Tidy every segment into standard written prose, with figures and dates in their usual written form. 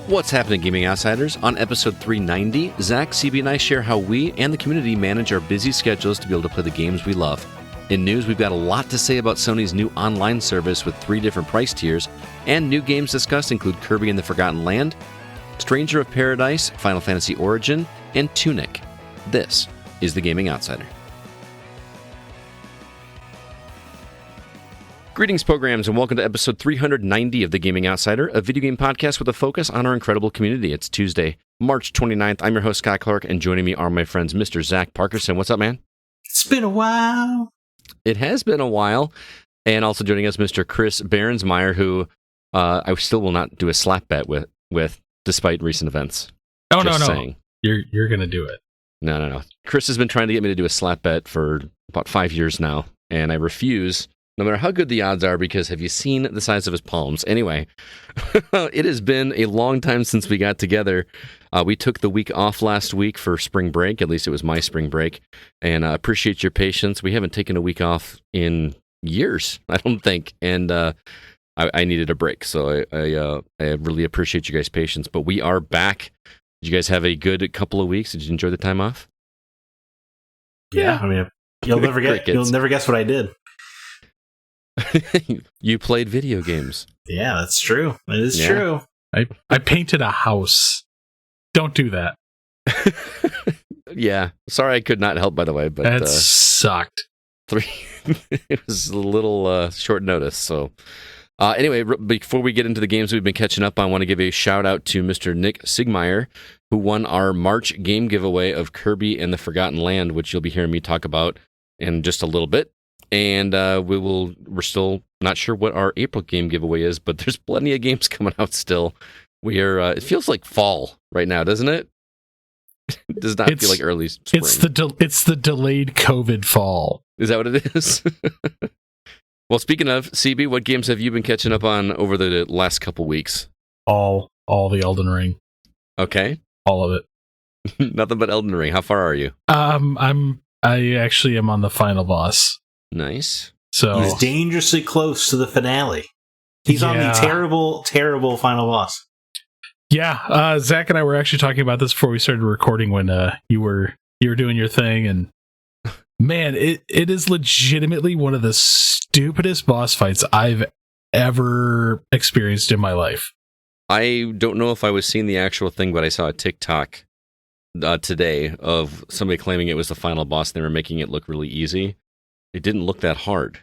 What's happening, Gaming Outsiders? On episode 390, Zack, CB, and I share how we and the community manage our busy schedules to be able to play the games we love. In news, we've got a lot to say about Sony's new online service with 3 different price tiers, and new games discussed include Kirby and the Forgotten Land, Stranger of Paradise, Final Fantasy Origin, and Tunic. This is the Gaming Outsider. Greetings, programs, and welcome to episode 390 of The Gaming Outsider, a video game podcast with a focus on our incredible community. It's Tuesday, March 29th. I'm your host, Scott Clark, and joining me are my friends, Mr. Zack Parkerson. What's up, man? It's been a while. It has been a while. And also joining us, Mr. Chris Behrensmeyer, who I still will not do a slap bet with despite recent events. Oh, Just no. saying. You're going to do it. No. Chris has been trying to get me to do a slap bet for about 5 years now, and I refuse, no matter how good the odds are, because have you seen the size of his palms? Anyway, it has been a long time since we got together. We took the week off last week for spring break. At least it was my spring break. And I appreciate your patience. We haven't taken a week off in years, I don't think. And I needed a break. So I really appreciate you guys' patience. But we are back. Did you guys have a good couple of weeks? Did you enjoy the time off? Yeah. I mean, you'll never guess what I did. You played video games. Yeah, that's true. It is true. I painted a house. Don't do that. Yeah. Sorry I could not help, by the way. But that sucked. It was a little short notice. So anyway, before we get into the games we've been catching up on, I want to give a shout out to Mr. Nick Sigmeyer, who won our March game giveaway of Kirby and the Forgotten Land, which you'll be hearing me talk about in just a little bit. And we're still not sure what our April game giveaway is, but there's plenty of games coming out still. It feels like fall right now, doesn't it? It does not feel like early spring. It's the delayed COVID fall. Is that what it is? Well, speaking of, CB, what games have you been catching up on over the last couple weeks? All the Elden Ring. Okay. All of it. Nothing but Elden Ring. How far are you? I actually am on the final boss. Nice. So he's dangerously close to the finale. He's on the terrible, terrible final boss. Yeah, Zack and I were actually talking about this before we started recording when you were doing your thing, and man, it is legitimately one of the stupidest boss fights I've ever experienced in my life. I don't know if I was seeing the actual thing, but I saw a TikTok today of somebody claiming it was the final boss, and they were making it look really easy. It didn't look that hard.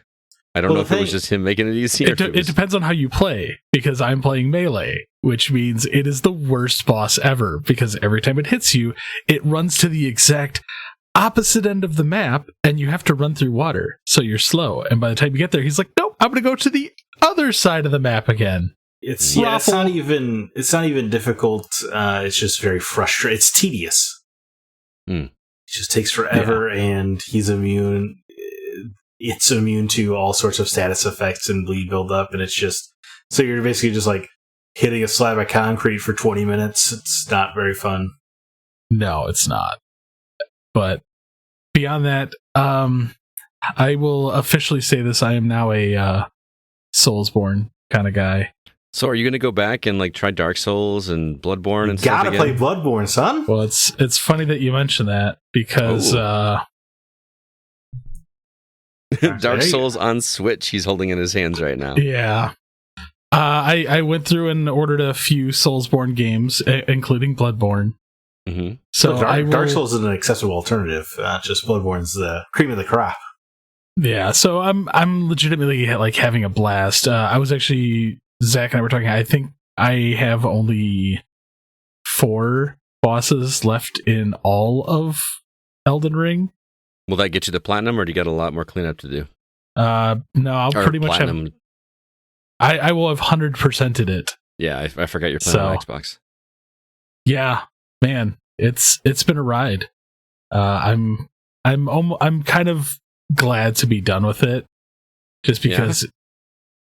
I don't know if it was just him making it easy. It depends on how you play, because I'm playing melee, which means it is the worst boss ever, because every time it hits you, it runs to the exact opposite end of the map, and you have to run through water, so you're slow. And by the time you get there, he's like, nope, I'm going to go to the other side of the map again. It's not even difficult. It's just very frustrating. It's tedious. It just takes forever, and he's immune. It's immune to all sorts of status effects and bleed buildup, and it's just so you're basically just like hitting a slab of concrete for 20 minutes. It's not very fun. No, it's not. But beyond that, I will officially say this: I am now a Soulsborne kind of guy. So, are you going to go back and like try Dark Souls and Bloodborne and stuff again? Gotta play Bloodborne, son. Well, it's funny that you mention that, because Dark Souls on Switch he's holding in his hands right now. Yeah. I went through and ordered a few Soulsborne games, including Bloodborne. Mm-hmm. So Dark Souls is an accessible alternative. Just Bloodborne's the cream of the crop. Yeah, so I'm legitimately like having a blast. I was actually, Zack and I were talking, I think I have only 4 bosses left in all of Elden Ring. Will that get you the platinum, or do you got a lot more cleanup to do? No, I'll pretty much have. I will have 100%ed it. Yeah, I forgot you're playing on Xbox. Yeah, man, it's been a ride. I'm kind of glad to be done with it, just because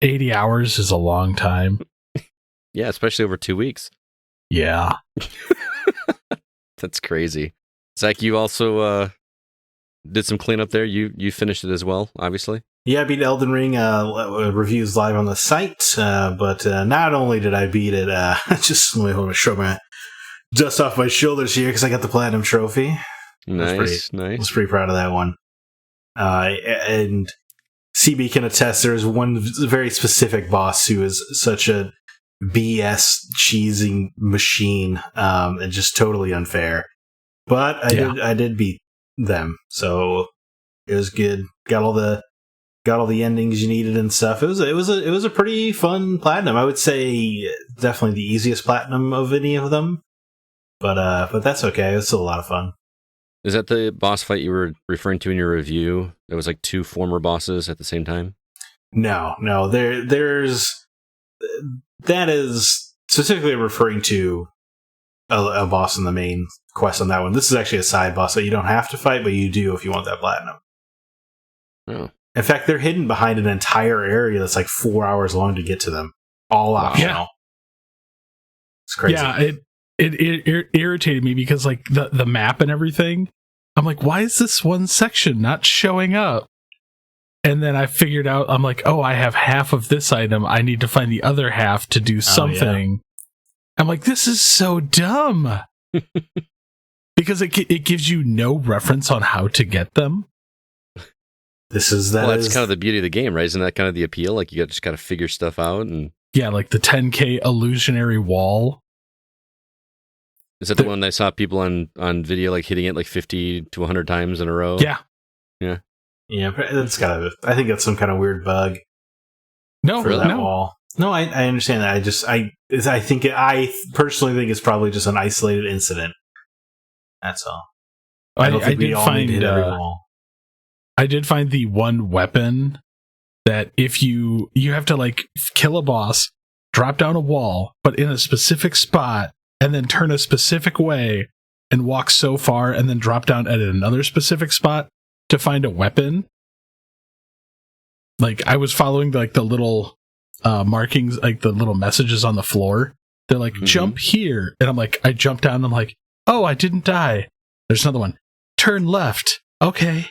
80 hours is a long time. Yeah, especially over 2 weeks. Yeah, that's crazy. Zack, you also did some cleanup there. You finished it as well, obviously. Yeah, I beat Elden Ring. Reviews live on the site. But not only did I beat it, just let me show my dust off my shoulders here because I got the platinum trophy. Nice. I was pretty proud of that one. And CB can attest. There's one very specific boss who is such a BS cheesing machine, and just totally unfair. But I did beat them, so it was good. Got all the endings you needed and stuff. It was a pretty fun platinum. I would say definitely the easiest platinum of any of them. But that's okay. It was still a lot of fun. Is that the boss fight you were referring to in your review? It was like two former bosses at the same time? No. There's that is specifically referring to a boss in the main quest on that one. This is actually a side boss that you don't have to fight, but you do if you want that platinum. Oh. In fact, they're hidden behind an entire area that's like 4 hours long to get to them. All optional. Yeah. It's crazy. Yeah, it irritated me because like the map and everything, I'm like, why is this one section not showing up? And then I figured out, I'm like, oh, I have half of this item. I need to find the other half to do something. Yeah. I'm like, this is so dumb. Because it gives you no reference on how to get them. That's kind of the beauty of the game, right? Isn't that kind of the appeal? Like you just got to figure stuff out. And yeah, like the 10K illusionary wall. Is that the one I saw people on video like hitting it like 50 to 100 times in a row? Yeah. That's I think that's some kind of weird bug. No, for that wall. No, I understand that. I personally think it's probably just an isolated incident. That's all. I don't think we all need to hit every wall. I did find the one weapon that if you have to like kill a boss, drop down a wall, but in a specific spot, and then turn a specific way and walk so far and then drop down at another specific spot to find a weapon. Like I was following like the little markings, like the little messages on the floor. They're like, jump here. And I'm like, I jump down and I'm like, oh, I didn't die. There's another one. Turn left. Okay.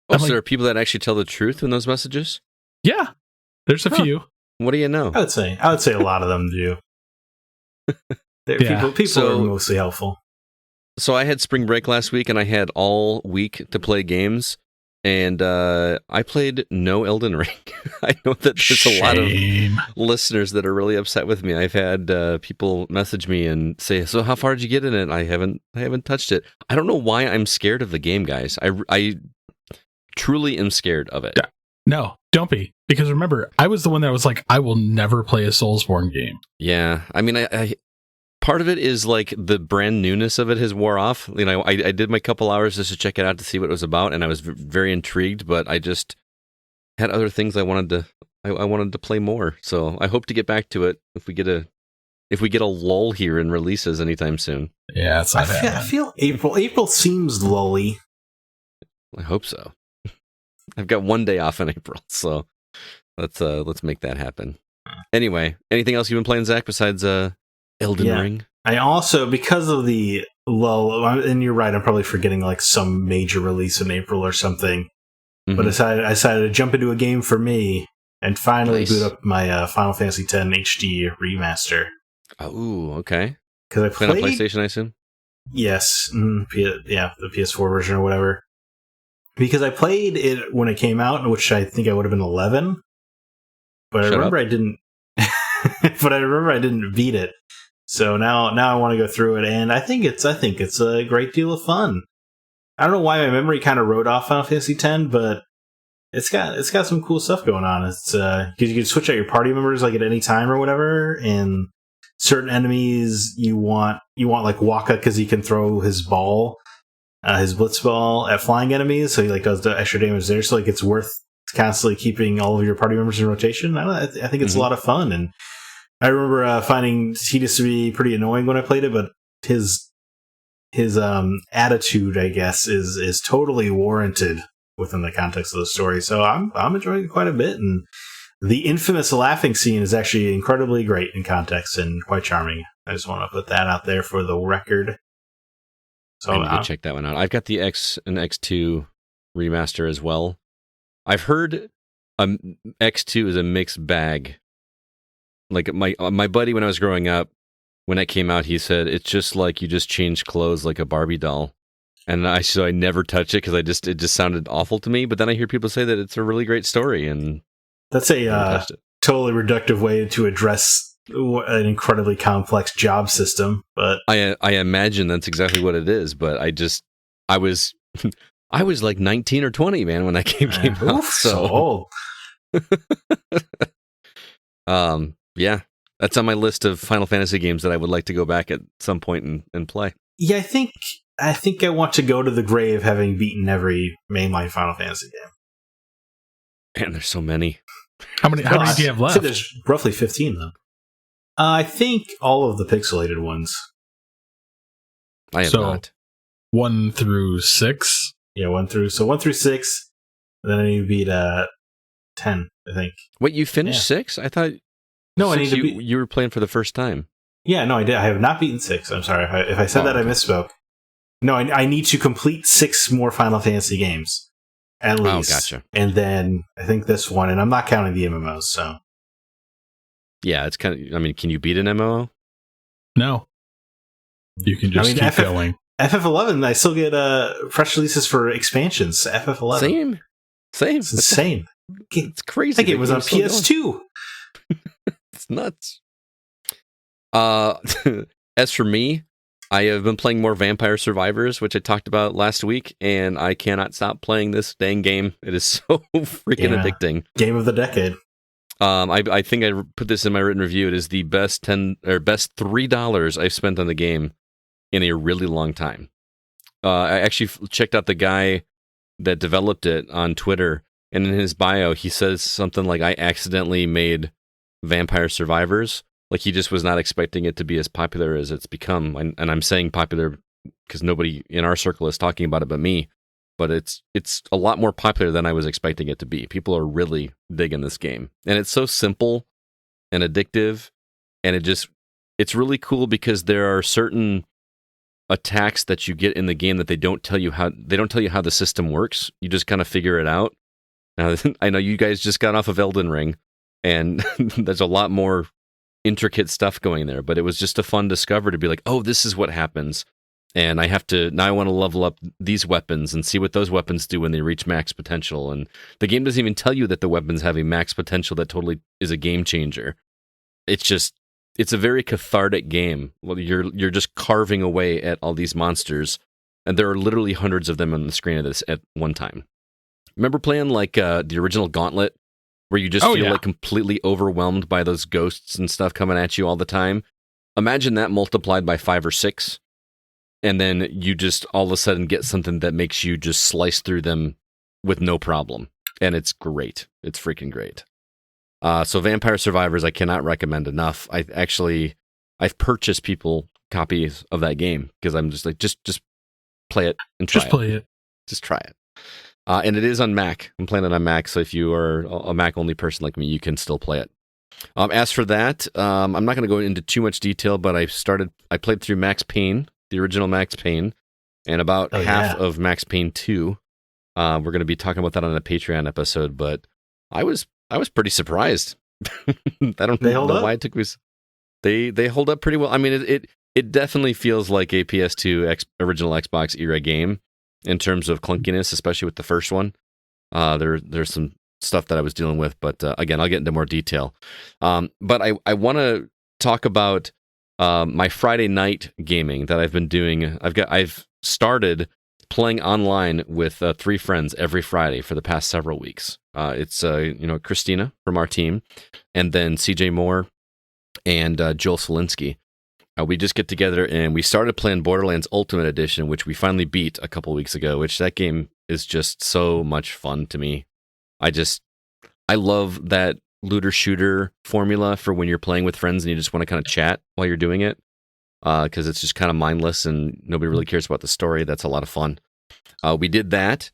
Oh, so there are people that actually tell the truth in those messages? Yeah. There's a few. What do you know? I would say a lot of them do. People are mostly helpful. So I had spring break last week, and I had all week to play games, and I played no Elden Ring. I know that there's a lot of listeners that are really upset with me. I've had people message me and say, "So how far did you get in it?" I haven't touched it. I don't know why I'm scared of the game, guys. I truly am scared of it. Yeah. No, don't be. Because remember, I was the one that was like, I will never play a Soulsborne game. Yeah. I mean, I part of it is like the brand newness of it has wore off. You know, I did my couple hours just to check it out to see what it was about, and I was very intrigued, but I just had other things I wanted to play more. So I hope to get back to it if we get a lull here in releases anytime soon. Yeah, it's not I feel April seems lully. I hope so. I've got one day off in April, so let's make that happen. Anyway, anything else you've been playing, Zach, besides Elden Ring? I also, because of the lull, and you're right, I'm probably forgetting like some major release in April or something, but I decided to jump into a game for me and finally boot up my Final Fantasy X HD remaster. Oh, okay. Because I played on PlayStation, I assume? Yes. The PS4 version or whatever. Because I played it when it came out, which I think I would have been 11. But I remember I didn't. But I remember I didn't beat it. So now I want to go through it, and I think it's a great deal of fun. I don't know why my memory kind of wrote off Final Fantasy X, but it's got some cool stuff going on. It's because you can switch out your party members like at any time or whatever, and certain enemies you want like Waka because he can throw his ball. His blitz ball at flying enemies, so he like does the extra damage there. So like it's worth constantly keeping all of your party members in rotation. I think it's a lot of fun, and I remember finding Tidus to be pretty annoying when I played it, but his attitude, I guess, is totally warranted within the context of the story. So I'm enjoying it quite a bit, and the infamous laughing scene is actually incredibly great in context and quite charming. I just want to put that out there for the record. So I need to check that one out. I've got the X and X2 remaster as well. I've heard X2 is a mixed bag. Like my buddy when I was growing up, when it came out, he said it's just like you just change clothes like a Barbie doll. And I never touch it because it just sounded awful to me. But then I hear people say that it's a really great story, and that's a totally reductive way to address an incredibly complex job system. But I imagine that's exactly what it is. But I was like 19 or 20, man, when that game came out. So old. Yeah, that's on my list of Final Fantasy games that I would like to go back at some point and play. Yeah, I think I want to go to the grave having beaten every mainline Final Fantasy game. Man, there's so many. How many do you have left? There's roughly 15, though. I think all of the pixelated ones. I have not. 1 through 6? Yeah, 1 through 6. And then I need to beat 10, I think. Wait, you finished 6? I thought... No, I need to beat... You were playing for the first time. Yeah, no, I did. I have not beaten 6. I'm sorry. If I said that, okay. I misspoke. No, I need to complete 6 more Final Fantasy games. At least. Oh, gotcha. And then I think this one, and I'm not counting the MMOs, so... Yeah, it's kind of... I mean, can you beat an MMO? No. You can just keep going. FF11, I still get fresh releases for expansions. FF11. Same. It's insane. It's crazy. I think it was on PS2. It's nuts. As for me, I have been playing more Vampire Survivors, which I talked about last week, and I cannot stop playing this dang game. It is so freaking addicting. Game of the decade. I think I put this in my written review. It is the best $3 I've spent on the game in a really long time. I actually checked out the guy that developed it on Twitter, and in his bio, he says something like, I accidentally made Vampire Survivors. Like, he just was not expecting it to be as popular as it's become. And I'm saying popular because nobody in our circle is talking about it but me. But it's a lot more popular than I was expecting it to be. People are really digging this game. And it's so simple and addictive. And it's really cool because there are certain attacks that you get in the game that they don't tell you how the system works. You just kind of figure it out. Now, I know you guys just got off of Elden Ring, and there's a lot more intricate stuff going there, but it was just a fun discovery to be like, oh, this is what happens. And I want to level up these weapons and see what those weapons do when they reach max potential. And the game doesn't even tell you that the weapons have a max potential that totally is a game changer. It's a very cathartic game. Well, you're just carving away at all these monsters, and there are literally hundreds of them on the screen of this at one time. Remember playing like the original Gauntlet, where you just feel like completely overwhelmed by those ghosts and stuff coming at you all the time? Imagine that multiplied by 5 or 6, and then you just all of a sudden get something that makes you just slice through them with no problem. And it's great. It's freaking great. So Vampire Survivors, I cannot recommend enough. I've purchased people copies of that game because I'm just like, just play it and try it. Just play it. Just try it. And it is on Mac. I'm playing it on Mac, so if you are a Mac-only person like me, you can still play it. As for that, I'm not going to go into too much detail, but I played through Max Payne, the original Max Payne, and about half of Max Payne 2. We're going to be talking about that on a Patreon episode, but I was pretty surprised. I don't know why it took me. They hold up pretty well. I mean, it definitely feels like a PS2 original Xbox era game in terms of clunkiness, especially with the first one. There's some stuff that I was dealing with, but again, I'll get into more detail. But I want to talk about my Friday night gaming that I've been doing. I've started playing online with 3 friends every Friday for the past several weeks. It's Christina from our team, and then CJ Moore and Joel Solinsky. We just get together and we started playing Borderlands Ultimate Edition, which we finally beat a couple weeks ago, which that game is just so much fun to me. I love that looter shooter formula for when you're playing with friends and you just want to kind of chat while you're doing it, because it's just kind of mindless and nobody really cares about the story. That's a lot of fun. We did that.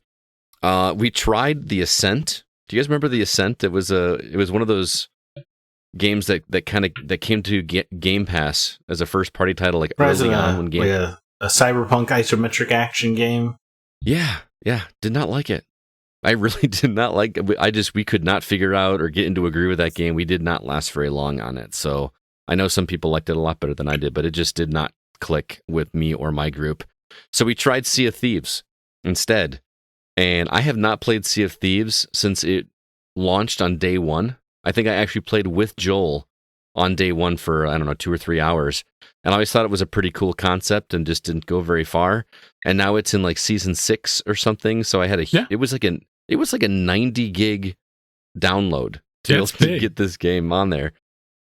We tried The Ascent. Do you guys remember The Ascent? It was one of those games that came to Game Pass as a first party title, like early on when game, like a cyberpunk isometric action game. Yeah, did not like it. I really did not like. We could not figure out or get into agree with that game. We did not last very long on it. So I know some people liked it a lot better than I did, but it just did not click with me or my group. So we tried Sea of Thieves instead, and I have not played Sea of Thieves since it launched on day one. I think I actually played with Joel on day one for, I don't know, 2 or 3 hours. And I always thought it was a pretty cool concept and just didn't go very far. And now it's in like season 6 or something. So I had it was like a 90 gig download to be able to get this game on there.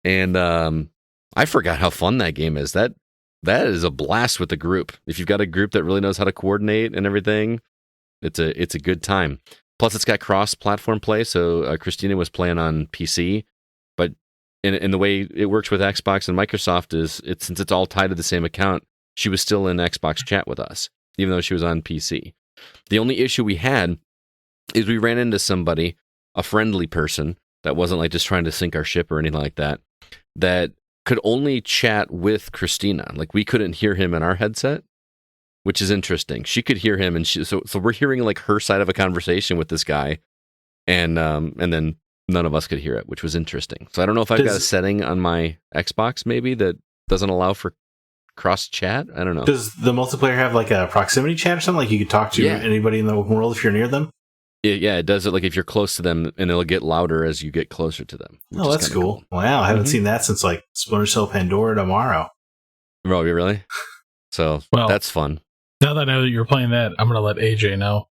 And I forgot how fun that game is. That is a blast with the group. If you've got a group that really knows how to coordinate and everything, it's a good time. Plus, it's got cross-platform play. So Christina was playing on PC, but in the way it works with Xbox and Microsoft is since it's all tied to the same account, she was still in Xbox chat with us, even though she was on PC. The only issue we had is we ran into somebody, a friendly person that wasn't like just trying to sink our ship or anything like that, that could only chat with Christina. Like we couldn't hear him in our headset, which is interesting. She could hear him, and so we're hearing like her side of a conversation with this guy, and then none of us could hear it, which was interesting. So I don't know if I've got a setting on my Xbox maybe that doesn't allow for cross chat. I don't know. Does the multiplayer have like a proximity chat or something? Like you could talk to anybody in the open world if you're near them? It does it like if you're close to them, and it'll get louder as you get closer to them. Oh, that's cool. Wow, I haven't seen that since like Splinter Cell Pandora tomorrow. Oh, really? So that's fun. Now that I know that you're playing that, I'm going to let AJ know.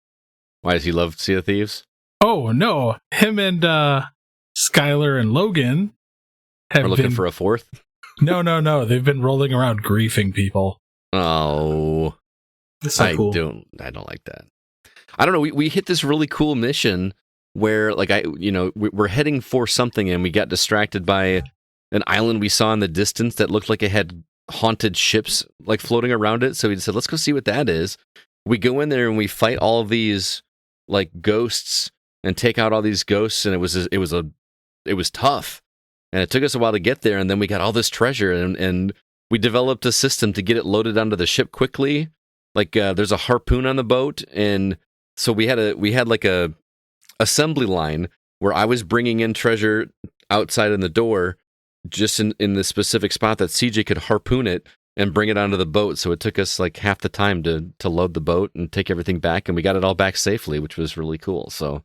Why does he love Sea of Thieves? Oh, no. Him and Skylar and Logan are looking for a fourth? No. They've been rolling around griefing people. Oh. That's not cool. I don't like that. I don't know. We hit this really cool mission where, like, we're heading for something, and we got distracted by an island we saw in the distance that looked like it had haunted ships like floating around it. So we said, let's go see what that is. We go in there and we fight all of these like ghosts and take out all these ghosts, and it was tough, and it took us a while to get there. And then we got all this treasure, and we developed a system to get it loaded onto the ship quickly. Like there's a harpoon on the boat, and so we had like a assembly line where I was bringing in treasure outside in the door, just in the specific spot that CJ could harpoon it and bring it onto the boat. So it took us like half the time to load the boat and take everything back, and we got it all back safely, which was really cool. So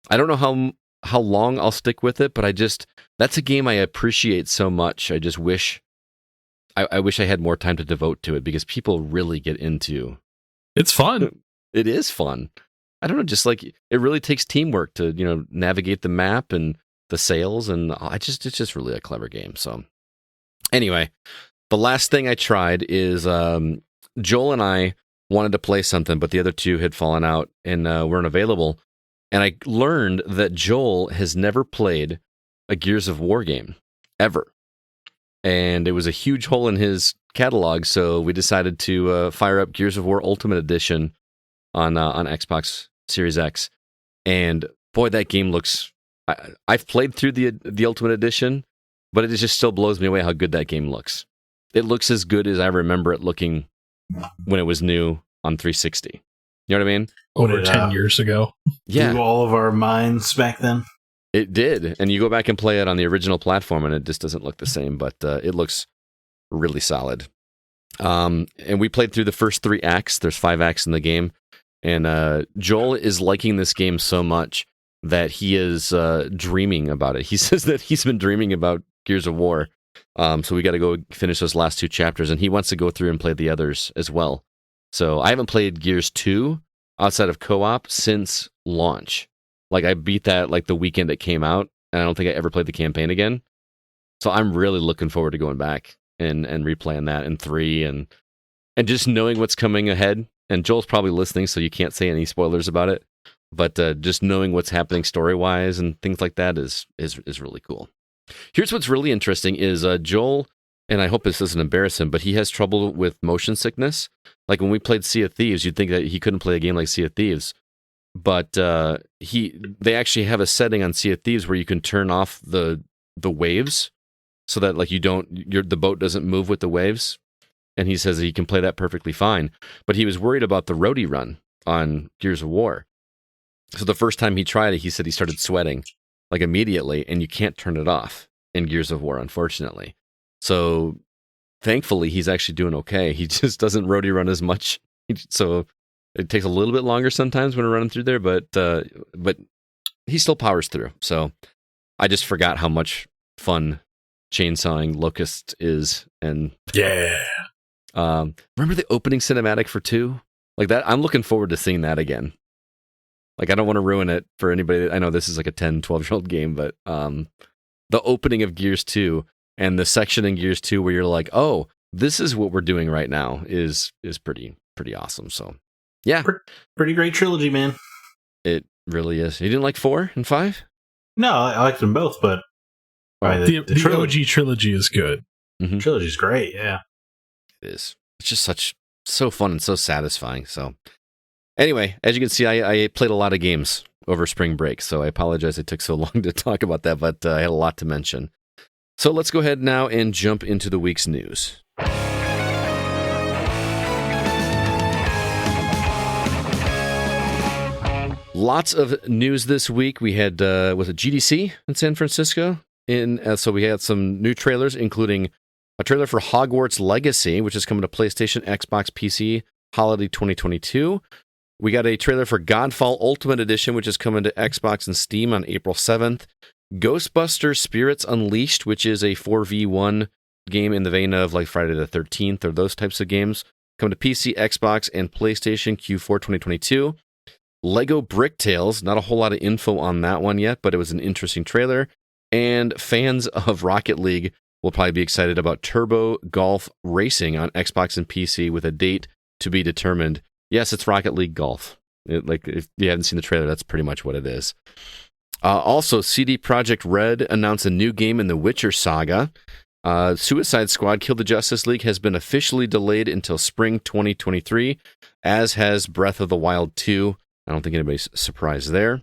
I don't know how long I'll stick with it, but that's a game I appreciate so much. I just wish I wish I had more time to devote to it, because people really get into. It's fun. It is fun. I don't know, just like it really takes teamwork to, navigate the map and the sails, and it's just really a clever game. So anyway, the last thing I tried is Joel and I wanted to play something, but the other two had fallen out and weren't available. And I learned that Joel has never played a Gears of War game ever. And it was a huge hole in his catalog, so we decided to fire up Gears of War Ultimate Edition on Xbox Series X. And boy, that game looks... I've played through the Ultimate Edition, but it just still blows me away how good that game looks. It looks as good as I remember it looking when it was new on 360. You know what I mean? Over 10 years ago. Yeah. Blew all of our minds back then. It did. And you go back and play it on the original platform, and it just doesn't look the same, but it looks really solid. And we played through the first 3 acts. There's 5 acts in the game. And Joel is liking this game so much that he is dreaming about it. He says that he's been dreaming about Gears of War. So we got to go finish those last 2 chapters, and he wants to go through and play the others as well. So I haven't played Gears 2 outside of co-op since launch. Like, I beat that like the weekend it came out, and I don't think I ever played the campaign again. So I'm really looking forward to going back and replaying that in 3 and just knowing what's coming ahead. And Joel's probably listening, so you can't say any spoilers about it. But just knowing what's happening story-wise and things like that is really cool. Here's what's really interesting is Joel, and I hope this doesn't embarrass him, but he has trouble with motion sickness. Like when we played Sea of Thieves, you'd think that he couldn't play a game like Sea of Thieves. But they actually have a setting on Sea of Thieves where you can turn off the waves so that like the boat doesn't move with the waves. And he says that he can play that perfectly fine. But he was worried about the roadie run on Gears of War. So the first time he tried it, he said he started sweating like immediately, and you can't turn it off in Gears of War, unfortunately. So thankfully, he's actually doing okay. He just doesn't roadie run as much, so it takes a little bit longer sometimes when we're running through there, but he still powers through. So I just forgot how much fun chainsawing Locust is, and remember the opening cinematic for 2? Like that, I'm looking forward to seeing that again. Like, I don't want to ruin it for anybody. I know this is like a 10, 12-year-old game, but the opening of Gears 2 and the section in Gears 2 where you're like, oh, this is what we're doing right now is pretty awesome. So, yeah. Pretty great trilogy, man. It really is. You didn't like 4 and 5? No, I liked them both, but the OG trilogy is good. Mm-hmm. Trilogy's great, yeah. It is. It's just so fun and so satisfying. So, anyway, as you can see, I played a lot of games over spring break, so I apologize it took so long to talk about that, but I had a lot to mention. So let's go ahead now and jump into the week's news. Lots of news this week. We had, was it GDC in San Francisco? So we had some new trailers, including a trailer for Hogwarts Legacy, which is coming to PlayStation, Xbox, PC, holiday 2022. We got a trailer for Godfall Ultimate Edition, which is coming to Xbox and Steam on April 7th. Ghostbusters Spirits Unleashed, which is a 4v1 game in the vein of like Friday the 13th or those types of games, coming to PC, Xbox, and PlayStation Q4 2022. Lego Brick Tales, not a whole lot of info on that one yet, but it was an interesting trailer. And fans of Rocket League will probably be excited about Turbo Golf Racing on Xbox and PC with a date to be determined. Yes, it's Rocket League Golf. Like, if you haven't seen the trailer, that's pretty much what it is. Also, CD Projekt Red announced a new game in the Witcher saga. Suicide Squad Kill the Justice League has been officially delayed until spring 2023, as has Breath of the Wild 2. I don't think anybody's surprised there.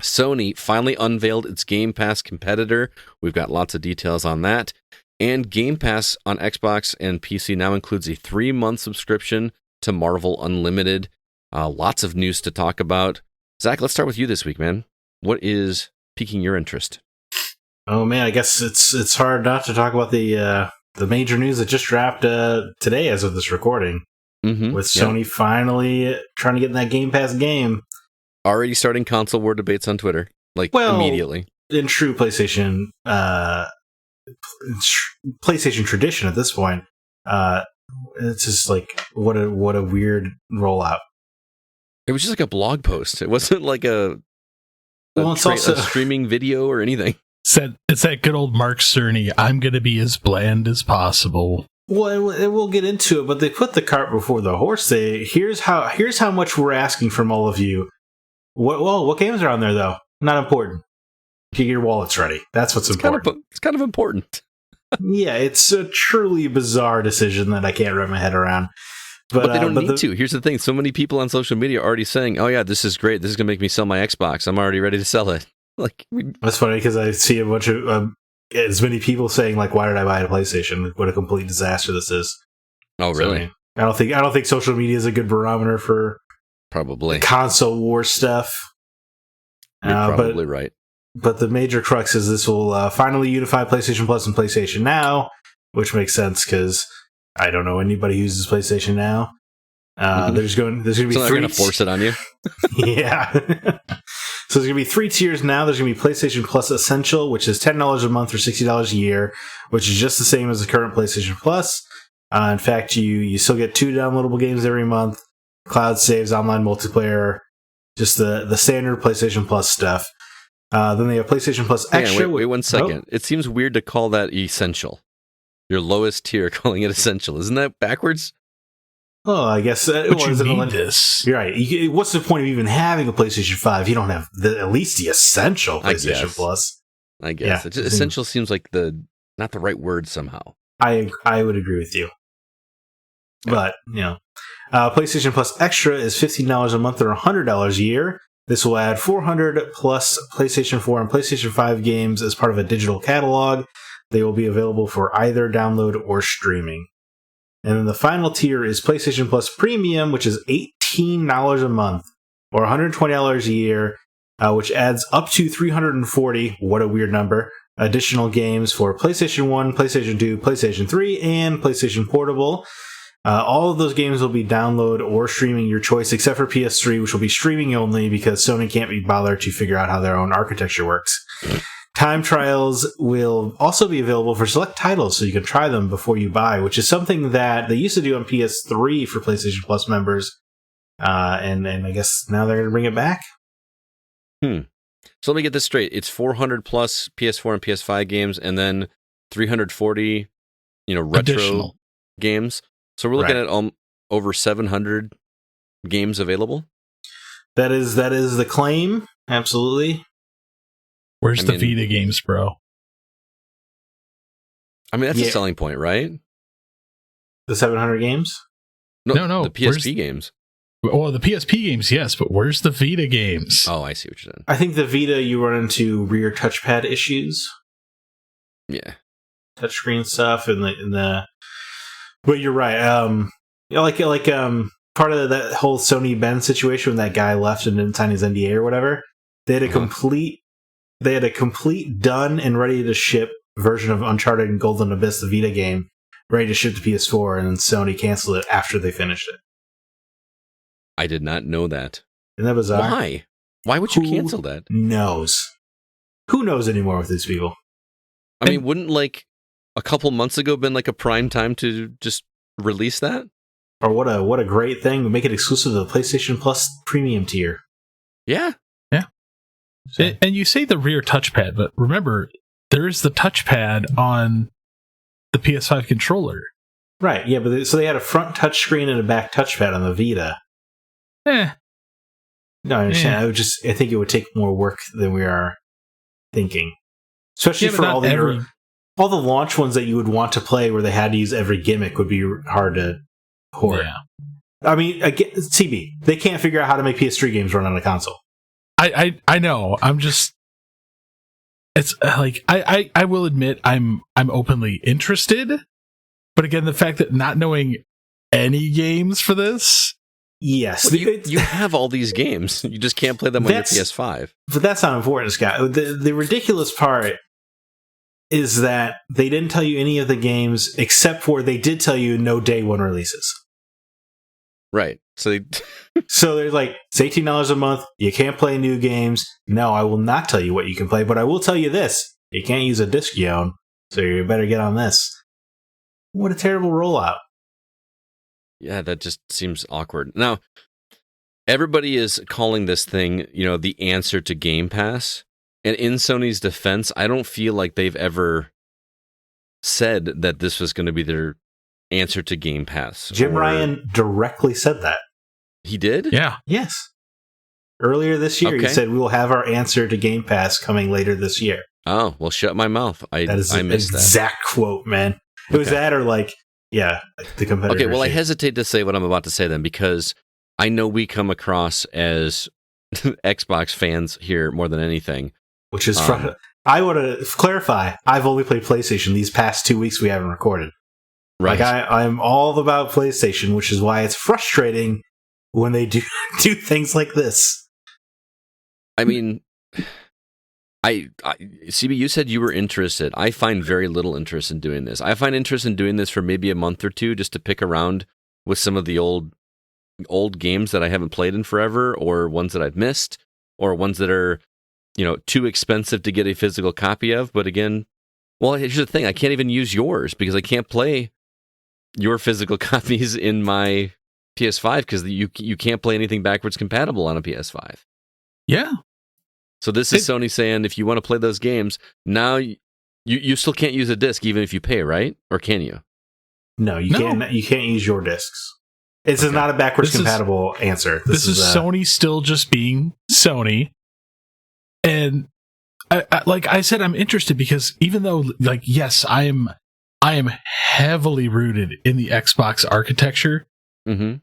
Sony finally unveiled its Game Pass competitor. We've got lots of details on that. And Game Pass on Xbox and PC now includes a 3-month subscription to Marvel Unlimited. Lots of news to talk about. Zach, let's start with you this week, man. What is piquing your interest? Oh man, I guess it's hard not to talk about the major news that just dropped today as of this recording. Mm-hmm. With Sony finally trying to get in that Game Pass game. Already starting console war debates on Twitter, immediately. In true PlayStation tradition at this point, it's just like what a weird rollout. It was just like a blog post. It wasn't like a streaming video or anything. It's that good old Mark Cerny, I'm going to be as bland as possible. Well, we'll get into it, but they put the cart before the horse. Here's how much we're asking from all of you. What games are on there, though? Not important. Get your wallets ready. That's what's important. It's kind of important. Yeah, it's a truly bizarre decision that I can't wrap my head around. But they don't need to. Here's the thing. So many people on social media are already saying, oh yeah, this is great. This is going to make me sell my Xbox. I'm already ready to sell it. That's funny because I see a bunch of as many people saying like, "Why did I buy a PlayStation? What a complete disaster this is." Oh, really? So, I don't think social media is a good barometer for probably console war stuff. You're probably right. But the major crux is this will finally unify PlayStation Plus and PlayStation Now, which makes sense because I don't know anybody who uses PlayStation Now. There's going to be so they're going to force it on you. Yeah. So there's going to be 3 tiers now. There's going to be PlayStation Plus Essential, which is $10 a month or $60 a year, which is just the same as the current PlayStation Plus. In fact, you still get 2 downloadable games every month, cloud saves, online multiplayer, just the standard PlayStation Plus stuff. Then they have PlayStation Plus Extra. Wait 1 second. It seems weird to call that Essential. Your lowest tier calling it Essential. Isn't that backwards? Oh, I guess you need this. You're right. What's the point of even having a PlayStation 5? You don't have at least the essential PlayStation Plus. I guess. Yeah. Essential seems like not the right word somehow. I would agree with you. But, PlayStation Plus Extra is $15 a month or $100 a year. This will add 400 plus PlayStation 4 and PlayStation 5 games as part of a digital catalog. They will be available for either download or streaming. And then the final tier is PlayStation Plus Premium, which is $18 a month. or $120 a year, which adds up to 340, what a weird number, additional games for PlayStation 1, PlayStation 2, PlayStation 3, and PlayStation Portable. All of those games will be download or streaming your choice, except for PS3, which will be streaming only because Sony can't be bothered to figure out how their own architecture works. Time trials will also be available for select titles, so you can try them before you buy, which is something that they used to do on PS3 for PlayStation Plus members, and I guess now they're going to bring it back. So let me get this straight. It's 400 plus PS4 and PS5 games, and then 340, retro Additional games. So we're looking at over 700 games available. That is the claim. Absolutely. Where's the Vita games, bro? I mean, that's a selling point, right? The 700 games? No. The PSP games. Well, the PSP games, yes, but where's the Vita games? Oh, I see what you're saying. I think the Vita, you run into rear touchpad issues. Yeah. Touchscreen stuff and the. But you're right. Part of that whole Sony Ben situation when that guy left and didn't sign his NDA or whatever, they had a complete done and ready to ship version of Uncharted and Golden Abyss, the Vita game, ready to ship to PS4, and then Sony canceled it after they finished it. I did not know that. Isn't that bizarre? Why? Why would you cancel that? Who knows anymore with these people? I mean, wouldn't a couple months ago been a prime time to just release that? Or what a great thing. Make it exclusive to the PlayStation Plus premium tier. Yeah. Yeah. So. And you say the rear touchpad, but remember, there is the touchpad on the PS5 controller. Right, yeah, but so they had a front touchscreen and a back touchpad on the Vita. No, I understand. I think it would take more work than we are thinking. Especially for all the launch ones that you would want to play where they had to use every gimmick would be hard to hoard. Yeah. I mean, again, CB, they can't figure out how to make PS3 games run on a console. I know. I'm just... It's I will admit I'm openly interested, but again, the fact that not knowing any games for this... Yes. Well, you have all these games. You just can't play them on your PS5. But that's not important, Scott. The ridiculous part is that they didn't tell you any of the games, except for they did tell you no day one releases. Right. So they're like, it's $18 a month. You can't play new games. No, I will not tell you what you can play, but I will tell you this. You can't use a disc you own, so you better get on this. What a terrible rollout. Yeah, that just seems awkward. Now, everybody is calling this thing, the answer to Game Pass. And in Sony's defense, I don't feel like they've ever said that this was going to be their answer to Game Pass. Jim Ryan directly said that. He did? Yeah. Yes. Earlier this year, He said we will have our answer to Game Pass coming later this year. Oh, well, shut my mouth. I missed that. Exact quote, man. It was that or the competitor. Okay, well, I hesitate to say what I'm about to say then because I know we come across as Xbox fans here more than anything. Which is I want to clarify, I've only played PlayStation these past 2 weeks we haven't recorded. Right. I'm all about PlayStation, which is why it's frustrating when they do things like this. I mean, CB, you said you were interested. I find very little interest in doing this. I find interest in doing this for maybe a month or two just to pick around with some of the old games that I haven't played in forever, or ones that I've missed, or ones that are, too expensive to get a physical copy of. But again, well, here's the thing. I can't even use yours because I can't play your physical copies in my PS5 because you can't play anything backwards compatible on a PS5. Yeah. So this is Sony saying if you want to play those games, now you still can't use a disc even if you pay, right? Or can you? No, you can't. You can't use your discs. This is not a backwards compatible answer. This is Sony still just being Sony. And like I said, I'm interested because even though, yes, I am heavily rooted in the Xbox architecture. Mm-hmm.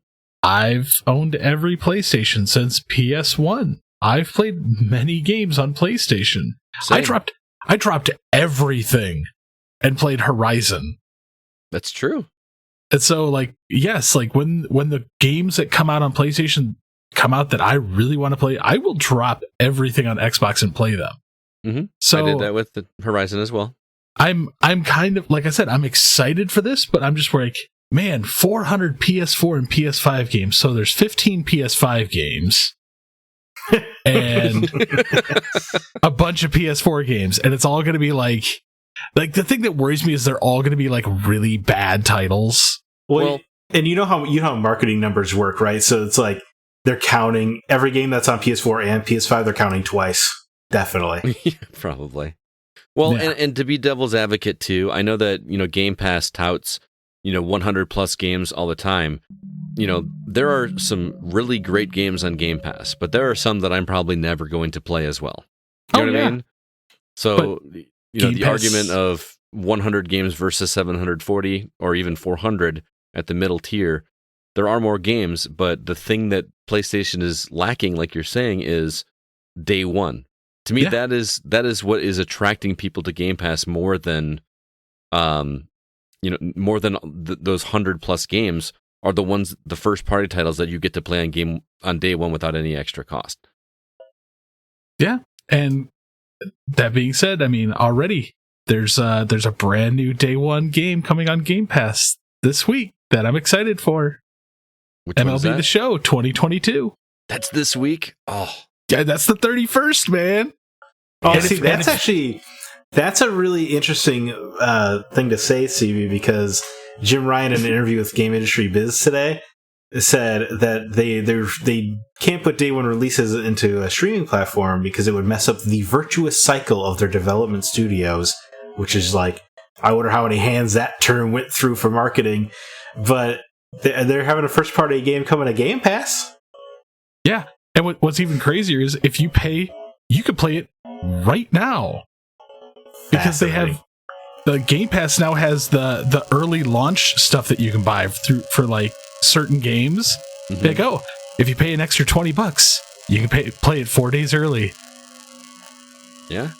I've owned every PlayStation since PS1. I've played many games on PlayStation. Same. I dropped everything and played Horizon. That's true. And so, yes, when the games that come out on PlayStation come out that I really want to play, I will drop everything on Xbox and play them. Mm-hmm. So I did that with the Horizon as well. I'm kind of, like I said, I'm excited for this, but I'm just like, man, 400 PS4 and PS5 games. So there's 15 PS5 games and a bunch of PS4 games, and it's all going to be like the thing that worries me is they're all going to be like really bad titles. Well, and you know how marketing numbers work, right? So it's like they're counting every game that's on PS4 and PS5. They're counting twice, definitely. Probably. Well, Yeah. and to be devil's advocate too, I know that Game Pass touts 100 plus games all the time. There are some really great games on Game Pass, but there are some that I'm probably never going to play as well. You know what I mean? So the argument of 100 games versus 740 or even 400 at the middle tier, there are more games, but the thing that PlayStation is lacking, like you're saying, is day one. To me, that is what is attracting people to Game Pass more than, those 100 plus games are the first party titles that you get to play on day one without any extra cost. Yeah, and that being said, I mean, already there's a brand new day one game coming on Game Pass this week that I'm excited for. Which one is MLB that? The Show 2022. That's this week. Oh, Yeah, that's the 31st, man. Oh, And see, if- that's a really interesting thing to say, CB, because Jim Ryan, in an interview with Game Industry Biz today, said that they can't put day one releases into a streaming platform because it would mess up the virtuous cycle of their development studios, which is like, I wonder how many hands that term went through for marketing, but they're having a first party game coming to Game Pass. Yeah, and what's even crazier is if you pay, you can play it right now because they have the Game Pass now has the early launch stuff that you can buy for like certain games. Mm-hmm. Like, oh, if you pay an extra $20, you can play it 4 days early. yeah.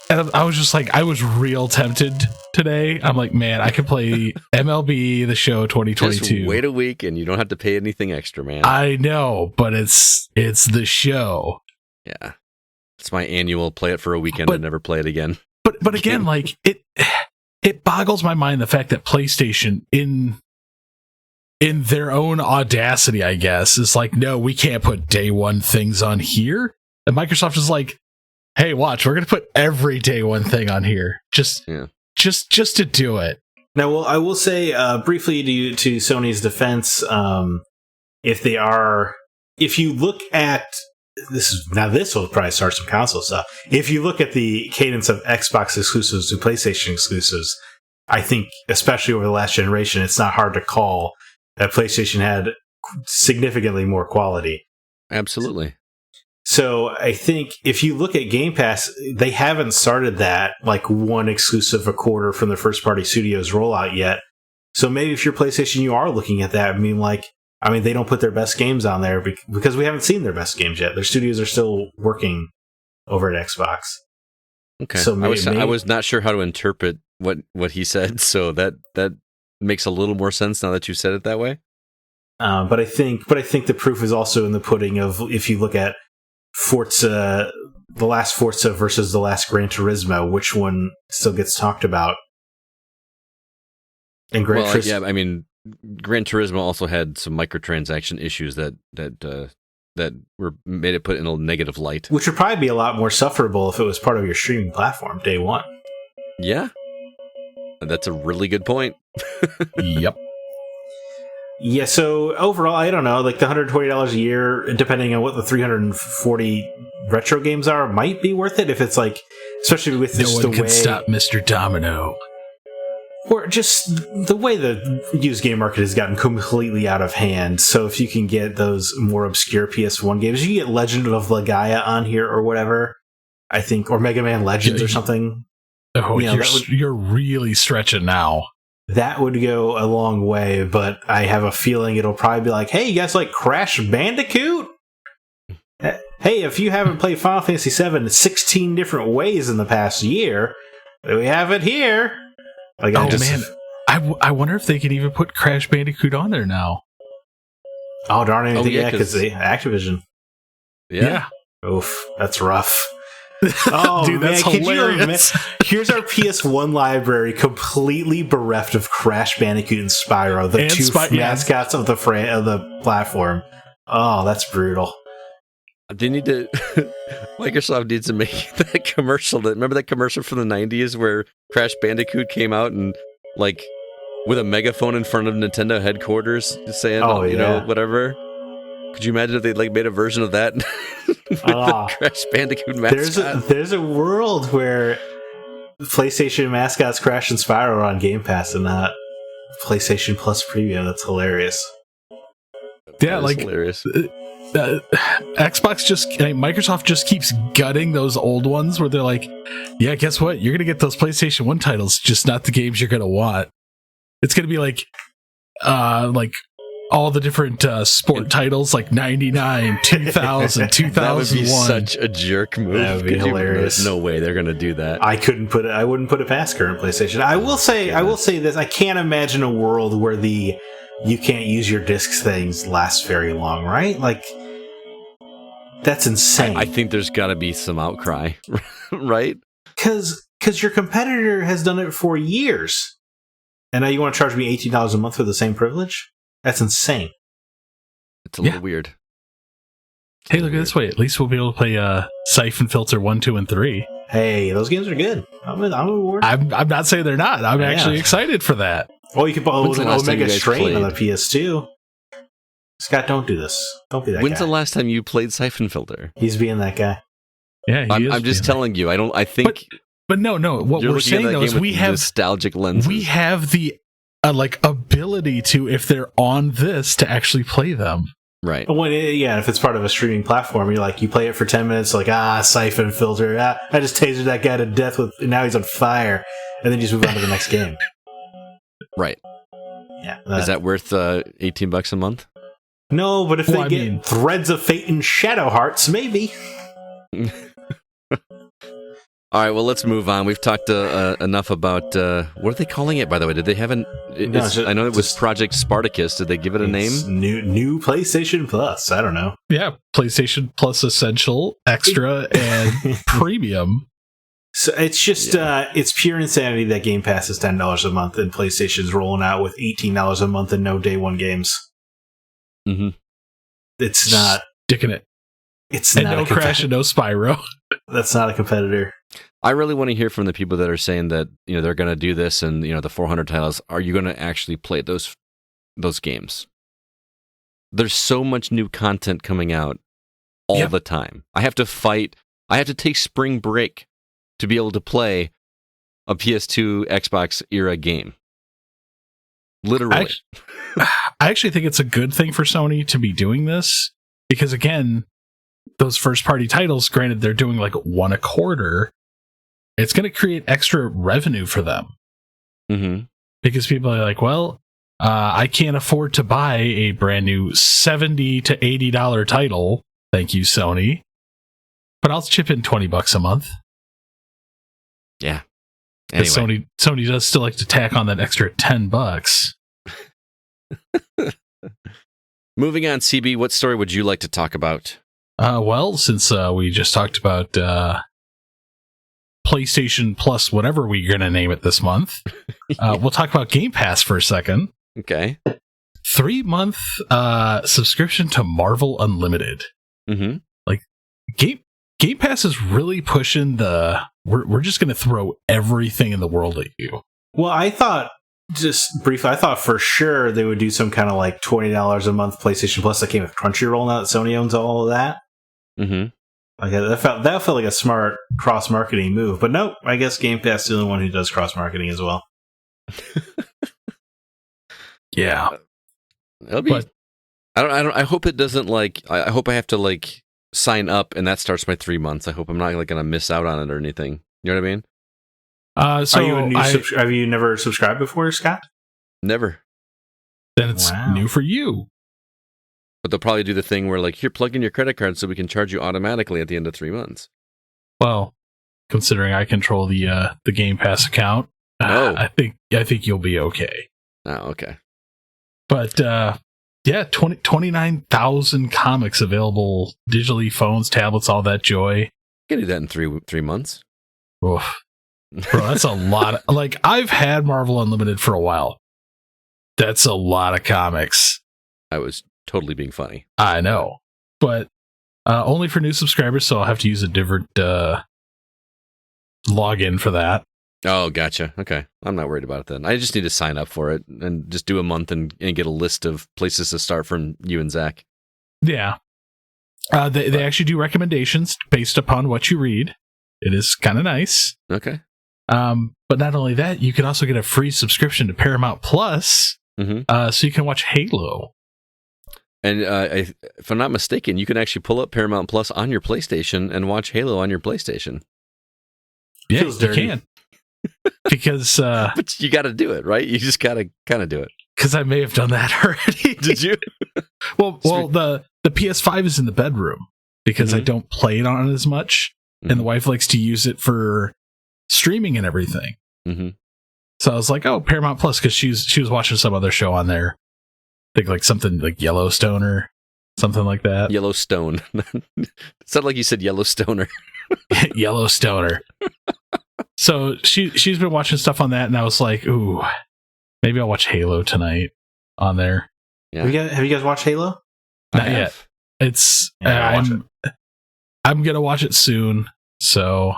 And I was just like, I was real tempted today. I'm like, man, I could play MLB The Show 2022. Just wait a week and you don't have to pay anything extra, man. I know, but it's the show. Yeah. It's my annual play it for a weekend and never play it again. But again, like it boggles my mind the fact that PlayStation in their own audacity, I guess, is like, no, we can't put day one things on here. And Microsoft is like, hey, watch, we're gonna put every day one thing on here. Just to do it. Now, well, I will say briefly to Sony's defense, if you look at this will probably start some console stuff. If you look at the cadence of Xbox exclusives to PlayStation exclusives, I think, especially over the last generation, it's not hard to call that PlayStation had significantly more quality. Absolutely. So I think if you look at Game Pass, they haven't started that like one exclusive a quarter from the first party studios rollout yet. So maybe if you're PlayStation, you are looking at that. I mean, they don't put their best games on there because we haven't seen their best games yet. Their studios are still working over at Xbox. Okay. So I was not sure how to interpret what he said, so that makes a little more sense now that you said it that way. But I think the proof is also in the pudding of if you look at Forza, the last Forza versus the last Gran Turismo, which one still gets talked about? And Gran Turismo also had some microtransaction issues that made it put in a negative light. Which would probably be a lot more sufferable if it was part of your streaming platform day one. Yeah. That's a really good point. Yep. Yeah, so overall, I don't know, like the $120 a year, depending on what the 340 retro games are, might be worth it if it's like, especially with no one can stop Mr. Domino. Or just the way the used game market has gotten completely out of hand. So if you can get those more obscure PS1 games, you get Legend of Legaia on here or whatever, I think, or Mega Man Legends or something. Oh, you're really stretching now. That would go a long way, but I have a feeling it'll probably be like, hey, you guys like Crash Bandicoot? Hey, if you haven't played Final Fantasy VII 16 different ways in the past year, we have it here. Like, I wonder if they could even put Crash Bandicoot on there now. Oh, darn anything. yeah, Yeah, because Activision. Yeah. Oof, that's rough. Oh, dude, that's man, hilarious. Here's our PS1 library completely bereft of Crash Bandicoot and Spyro, the two mascots of the platform. Oh, that's brutal. They need to. Microsoft needs to make that commercial. Remember that commercial from the 90s where Crash Bandicoot came out and, like, with a megaphone in front of Nintendo headquarters saying, you know, whatever? Could you imagine if they like made a version of that with the Crash Bandicoot mascot? There's a world where PlayStation mascots Crash and Spyro are on Game Pass and not PlayStation Plus Premium. That's hilarious. Yeah, like hilarious. Microsoft just keeps gutting those old ones where they're like, yeah, guess what? You're gonna get those PlayStation 1 titles, just not the games you're gonna want. It's gonna be like all the different sport titles, like 99, 2000, 2001. That would be such a jerk move. That would be hilarious. There's no way they're going to do that. I wouldn't put it past current PlayStation. I will say this. I can't imagine a world where the you can't use your discs things lasts very long, right? Like, that's insane. I think there's got to be some outcry, right? Because your competitor has done it for years. And now you want to charge me $18 a month for the same privilege? That's insane. It's a little weird. Hey, look at this way. At least we'll be able to play Siphon Filter 1, 2, and 3. Hey, those games are good. I'm aboard. I'm not saying they're not. I'm actually excited for that. Oh, you can play Omega Strain on the PS2. Scott, don't do this. Don't be that guy. When's the last time you played Siphon Filter? He's being that guy. Yeah, I'm just telling you. I think. But no. What we're saying though is we have nostalgic lenses. We have the ability to, if they're on this, to actually play them. Right. If it's part of a streaming platform, you play it for 10 minutes, Siphon Filter. I just tasered that guy to death now he's on fire, and then you just move on to the next game. Right. Yeah. Is that worth $18 a month? No, but if they get Threads of Fate and Shadow Hearts, maybe. All right, well, let's move on. We've talked enough about... what are they calling it, by the way? Did they have I know it was Project Spartacus. Did they give it a name? New PlayStation Plus. I don't know. Yeah, PlayStation Plus Essential, Extra, and Premium. So it's just... it's pure insanity that Game Pass is $10 a month and PlayStation's rolling out with $18 a month and no day one games. Mm-hmm. It's not... Sticking it. It's and not no Crash and no Spyro. That's not a competitor. I really want to hear from the people that are saying that they're going to do this and the 400 titles. Are you going to actually play those games? There's so much new content coming out all the time. I have to take spring break to be able to play a PS2 Xbox era game. Literally. I actually think it's a good thing for Sony to be doing this because, again, those first party titles, granted they're doing like one a quarter, it's going to create extra revenue for them. Mm-hmm. Because people are like, well, I can't afford to buy a brand new $70 to $80 title. Thank you, Sony. But I'll chip in $20 a month. Yeah. Anyway. Sony does still like to tack on that extra $10. Moving on, CB, what story would you like to talk about? Well, since we just talked about PlayStation Plus, whatever we're going to name it this month, we'll talk about Game Pass for a second. Okay. 3-month subscription to Marvel Unlimited. Mm-hmm. Like, Game Pass is really pushing we're just going to throw everything in the world at you. Well, I thought, just briefly, for sure they would do some kind of like $20 a month PlayStation Plus that came with Crunchyroll now that Sony owns all of that. Mm-hmm. Okay, that felt like a smart cross-marketing move, but nope, I guess Game Pass is the only one who does cross-marketing as well. Yeah. It'll be, I hope it doesn't I hope I have to sign up and that starts my 3 months. I hope I'm not going to miss out on it or anything. You know what I mean? So have you never subscribed before, Scott? Never. Then it's new for you. But they'll probably do the thing where here, plug in your credit card so we can charge you automatically at the end of 3 months. Well, considering I control the Game Pass account, I think you'll be okay. Oh, okay. But Yeah, 29,000 comics available digitally, phones, tablets, all that joy. You can do that in three months. Oof. Bro, that's a lot. Like, I've had Marvel Unlimited for a while. That's a lot of comics. I was totally being funny. I know. But only for new subscribers, so I'll have to use a different login for that. Oh, gotcha. Okay. I'm not worried about it then. I just need to sign up for it and just do a month and get a list of places to start from you and Zack. Yeah. They actually do recommendations based upon what you read. It is kind of nice. Okay. But not only that, you can also get a free subscription to Paramount Plus, so you can watch Halo. And if I'm not mistaken, you can actually pull up Paramount Plus on your PlayStation and watch Halo on your PlayStation. Yeah, you can. Because but you got to do it, right? You just got to kind of do it. Because I may have done that already. Did you? well, the PS5 is in the bedroom because I don't play it on it as much, and the wife likes to use it for streaming and everything. So I was like, "Oh, Paramount Plus," because she was watching some other show on there. I think like something like Yellowstone or something like that. Yellowstone. It sounded like you said Yellowstoner. Yellowstoner. So she's been watching stuff on that, and I was like, "Ooh, maybe I'll watch Halo tonight on there." Yeah. Have you guys watched Halo? Not yet. It's I'm gonna watch it soon. So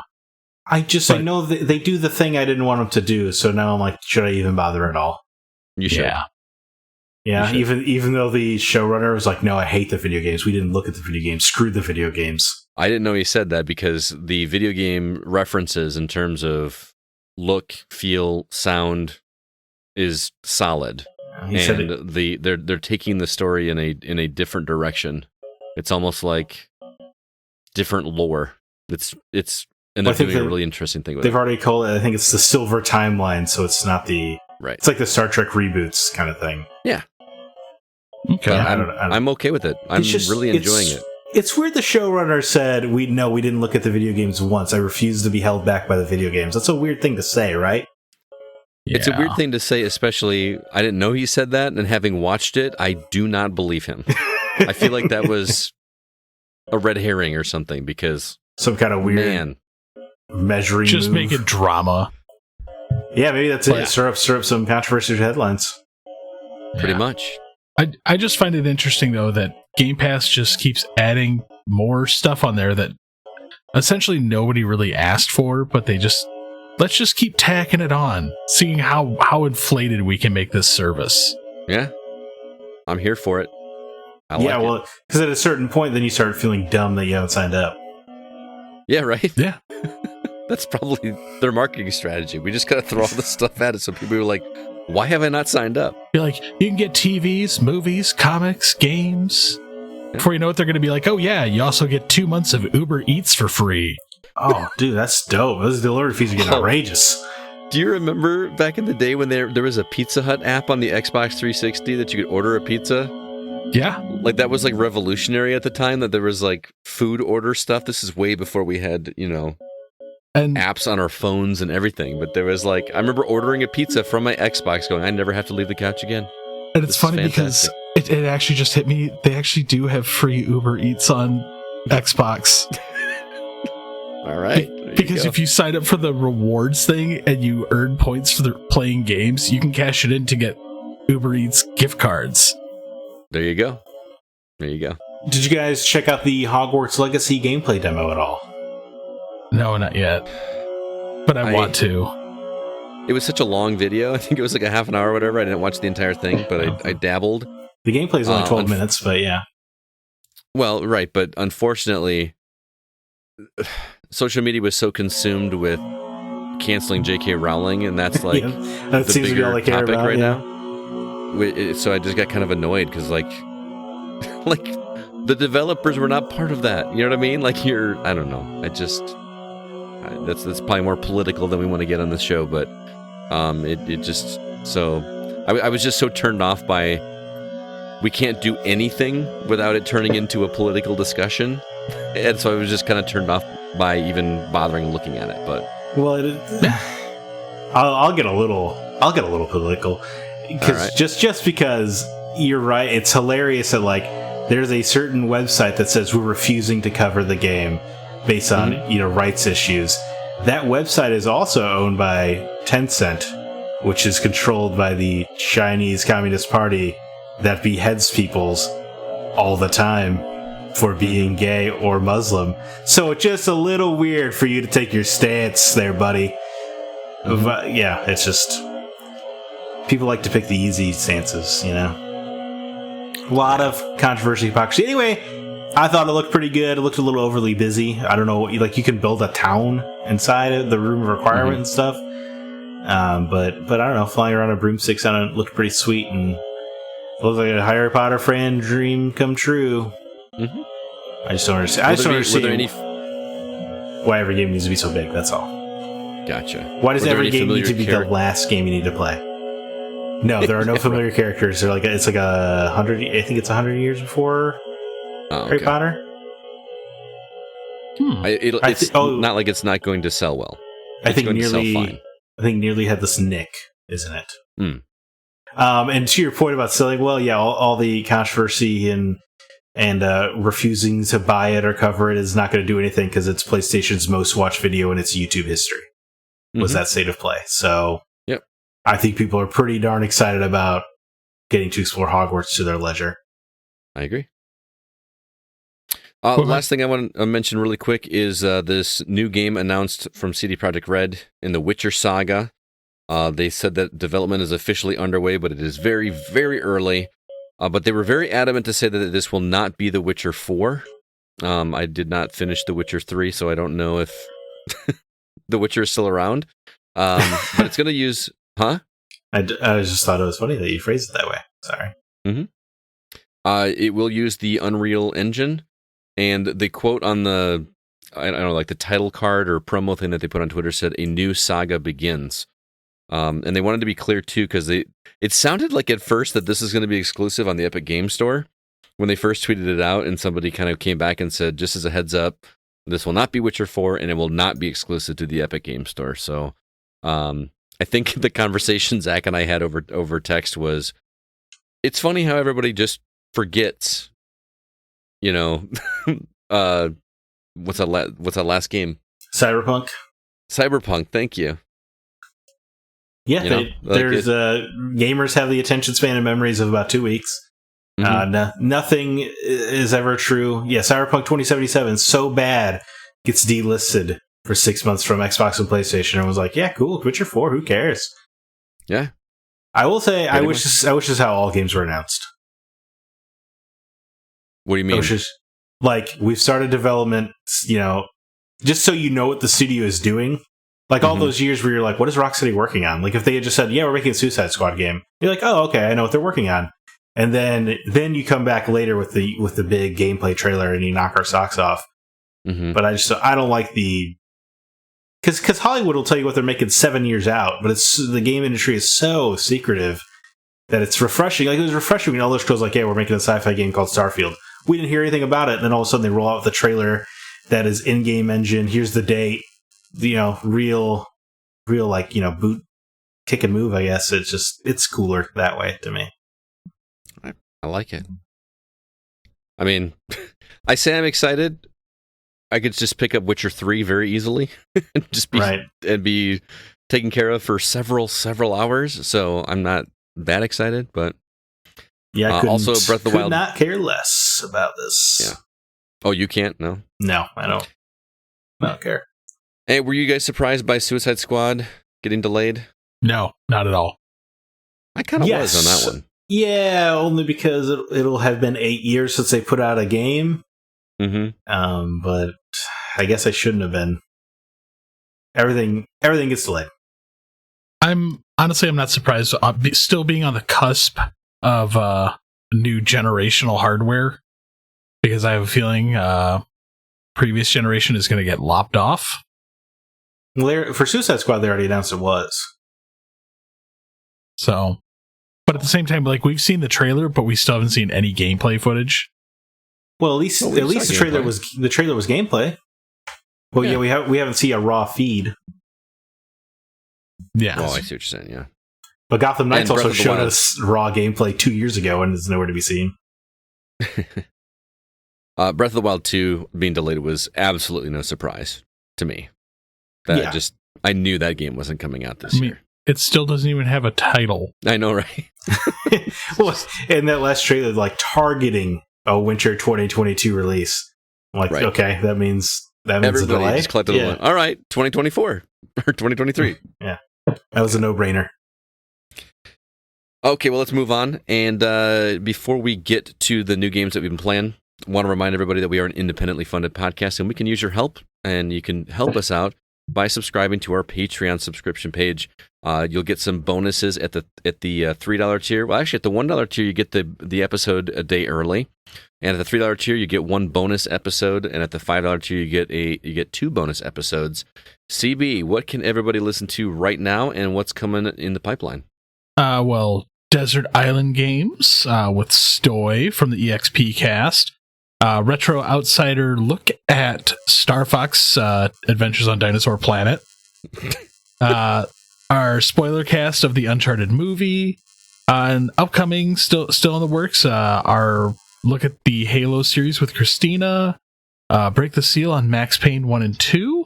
I know they do the thing I didn't want them to do. So now I'm like, should I even bother at all? You should. Yeah. Even though the showrunner was like, no, I hate the video games. We didn't look at the video games. Screw the video games. I didn't know he said that because the video game references in terms of look, feel, sound is solid. And they're taking the story in a different direction. It's almost like different lore. And they're doing a really interesting thing with it. They've already called it, I think it's the Silver Timeline, so it's not the... Right. It's like the Star Trek reboots kind of thing. Yeah. Okay. I'm okay with it. I'm really enjoying it. It's weird the showrunner said, we didn't look at the video games once. I refuse to be held back by the video games. That's a weird thing to say, right? Yeah. It's a weird thing to say, especially, I didn't know he said that, and having watched it, I do not believe him. I feel like that was a red herring or something, because... Some kind of weird measuring just move. make it drama. Yeah, maybe that's it. Stir up some controversial headlines. Pretty much. I just find it interesting, though, that Game Pass just keeps adding more stuff on there that essentially nobody really asked for, but let's just keep tacking it on, seeing how inflated we can make this service. Yeah. I'm here for it. Well, because at a certain point, then you start feeling dumb that you haven't signed up. Yeah, right? Yeah. That's probably their marketing strategy. We just gotta throw all this stuff at it so people are like, why have I not signed up? You're like, you can get TVs, movies, comics, games. Yeah. Before you know it, they're going to be like, oh yeah, you also get 2 months of Uber Eats for free. Oh, dude, that's dope. Those delivery fees are getting outrageous. Do you remember back in the day when there was a Pizza Hut app on the Xbox 360 that you could order a pizza? Yeah. Like, that was like revolutionary at the time, that there was like food order stuff. This is way before we had, and apps on our phones and everything. But there was like, I remember ordering a pizza from my Xbox going, I never have to leave the couch again. And it's funny because it actually just hit me. They actually do have free Uber Eats on Xbox. All right. Because if you sign up for the rewards thing and you earn points for playing games, you can cash it in to get Uber Eats gift cards. There you go. There you go. Did you guys check out the Hogwarts Legacy gameplay demo at all? No, not yet. But I want to. It was such a long video. I think it was like a half an hour or whatever. I didn't watch the entire thing, but I dabbled. The gameplay is only 12 minutes, but yeah. Well, right, but unfortunately, social media was so consumed with canceling J.K. Rowling, and that's like that the seems bigger to be all they care topic about, right now. So I just got kind of annoyed because, like the developers were not part of that. You know what I mean? Like, I don't know. That's probably more political than we want to get on this show, but it just so I was just so turned off by we can't do anything without it turning into a political discussion, and so I was just kind of turned off by even bothering looking at it. But I'll get a little political because just because you're right. It's hilarious that like there's a certain website that says we're refusing to cover the game based on rights issues. That website is also owned by Tencent, which is controlled by the Chinese Communist Party that beheads peoples all the time for being gay or Muslim. So it's just a little weird for you to take your stance there, buddy. But yeah, it's just people like to pick the easy stances, you know. A lot of controversy, hypocrisy. Anyway, I thought it looked pretty good. It looked a little overly busy. I don't know, like you can build a town inside of the room of requirement and stuff. But I don't know, flying around a broomstick sounded looked pretty sweet, and it looks like a Harry Potter fan dream come true. I just don't understand. Why every game needs to be so big. That's all. Gotcha. Why does every game need to be the last game you need to play? No, there are no familiar characters. They're it's like 100. I think it's 100 years before Harry Potter. It's not like it's not going to sell well. I think nearly had this nick, isn't it? And to your point about selling well, yeah, all the controversy and refusing to buy it or cover it is not going to do anything because it's PlayStation's most watched video in its YouTube history. Was that state of play? So, yep. I think people are pretty darn excited about getting to explore Hogwarts to their leisure. I agree. Last thing I want to mention really quick is this new game announced from CD Projekt Red in the Witcher saga. They said that development is officially underway, but it is very, very early. But they were very adamant to say that this will not be The Witcher 4. I did not finish The Witcher 3, so I don't know if The Witcher is still around. But it's going to use... Huh? I just thought it was funny that you phrased it that way. Sorry. It will use the Unreal Engine. And the quote on the, I don't know, like the title card or promo thing that they put on Twitter said, "A new saga begins." And they wanted to be clear, too, because it sounded like at first that this is going to be exclusive on the Epic Game Store when they first tweeted it out, and somebody kind of came back and said, just as a heads up, this will not be Witcher 4, and it will not be exclusive to the Epic Game Store. So I think the conversation Zack and I had over text was, it's funny how everybody just forgets, you know, what's that last game? Cyberpunk, thank you. Yeah, gamers have the attention span and memories of about 2 weeks. Nothing is ever true. Yeah, Cyberpunk 2077 so bad gets delisted for 6 months from Xbox and PlayStation. And was like, yeah, cool, Witcher 4, who cares? Yeah, I will say, I wish this is how all games were announced. What do you mean? Like, we've started development, just so you know what the studio is doing. Like, all those years where you're like, what is Rocksteady working on? Like, if they had just said, yeah, we're making a Suicide Squad game, you're like, oh, okay, I know what they're working on. And then you come back later with the big gameplay trailer and you knock our socks off. But I don't like because Hollywood will tell you what they're making 7 years out, but the game industry is so secretive that it's refreshing. Like, it was refreshing when Elder Scrolls like, yeah, we're making a sci-fi game called Starfield. We didn't hear anything about it, and then all of a sudden they roll out the trailer that is in-game engine. Here's the date. Real like, boot, kick and move, I guess. It's cooler that way to me. I like it. I mean, I say I'm excited. I could just pick up Witcher 3 very easily and just be taken care of for several hours. So I'm not that excited, but yeah, also Breath of the Wild. Not care less about this. Yeah. Oh, you can't? No, I don't care. Hey, were you guys surprised by Suicide Squad getting delayed? No, not at all. I kind of was on that one. Yeah, only because it'll have been 8 years since they put out a game. But I guess I shouldn't have been. Everything gets delayed. I'm not surprised. Still being on the cusp of new generational hardware, because I have a feeling previous generation is going to get lopped off. Well, for Suicide Squad, they already announced it was. So, but at the same time, like, we've seen the trailer, but we still haven't seen any gameplay footage. Well, at least the trailer was gameplay. Well, yeah, we haven't seen a raw feed. Yeah. Oh, I see what you're saying. Yeah. But Gotham Knights And Breath also of the showed Wild. us raw gameplay 2 years ago and is nowhere to be seen. Breath of the Wild 2 being delayed was absolutely no surprise to me. I knew that game wasn't coming out this year. It still doesn't even have a title. I know, right? Well, and that last trailer, like targeting a winter 2022 release. I'm like, Right. okay, that means a Everybody delay. just collected a one. All right, 2024 or 2023. That was a no-brainer. Okay, well, let's move on. And before we get to the new games that we've been playing, I want to remind everybody that we are an independently funded podcast, and we can use your help, and you can help us out by subscribing to our Patreon subscription page. You'll get some bonuses at the $3 tier. Well, actually, at the $1 tier, you get the episode a day early, and at the $3 tier, you get one bonus episode, and at the $5 tier, you get 2 bonus episodes. CB, what can everybody listen to right now, and what's coming in the pipeline? Well, Desert Island Games with Stoy from the EXP cast. Retro Outsider look at Star Fox Adventures on Dinosaur Planet. Our spoiler cast of the Uncharted movie. And upcoming, still in the works, our look at the Halo series with Christina. Break the Seal on Max Payne 1 and 2.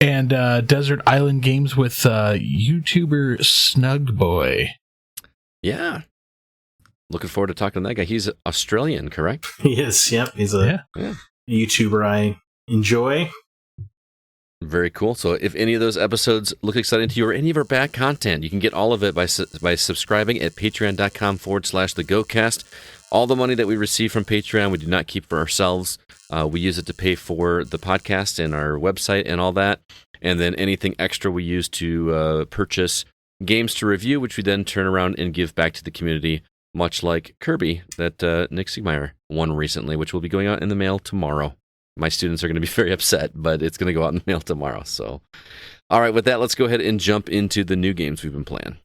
And Desert Island Games with YouTuber Snugboy. Yeah. Looking forward to talking to that guy. He's Australian, correct? He is, yep. He's a YouTuber I enjoy. Very cool. So if any of those episodes look exciting to you or any of our back content, you can get all of it by subscribing at patreon.com/thegocast. All the money that we receive from Patreon, we do not keep for ourselves. We use it to pay for the podcast and our website and all that. And then anything extra we use to purchase games to review, which we then turn around and give back to the community, much like Kirby that Nick Siegmeyer won recently, which will be going out in the mail tomorrow. My students are going to be very upset, but it's going to go out in the mail tomorrow. So, all right, with that, let's go ahead and jump into the new games we've been playing.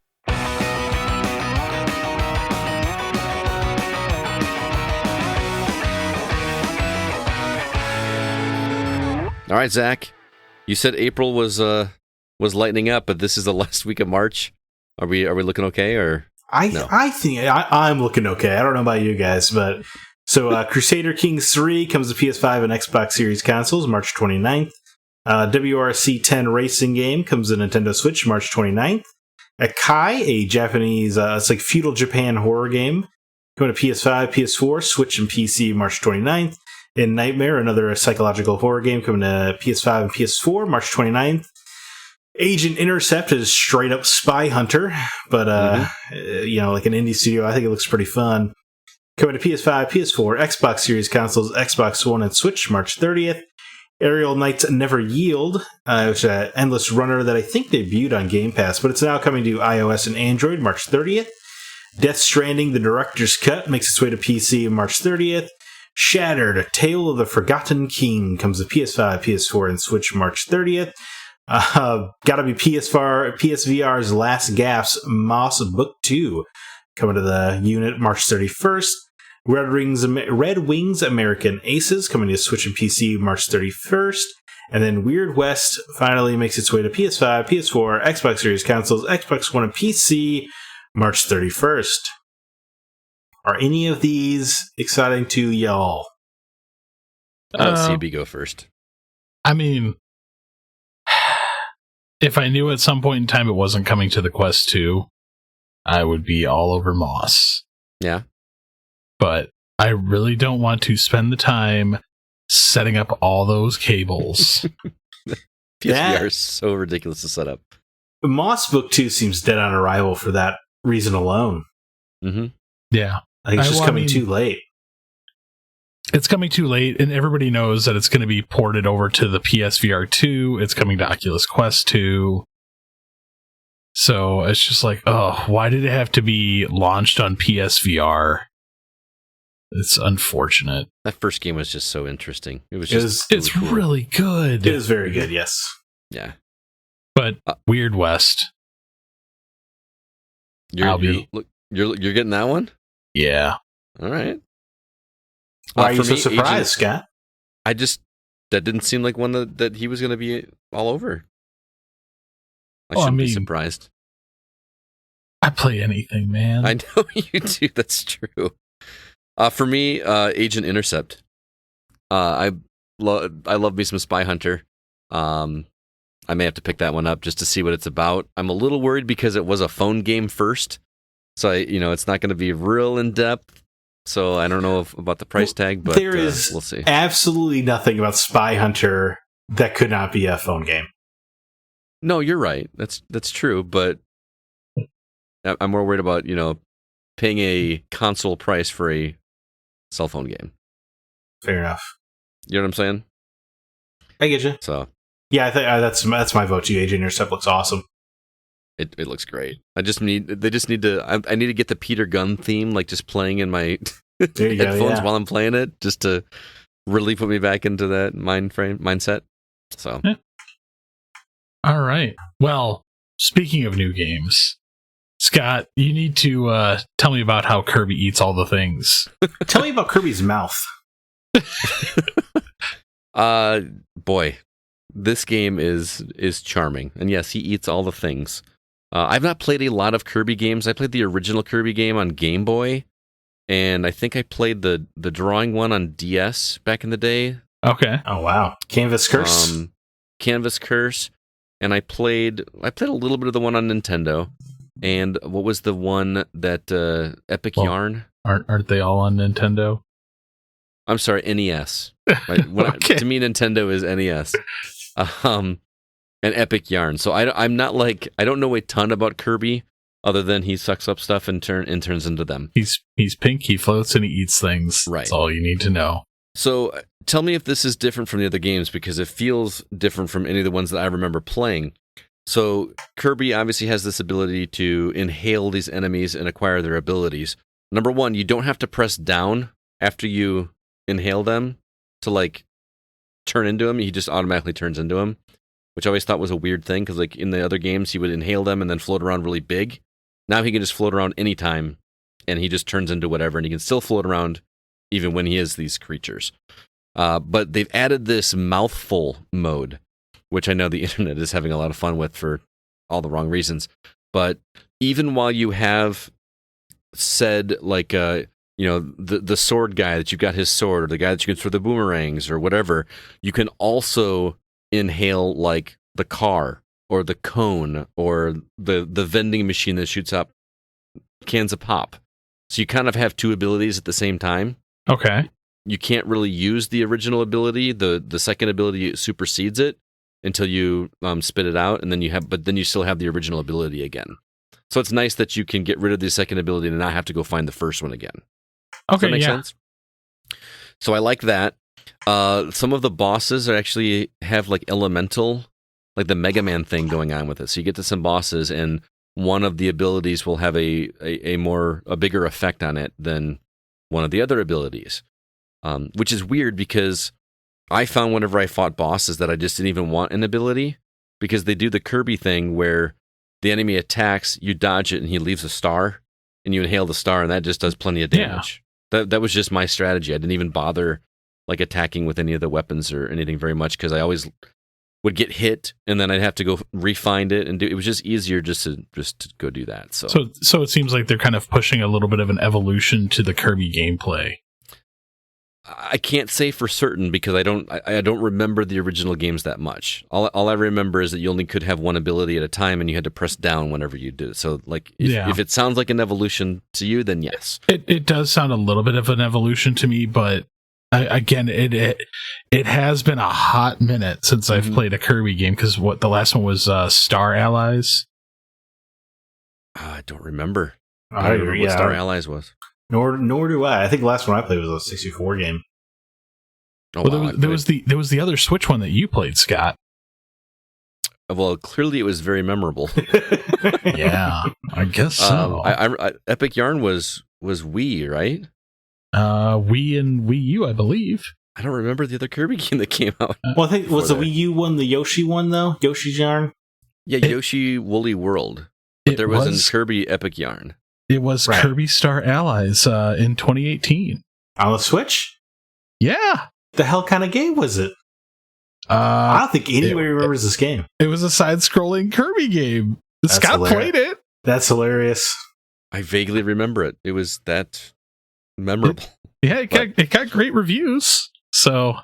All right, Zach, you said April was lightening up, but this is the last week of March. Are we looking okay, or no? I think I'm looking okay. I don't know about you guys, but so Crusader Kings 3 comes to PS5 and Xbox Series consoles March 29th. WRC 10 racing game comes to Nintendo Switch March 29th. Akai, a Japanese it's like feudal Japan horror game, coming to PS5, PS4, Switch, and PC March 29th. And Nightmare, another psychological horror game, coming to PS5 and PS4 March 29th. Agent Intercept is straight up Spy Hunter, but like an indie studio. I think it looks pretty fun. Coming to PS5, PS4, Xbox Series consoles, Xbox One, and Switch March 30th. Aerial Knights Never Yield, which is an endless runner that I think debuted on Game Pass, but it's now coming to iOS and Android March 30th. Death Stranding, the Director's Cut, makes its way to PC March 30th. Shattered, A Tale of the Forgotten King, comes to PS5, PS4, and Switch March 30th. Gotta be PSVR's Last Gasp, Moss Book 2, coming to the unit March 31st. Red Wings American Aces, coming to Switch and PC March 31st. And then Weird West finally makes its way to PS5, PS4, Xbox Series consoles, Xbox One, and PC March 31st. Are any of these exciting to y'all? CB go first. I mean, if I knew at some point in time it wasn't coming to the Quest 2, I would be all over Moss. Yeah. But I really don't want to spend the time setting up all those cables. PSVR is so ridiculous to set up. Moss Book 2 seems dead on arrival for that reason alone. Mm-hmm. Yeah. I think it's just coming too late. It's coming too late, and everybody knows that it's going to be ported over to the PSVR 2. It's coming to Oculus Quest 2. So it's just like, oh, why did it have to be launched on PSVR? It's unfortunate. That first game was just so interesting. It's cool. Really good. It is very good, yes. Yeah. But Weird West. You're getting that one? Yeah. All right. Why are you so surprised, Scott? That didn't seem like one that he was going to be all over. I shouldn't be surprised. I play anything, man. I know you do. That's true. For me, Agent Intercept. I love me some Spy Hunter. I may have to pick that one up just to see what it's about. I'm a little worried because it was a phone game first, so it's not going to be real in depth. So I don't know about the price tag, but there is we'll see. Absolutely nothing about Spy Hunter that could not be a phone game. No, you're right. That's true, but I'm more worried about paying a console price for a cell phone game. Fair enough. You know what I'm saying? I get you. So yeah, I think that's my vote. Agent Intercept looks awesome. It looks great. They just need to. I need to get the Peter Gunn theme, like just playing in my headphones while I'm playing it, just to really put me back into that mindset. So, yeah. All right. Well, speaking of new games, Scott, you need to tell me about how Kirby eats all the things. Tell me about Kirby's mouth. Boy, this game is charming, and yes, he eats all the things. I've not played a lot of Kirby games. I played the original Kirby game on Game Boy, and I think I played the drawing one on DS back in the day. Okay. Oh wow, Canvas Curse. Canvas Curse, and I played a little bit of the one on Nintendo. And what was the one that Epic Yarn? Aren't they all on Nintendo? I'm sorry, NES. Right? Okay. To me, Nintendo is NES. And Epic Yarn. So I'm not I don't know a ton about Kirby, other than he sucks up stuff and turns into them. He's pink. He floats and he eats things. Right. That's all you need to know. So tell me if this is different from the other games, because it feels different from any of the ones that I remember playing. So Kirby obviously has this ability to inhale these enemies and acquire their abilities. Number one, you don't have to press down after you inhale them to turn into him. He just automatically turns into him, which I always thought was a weird thing, because in the other games he would inhale them and then float around really big. Now he can just float around anytime, and he just turns into whatever, and he can still float around even when he is these creatures. But they've added this mouthful mode, which I know the internet is having a lot of fun with for all the wrong reasons. But even while you have said, the sword guy that you've got his sword, or the guy that you can throw the boomerangs or whatever, you can also inhale the car or the cone or the vending machine that shoots up cans of pop. So you kind of have two abilities at the same time. Okay. You can't really use the original ability. The second ability supersedes it until you spit it out, and then you still have the original ability again. So it's nice that you can get rid of the second ability and not have to go find the first one again. Okay, does that make sense? So I like that. Some of the bosses actually have elemental, the Mega Man thing going on with it. So you get to some bosses, and one of the abilities will have a bigger effect on it than one of the other abilities, which is weird, because I found whenever I fought bosses that I just didn't even want an ability, because they do the Kirby thing where the enemy attacks, you dodge it, and he leaves a star, and you inhale the star, and that just does plenty of damage. Yeah. That was just my strategy. I didn't even bother attacking with any of the weapons or anything very much, because I always would get hit, and then I'd have to go refind it, and it was just easier just to go do that. So it seems like they're kind of pushing a little bit of an evolution to the Kirby gameplay. I can't say for certain, because I don't remember the original games that much. All I remember is that you only could have one ability at a time, and you had to press down whenever you did it. So if it sounds like an evolution to you, then yes. It does sound a little bit of an evolution to me, but again, it has been a hot minute since I've played a Kirby game, because the last one was Star Allies. I don't remember. I don't remember what Star Allies was. Nor do I. I think the last one I played was a 64 game. Oh, well, there was the other Switch one that you played, Scott. Well, clearly it was very memorable. Yeah, I guess so. Epic Yarn was Wii, right? Wii and Wii U, I believe. I don't remember the other Kirby game that came out. Well, I think was the Wii U one the Yoshi one, though? Yoshi's Yarn? Yeah, Yoshi Woolly World. But there was Kirby Epic Yarn. It was Kirby Star Allies in 2018. On the Switch? Yeah. The hell kind of game was it? I don't think anybody remembers this game. It was a side-scrolling Kirby game. Scott played it. That's hilarious. I vaguely remember it. It was that memorable. Yeah, it got great reviews. So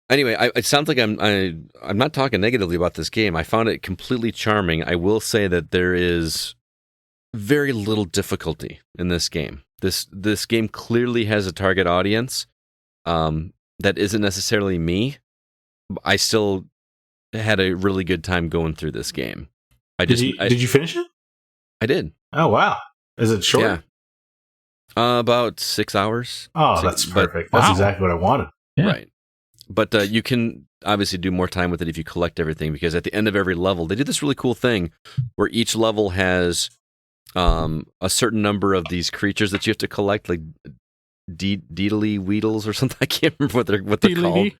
anyway, it sounds like I'm not talking negatively about this game. I found it completely charming. I will say that there is very little difficulty in this game. This game clearly has a target audience that isn't necessarily me. I still had a really good time going through this game. Did you finish it? I did. Oh wow! Is it short? Yeah. About 6 hours. Oh, that's perfect. That's exactly what I wanted. Yeah. Right. But you can obviously do more time with it if you collect everything, because at the end of every level, they do this really cool thing where each level has a certain number of these creatures that you have to collect, like Deedly Weedles or something. I can't remember what they're called.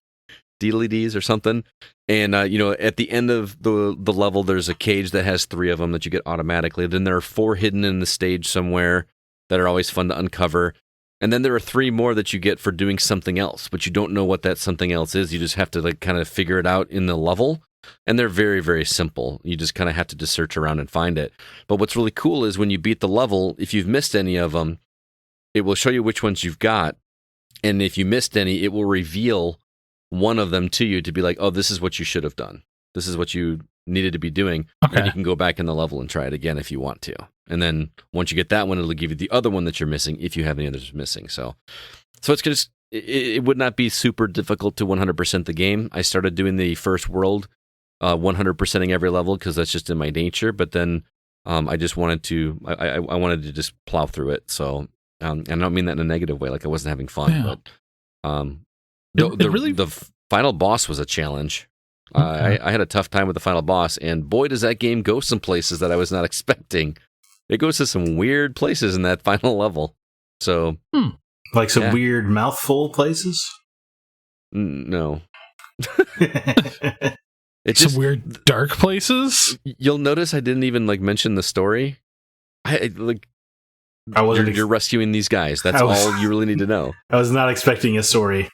Deedly Dees or something. And, at the end of the level, there's a cage that has 3 of them that you get automatically. Then there are 4 hidden in the stage somewhere that are always fun to uncover. And then there are 3 more that you get for doing something else, but you don't know what that something else is. You just have to kind of figure it out in the level. And they're very, very simple. You just kind of have to just search around and find it. But what's really cool is when you beat the level, if you've missed any of them, it will show you which ones you've got. And if you missed any, it will reveal one of them to you to be like, oh, this is what you should have done. This is what you needed to be doing. Okay. And you can go back in the level and try it again if you want to. And then once you get that one, it'll give you the other one that you're missing if you have any others missing. So it's just, it would not be super difficult to 100% the game. I started doing the first world 100%ing every level because that's just in my nature. But then I just wanted to, I wanted to just plow through it. So, and I don't mean that in a negative way, like I wasn't having fun. Yeah. But the final boss was a challenge. Okay. I had a tough time with the final boss, and boy, does that game go some places that I was not expecting. It goes to some weird places in that final level. So, like some weird mouthful places? No. It's some weird dark places? You'll notice I didn't even mention the story. You're rescuing these guys. That's all you really need to know. I was not expecting a story.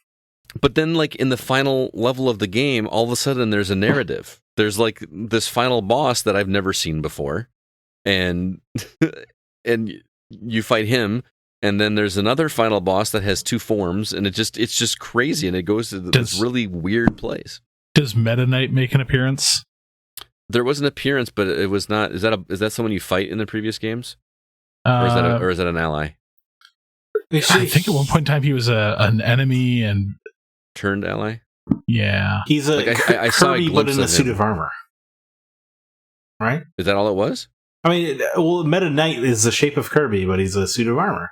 But then, in the final level of the game, all of a sudden there's a narrative. There's this final boss that I've never seen before, and you fight him, and then there's another final boss that has 2 forms, and it's just crazy, and it goes to this really weird place. Does Meta Knight make an appearance? There was an appearance, but it was not. Is that someone you fight in the previous games, or is that an ally? I think at one point in time he was an enemy and turned ally. Yeah, he's a I saw Kirby, but in a suit of armor. Right? Is that all it was? I mean, Meta Knight is the shape of Kirby, but he's a suit of armor.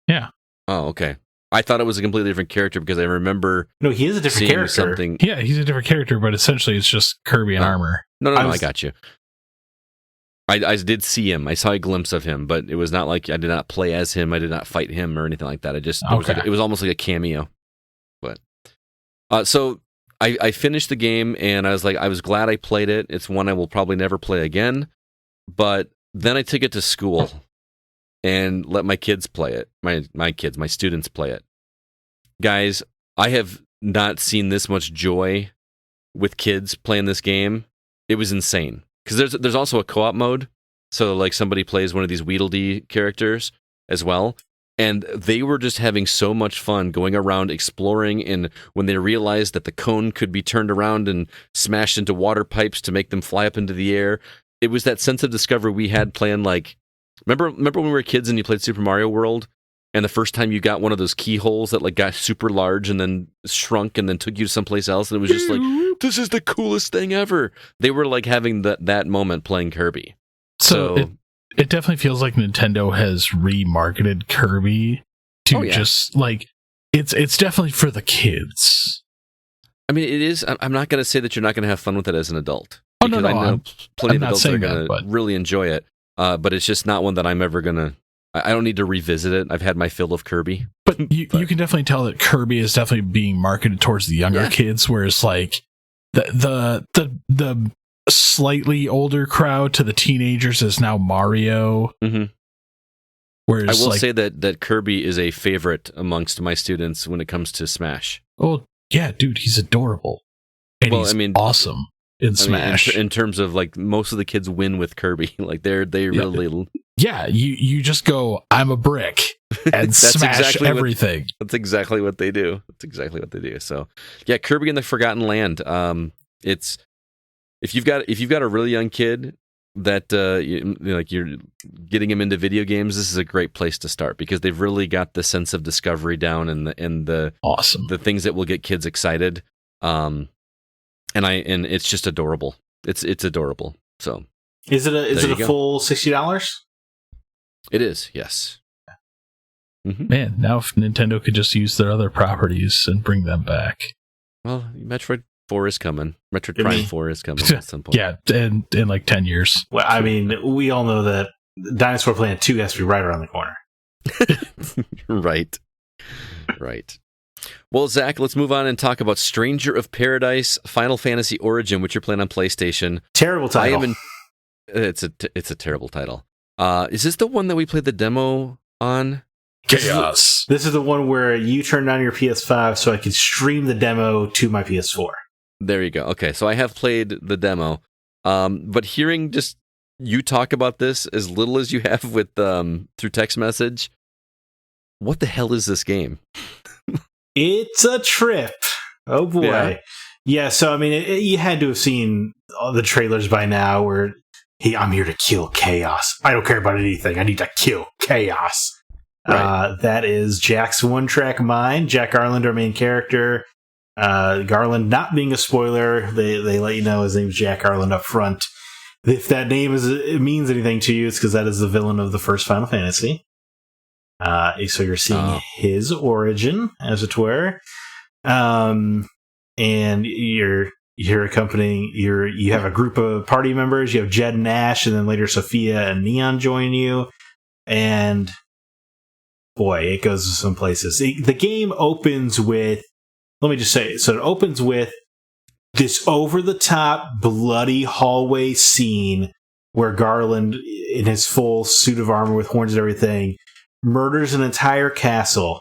Yeah. Oh, okay. I thought it was a completely different character because I remember. No, he is a different character. Something. Yeah, he's a different character, but essentially it's just Kirby and armor. No, I got you. I did see him. I saw a glimpse of him, but it was not like I did not play as him. I did not fight him or anything like that. It was almost like a cameo. But so I finished the game, and I was glad I played it. It's one I will probably never play again. But then I took it to school and let my kids play it. My students play it. Guys, I have not seen this much joy with kids playing this game. It was insane. Because there's also a co-op mode. So somebody plays one of these Weedledee characters as well. And they were just having so much fun going around exploring, and when they realized that the cone could be turned around and smashed into water pipes to make them fly up into the air, it was that sense of discovery we had playing remember when we were kids and you played Super Mario World, and the first time you got one of those keyholes that got super large and then shrunk and then took you someplace else, and it was just this is the coolest thing ever. They were having that moment playing Kirby. So it definitely feels like Nintendo has remarketed Kirby to it's definitely for the kids. I mean, it is. I'm not going to say that you're not going to have fun with it as an adult. Oh, no, I know plenty of adults that are going to really enjoy it. But it's just not one that I'm ever going to. I don't need to revisit it. I've had my fill of Kirby. But you can definitely tell that Kirby is definitely being marketed towards the younger kids, whereas the slightly older crowd to the teenagers is now Mario. Mm-hmm. Whereas I will say that Kirby is a favorite amongst my students when it comes to Smash. Oh yeah, dude, he's adorable. And he's awesome. in Smash. In terms of like most of the kids win with Kirby, like they really. Yeah, you just go, I'm a brick, and smash everything. That's exactly what they do. So, yeah, Kirby in the Forgotten Land. It's if you've got a really young kid that you're getting him into video games, this is a great place to start because they've really got the sense of discovery down and the awesome the things that will get kids excited. And it's just adorable. It's adorable. So is it a full $60? It is, yes. Mm-hmm. Man, now if Nintendo could just use their other properties and bring them back. Well, Metroid 4 is coming. Metroid Prime 4 is coming at some point. Yeah, in like 10 years. Well, I mean, we all know that Dinosaur Planet 2 has to be right around the corner. Right. Well, Zach, let's move on and talk about Stranger of Paradise Final Fantasy Origin, which you're playing on PlayStation. Terrible title. It's a terrible title. Is this the one that we played the demo on? Chaos. This is the one where you turned on your PS5 so I could stream the demo to my PS4. There you go. Okay, so I have played the demo, but hearing just you talk about this as little as you have with through text message, what the hell is this game? It's a trip. Oh boy. Yeah, so I mean, you had to have seen all the trailers by now where, hey, I'm here to kill chaos. I don't care about anything. I need to kill chaos. Right. That is Jack's one-track mind. Jack Garland, our main character. Garland not being a spoiler, they let you know his name's Jack Garland up front. If that name it means anything to you, it's because that is the villain of the first Final Fantasy. So you're seeing his origin, as it were. And you're accompanying you have a group of party members. You have Jed and Ash, and then later Sophia and Neon join you. And boy, it goes to some places. The game opens with, let me just say, so it opens with this over-the-top, bloody hallway scene where Garland, in his full suit of armor with horns and everything, murders an entire castle.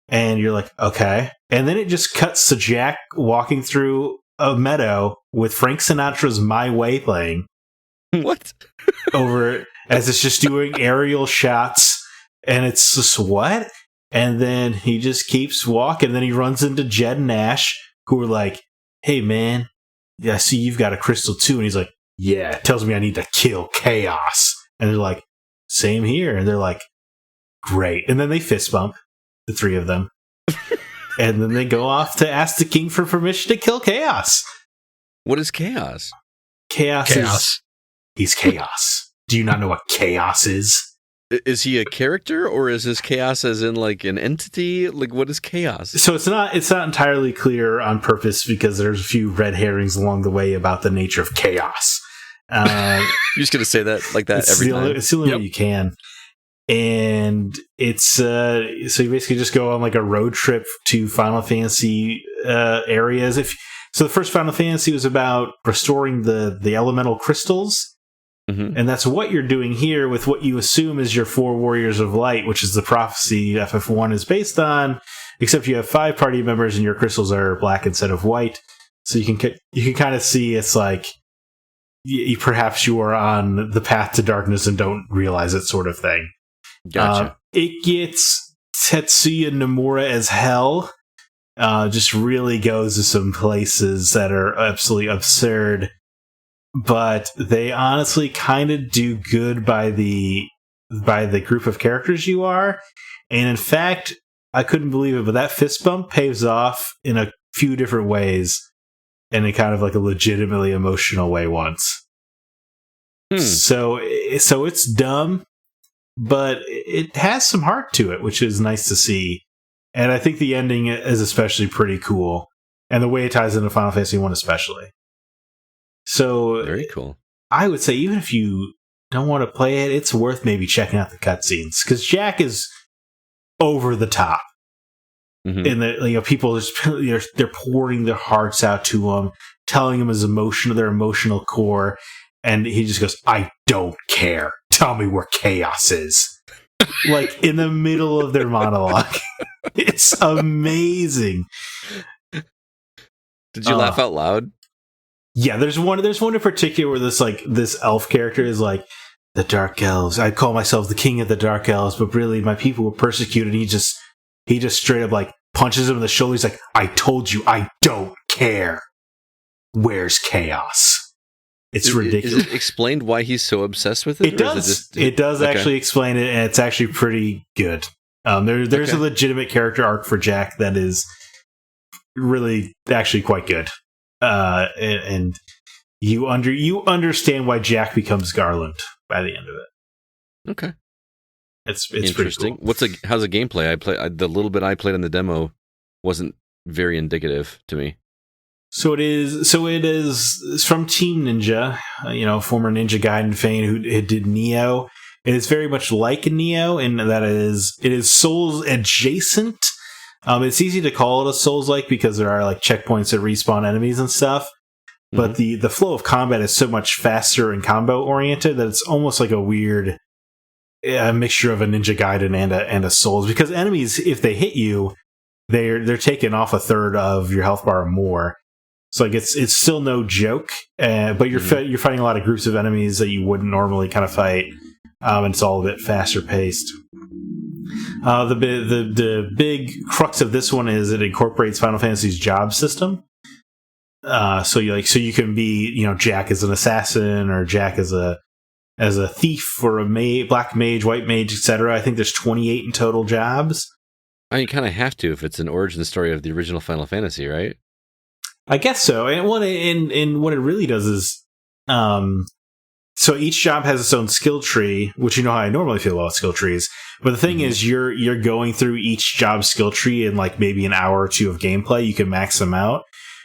And you're like, okay. And then it just cuts to Jack walking through a meadow with Frank Sinatra's My Way playing. What? Over as it's just doing aerial shots. And it's just, what? And then he just keeps walking. And then he runs into Jed and Ash, who are like, hey, man, I see you've got a crystal too. And he's like, yeah, it tells me I need to kill chaos. And they're like, same here. And they're like, great. And then they fist bump, the three of them. And then they go off to ask the king for permission to kill chaos. What is chaos? Chaos. He's chaos. Do you not know what chaos is? Is he a character, or is his chaos as in like an entity? Like, what is chaos? So it's not entirely clear on purpose because there's a few red herrings along the way about the nature of chaos. You're just gonna say that like that every time. It's the only way you can. And it's so you basically just go on like a road trip to Final Fantasy areas. So the first Final Fantasy was about restoring the elemental crystals. Mm-hmm. And that's what you're doing here with what you assume is your 4 Warriors of Light, which is the prophecy FF1 is based on, except you have 5 party members and your crystals are black instead of white. So you can kind of see it's like perhaps you are on the path to darkness and don't realize it, sort of thing. Gotcha. It gets Tetsuya Nomura as hell. Just really goes to some places that are absolutely absurd. But they honestly kind of do good by the group of characters you are. And in fact, I couldn't believe it, but that fist bump pays off in a few different ways, in a kind of like a legitimately emotional way once. So it's dumb, but it has some heart to it, which is nice to see. And I think the ending is especially pretty cool, and the way it ties into Final Fantasy 1 especially. So very cool. I would say even if you don't want to play it, it's worth maybe checking out the cutscenes, because Jack is over the top. Mm-hmm. And people they're pouring their hearts out to him, telling him their emotional core, and he just goes, "I don't care. Tell me where chaos is." Like in the middle of their monologue. It's amazing. Did you laugh out loud? Yeah, there's one in particular where this elf character is like, the Dark Elves. I call myself the king of the Dark Elves, but really my people were persecuted. He just straight up like punches him in the shoulder. He's like, I told you, I don't care. Where's chaos? It's ridiculous. Is it explained why he's so obsessed with it? It does. It does actually explain it, and it's actually pretty good. There's a legitimate character arc for Jack that is really actually quite good. And you understand why Jack becomes Garland by the end of it. Okay, it's interesting. Pretty cool. How's the gameplay? The little bit I played on the demo wasn't very indicative to me. So it is it's from Team Ninja, former Ninja Gaiden fan who did Neo. It is very much like Neo in that it is Souls adjacent. It's easy to call it a Souls-like because there are like checkpoints that respawn enemies and stuff. But the flow of combat is so much faster and combo oriented that it's almost like a weird mixture of a Ninja Gaiden and a Souls, because enemies, if they hit you, they're taking off a third of your health bar or more. So like it's still no joke, but you're fighting a lot of groups of enemies that you wouldn't normally kind of fight, and it's all a bit faster paced. The big crux of this one is it incorporates Final Fantasy's job system. So you can be, Jack as an assassin, or Jack as a thief, or a black mage, white mage, etc. I think there's 28 in total jobs. I mean, you kind of have to if it's an origin story of the original Final Fantasy, right? I guess so. And what it really does is, so each job has its own skill tree, which you know how I normally feel about skill trees. But the thing is, you're going through each job skill tree in like maybe an hour or two of gameplay. You can max them out,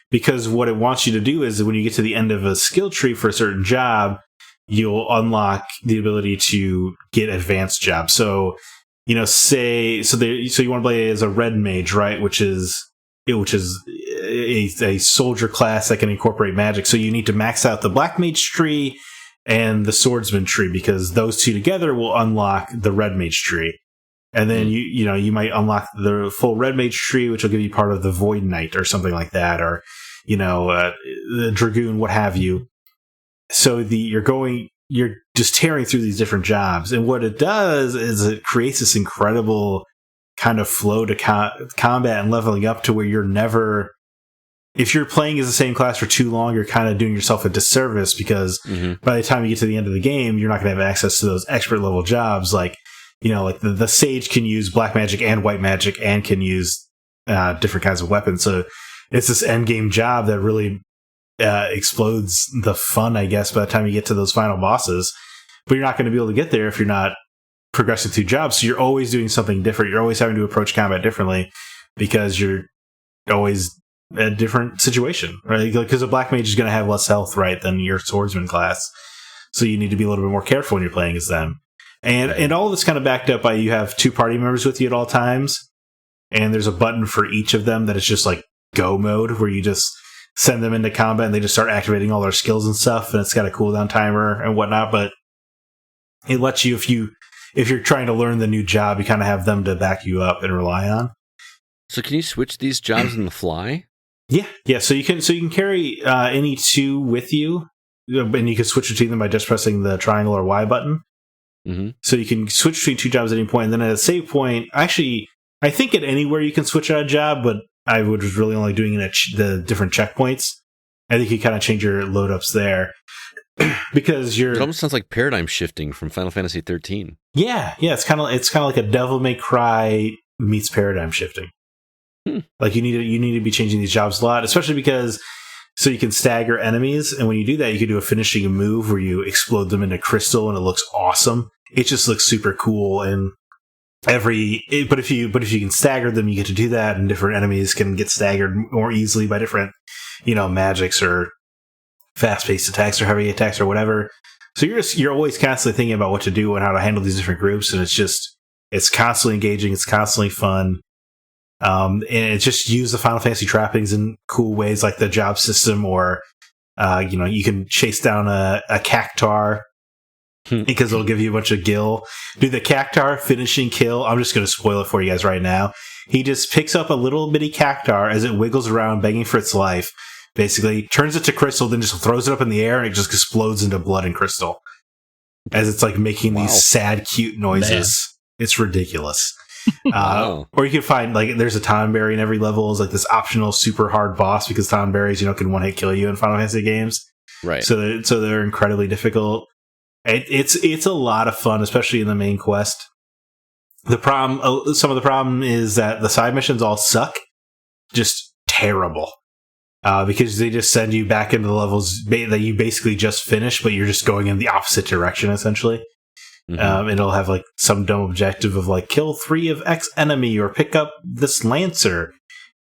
because what it wants you to do is when you get to the end of a skill tree for a certain job, you'll unlock the ability to get advanced jobs. So, you want to play as a red mage, right? Which is a soldier class that can incorporate magic. So you need to max out the black mage tree and the swordsman tree, because those two together will unlock the red mage tree. And then you might unlock the full red mage tree, which will give you part of the void knight or something like that, or the dragoon, what have you. So you're just tearing through these different jobs, and what it does is it creates this incredible kind of flow to combat and leveling up to where you're never. If you're playing as the same class for too long, you're kind of doing yourself a disservice, because by the time you get to the end of the game, you're not going to have access to those expert level jobs. Like, like the sage can use black magic and white magic and can use different kinds of weapons. So it's this end game job that really explodes the fun, I guess, by the time you get to those final bosses. But you're not going to be able to get there if you're not progressing through jobs. So you're always doing something different. You're always having to approach combat differently, because you're always a different situation, right? Because a black mage is going to have less health, right, than your swordsman class. So you need to be a little bit more careful when you're playing as them. And all of this kind of backed up by you have two party members with you at all times, and there's a button for each of them that is just like go mode, where you just send them into combat and they just start activating all their skills and stuff, and it's got a cooldown timer and whatnot. But it lets you, if you're trying to learn the new job, you kind of have them to back you up and rely on. So can you switch these jobs on the fly? Yeah. So you can carry any two with you, and you can switch between them by just pressing the triangle or Y button. So you can switch between two jobs at any point, and then at a save point, actually, I think at anywhere you can switch out a job, but I was really only doing it at the different checkpoints. I think you kind of change your load ups there, because it almost sounds like paradigm shifting from Final Fantasy 13. Yeah. It's kind of like a Devil May Cry meets paradigm shifting. Like you need to be changing these jobs a lot, especially because so you can stagger enemies, and when you do that, you can do a finishing move where you explode them into crystal, and it looks awesome. It just looks super cool, and but if you can stagger them, you get to do that, and different enemies can get staggered more easily by different magics or fast-paced attacks or heavy attacks or whatever. So you're always constantly thinking about what to do and how to handle these different groups, and it's constantly engaging, it's constantly fun. And it just use the Final Fantasy trappings in cool ways, like the job system, or you can chase down a cactar because it'll give you a bunch of gil. Dude, the cactar finishing kill, I'm just going to spoil it for you guys right now. He just picks up a little bitty cactar as it wiggles around begging for its life, basically. Turns it to crystal, then just throws it up in the air, and it just explodes into blood and crystal. As it's like making these sad, cute noises. Man. It's ridiculous. Wow. Or you can find, like, there's a Tonberry in every level. Is like this optional super hard boss because Tonberries, can one hit kill you in Final Fantasy games. Right. So they're incredibly difficult. It's a lot of fun, especially in the main quest. Some of the problem is that the side missions all suck. Just terrible. Because they just send you back into the levels that you basically just finished, but you're just going in the opposite direction, essentially. Mm-hmm. It'll have like some dumb objective of like kill 3 of X enemy or pick up this Lancer.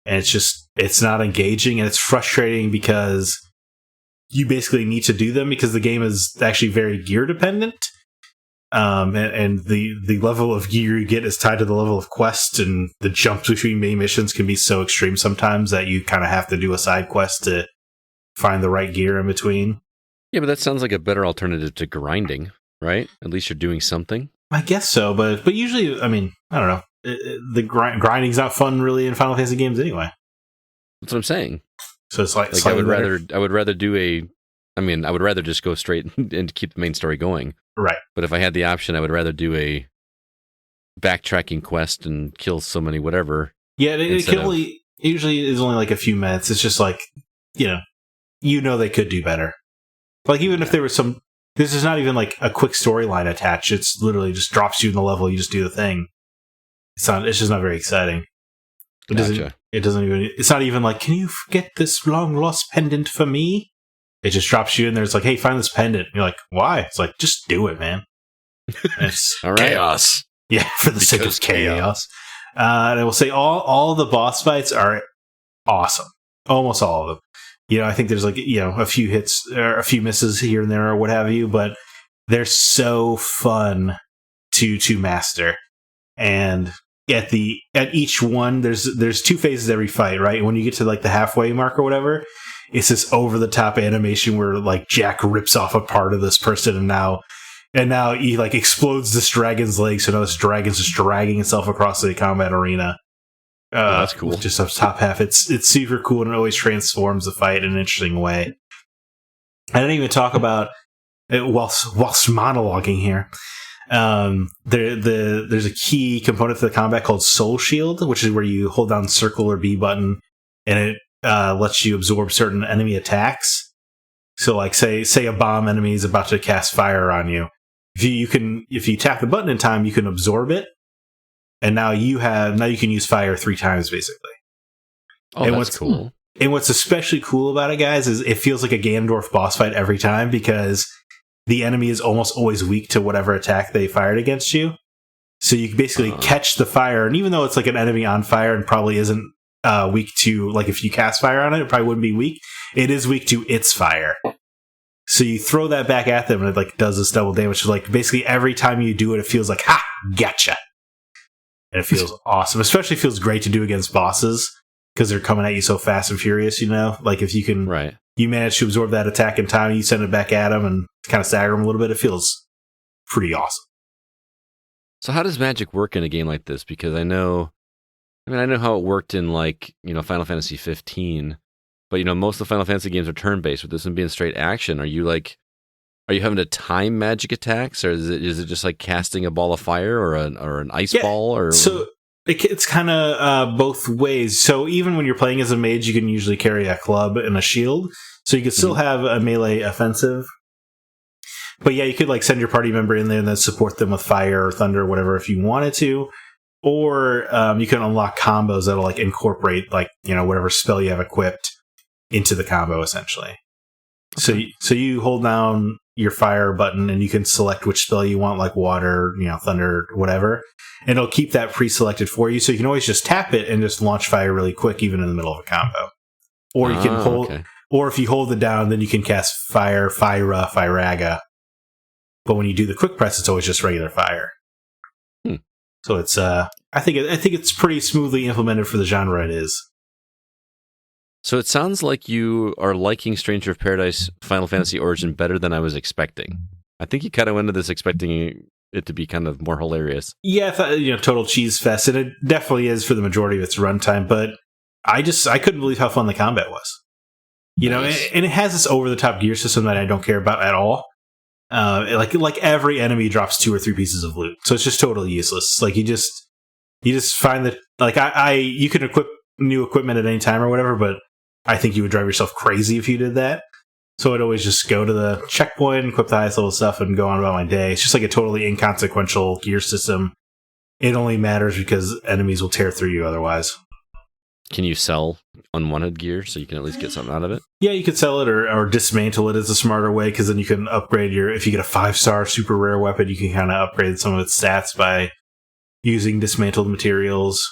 And it's not engaging, and it's frustrating because you basically need to do them because the game is actually very gear dependent. And the level of gear you get is tied to the level of quest, and the jumps between main missions can be so extreme sometimes that you kind of have to do a side quest to find the right gear in between. Yeah, but that sounds like a better alternative to grinding, right? At least you're doing something. I guess so, but usually, I mean, I don't know. The grinding's not fun really in Final Fantasy games anyway. That's what I'm saying. So it's like I would rather just go straight and keep the main story going. Right. But if I had the option, I would rather do a backtracking quest and kill so many whatever. Yeah, it usually is only like a few minutes. It's just like, they could do better. Like, even if there was this is not even like a quick storyline attached. It's literally just drops you in the level. You just do the thing. It's just not very exciting. It's not even like, can you get this long lost pendant for me? It just drops you in there. It's like, hey, find this pendant. And you're like, why? It's like, just do it, man. It's all right. Chaos. Yeah, for the sake of chaos. And I will say all the boss fights are awesome. Almost all of them. I think there's like, a few hits or a few misses here and there or what have you, but they're so fun to master. And at each one, there's 2 phases every fight, right? When you get to like the halfway mark or whatever, it's this over the top animation where like Jack rips off a part of this person, and now he like explodes this dragon's leg, so now this dragon's just dragging itself across the combat arena. That's cool. Just up top half, it's super cool, and it always transforms the fight in an interesting way. I didn't even talk about it whilst monologuing here. There's a key component to the combat called Soul Shield, which is where you hold down circle or B button, and it lets you absorb certain enemy attacks. So, like, say a bomb enemy is about to cast fire on you. If you tap the button in time, you can absorb it, and now you can use fire 3 times basically. Oh, and that's cool. And what's especially cool about it, guys, is it feels like a Ganondorf boss fight every time because the enemy is almost always weak to whatever attack they fired against you. So you basically catch the fire, and even though it's like an enemy on fire and probably isn't weak to, like, if you cast fire on it, it probably wouldn't be weak. It is weak to its fire. So you throw that back at them, and it like does this double damage. So like basically every time you do it, it feels like, ha, gotcha. And it feels awesome. Especially feels great to do against bosses because they're coming at you so fast and furious. Like if you can, you manage to absorb that attack in time, you send it back at them and kind of stagger them a little bit. It feels pretty awesome. So how does magic work in a game like this? Because I know how it worked in like, Final Fantasy 15, but most of the Final Fantasy games are turn-based. With this one being straight action, are you having to time magic attacks, or is it just like casting a ball of fire or an ice ball? Or so it's kind of both ways. So even when you're playing as a mage, you can usually carry a club and a shield, so you can still have a melee offensive. But yeah, you could like send your party member in there and then support them with fire or thunder or whatever if you wanted to. Or you can unlock combos that'll like incorporate like, whatever spell you have equipped into the combo essentially. Okay. So you hold down your fire button and you can select which spell you want, like water, thunder, whatever. And it'll keep that pre-selected for you. So you can always just tap it and just launch fire really quick, even in the middle of a combo. Or you can hold, or if you hold it down, then you can cast fire, Fyra, Fyraga. But when you do the quick press, it's always just regular fire. So it's I think it's pretty smoothly implemented for the genre it is. So it sounds like you are liking Stranger of Paradise Final Fantasy Origin better than I was expecting. I think you kind of went into this expecting it to be kind of more hilarious. Yeah, I thought, total cheese fest, and it definitely is for the majority of its runtime, but I couldn't believe how fun the combat was. You know, and it has this over-the-top gear system that I don't care about at all. Like every enemy drops 2 or 3 pieces of loot, so it's just totally useless. Like you just find that like you can equip new equipment at any time or whatever, but I think you would drive yourself crazy if you did that. So I'd always just go to the checkpoint, equip the highest level stuff, and go on about my day. It's just like a totally inconsequential gear system. It only matters because enemies will tear through you otherwise. Can you sell unwanted gear so you can at least get something out of it? Yeah, you could sell it or dismantle it as a smarter way, because then you can upgrade if you get a 5-star super rare weapon, you can kind of upgrade some of its stats by using dismantled materials.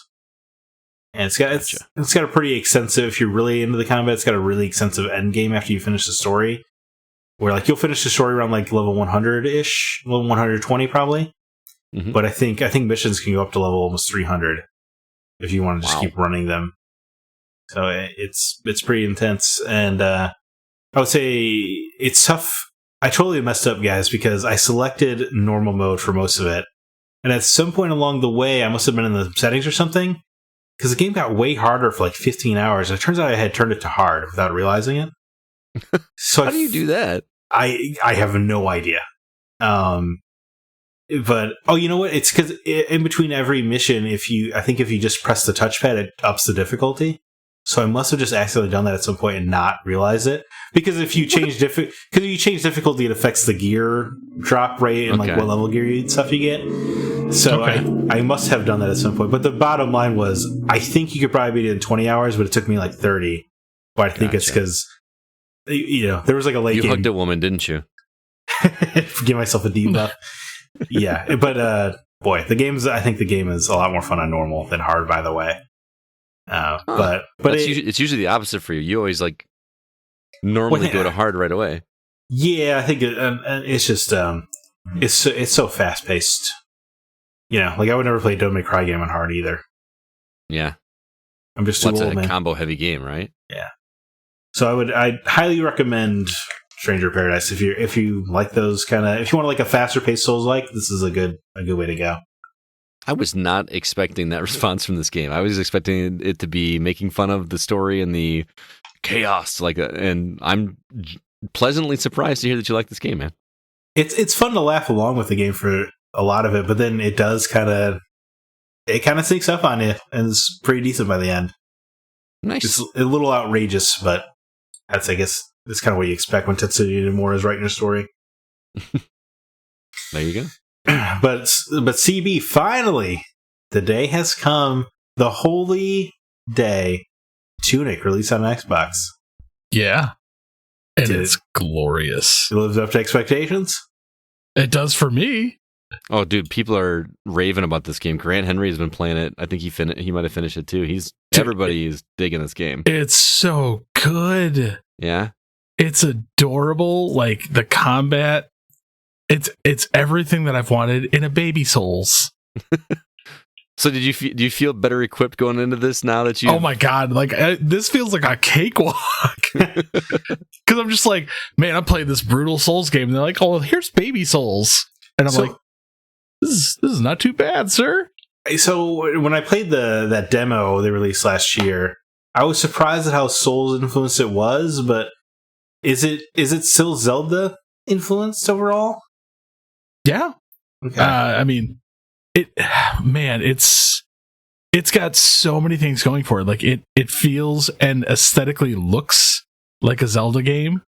And it's got a pretty extensive, if you're really into the combat, it's got a really extensive end game after you finish the story. Where like you'll finish the story around like level 100-ish, level 120 probably. Mm-hmm. But I think missions can go up to level almost 300 if you want to just keep running them. So it's pretty intense, and I would say it's tough. I totally messed up, guys, because I selected normal mode for most of it, and at some point along the way, I must have been in the settings or something, because the game got way harder for like 15 hours. And it turns out I had turned it to hard without realizing it. So how do you do that? I have no idea. But you know what? It's because in between every mission, if you just press the touchpad, it ups the difficulty. So I must have just accidentally done that at some point and not realized it. Because if you change difficulty, it affects the gear drop rate and like what level gear stuff you get. So I must have done that at some point. But the bottom line was, I think you could probably beat it in 20 hours, but it took me like 30. But I think it's because there was like a late game. You hugged a woman, didn't you? Give myself a debuff. Yeah, but boy, I think the game is a lot more fun on normal than hard, by the way. But it's usually the opposite for you. You always like normally go to hard right away. Yeah, I think it's just it's so fast paced. Like I would never play a Devil May Cry game on hard either. Yeah, I'm just too old, man. A combo heavy game, right? Yeah. So I'd highly recommend Stranger of Paradise if you like those if you want like a faster paced Souls-like, this is a good way to go. I was not expecting that response from this game. I was expecting it to be making fun of the story and the chaos, and I'm pleasantly surprised to hear that you like this game, man. It's fun to laugh along with the game for a lot of it, but then it does kind of sneaks up on you, and it's pretty decent by the end. Nice. It's a little outrageous, but I guess that's kind of what you expect when Tetsuya Nomura is writing a story. There you go. But CB, finally, the day has come. The holy day. Tunic released on Xbox. Yeah. And it's glorious. It lives up to expectations? It does for me. Oh, dude, people are raving about this game. Grant Henry has been playing it. I think he might have finished it too. Everybody is digging this game. It's so good. Yeah. It's adorable. Like the combat. It's everything that I've wanted in a baby Souls. So do you feel better equipped going into this now that you? Oh my god! Like this feels like a cakewalk. Because I'm just like, man, I played this brutal Souls game, and they're like, oh, here's baby Souls, and I'm like, this is not too bad, sir. So when I played that demo they released last year, I was surprised at how Souls influenced it was. But is it still Zelda influenced overall? Yeah. Okay. I mean, it's got so many things going for it. Like it feels and aesthetically looks like a Zelda game.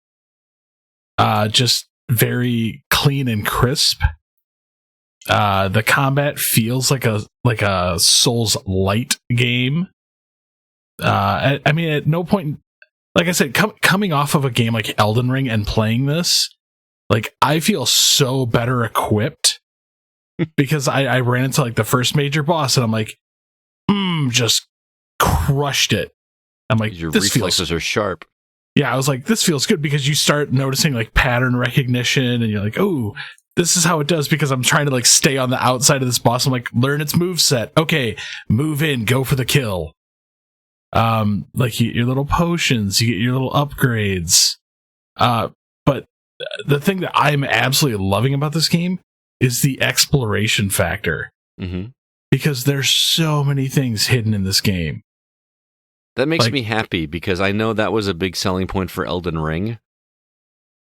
Just very clean and crisp. The combat feels like a Souls light game. I mean, at no point, like I said, coming off of a game like Elden Ring and playing this, like I feel so better equipped because I ran into like the first major boss and I'm like, just crushed it. I'm like, your reflexes are sharp. Yeah, I was like, this feels good because you start noticing like pattern recognition and you're like, oh, this is how it does because I'm trying to like stay on the outside of this boss. I'm like, learn its moveset. Okay, move in, go for the kill. Like you get your little potions, you get your little upgrades. But the thing that I'm absolutely loving about this game is the exploration factor. Mm-hmm. Because there's so many things hidden in this game. That makes Like- me happy because I know that was a big selling point for Elden Ring.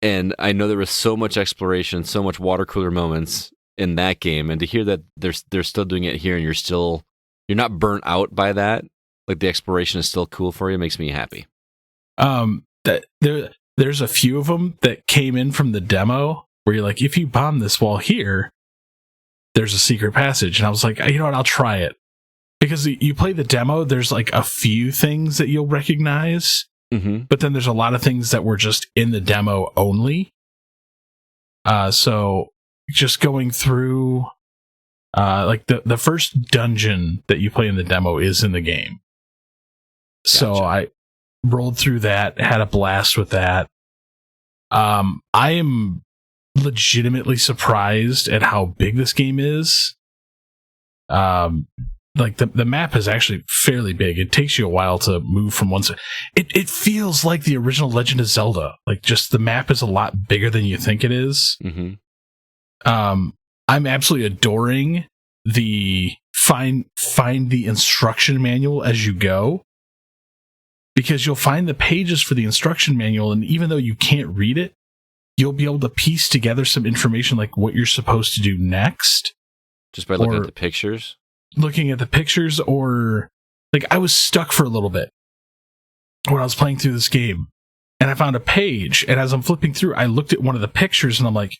And I know there was so much exploration, so much water cooler moments in that game. And to hear that they're still doing it here and you're not burnt out by that, like the exploration is still cool for you, makes me happy. That there's a few of them that came in from the demo where you're like, if you bomb this wall here, there's a secret passage. And I was like, you know what, I'll try it. Because you play the demo, there's like a few things that you'll recognize. Mm-hmm. But then there's a lot of things that were just in the demo only. So just going through, like the first dungeon that you play in the demo is in the game. Gotcha. So I rolled through that, had a blast with that. I am legitimately surprised at how big this game is. Like the map is actually fairly big. It takes you a while to move from one side. It feels like the original Legend of Zelda. Like just the map is a lot bigger than you think it is. Mm-hmm. I'm absolutely adoring the find the instruction manual as you go, because you'll find the pages for the instruction manual, and even though you can't read it, you'll be able to piece together some information like what you're supposed to do next. Just by looking at the pictures? Looking at the pictures, or like I was stuck for a little bit when I was playing through this game, and I found a page, and as I'm flipping through, I looked at one of the pictures and I'm like,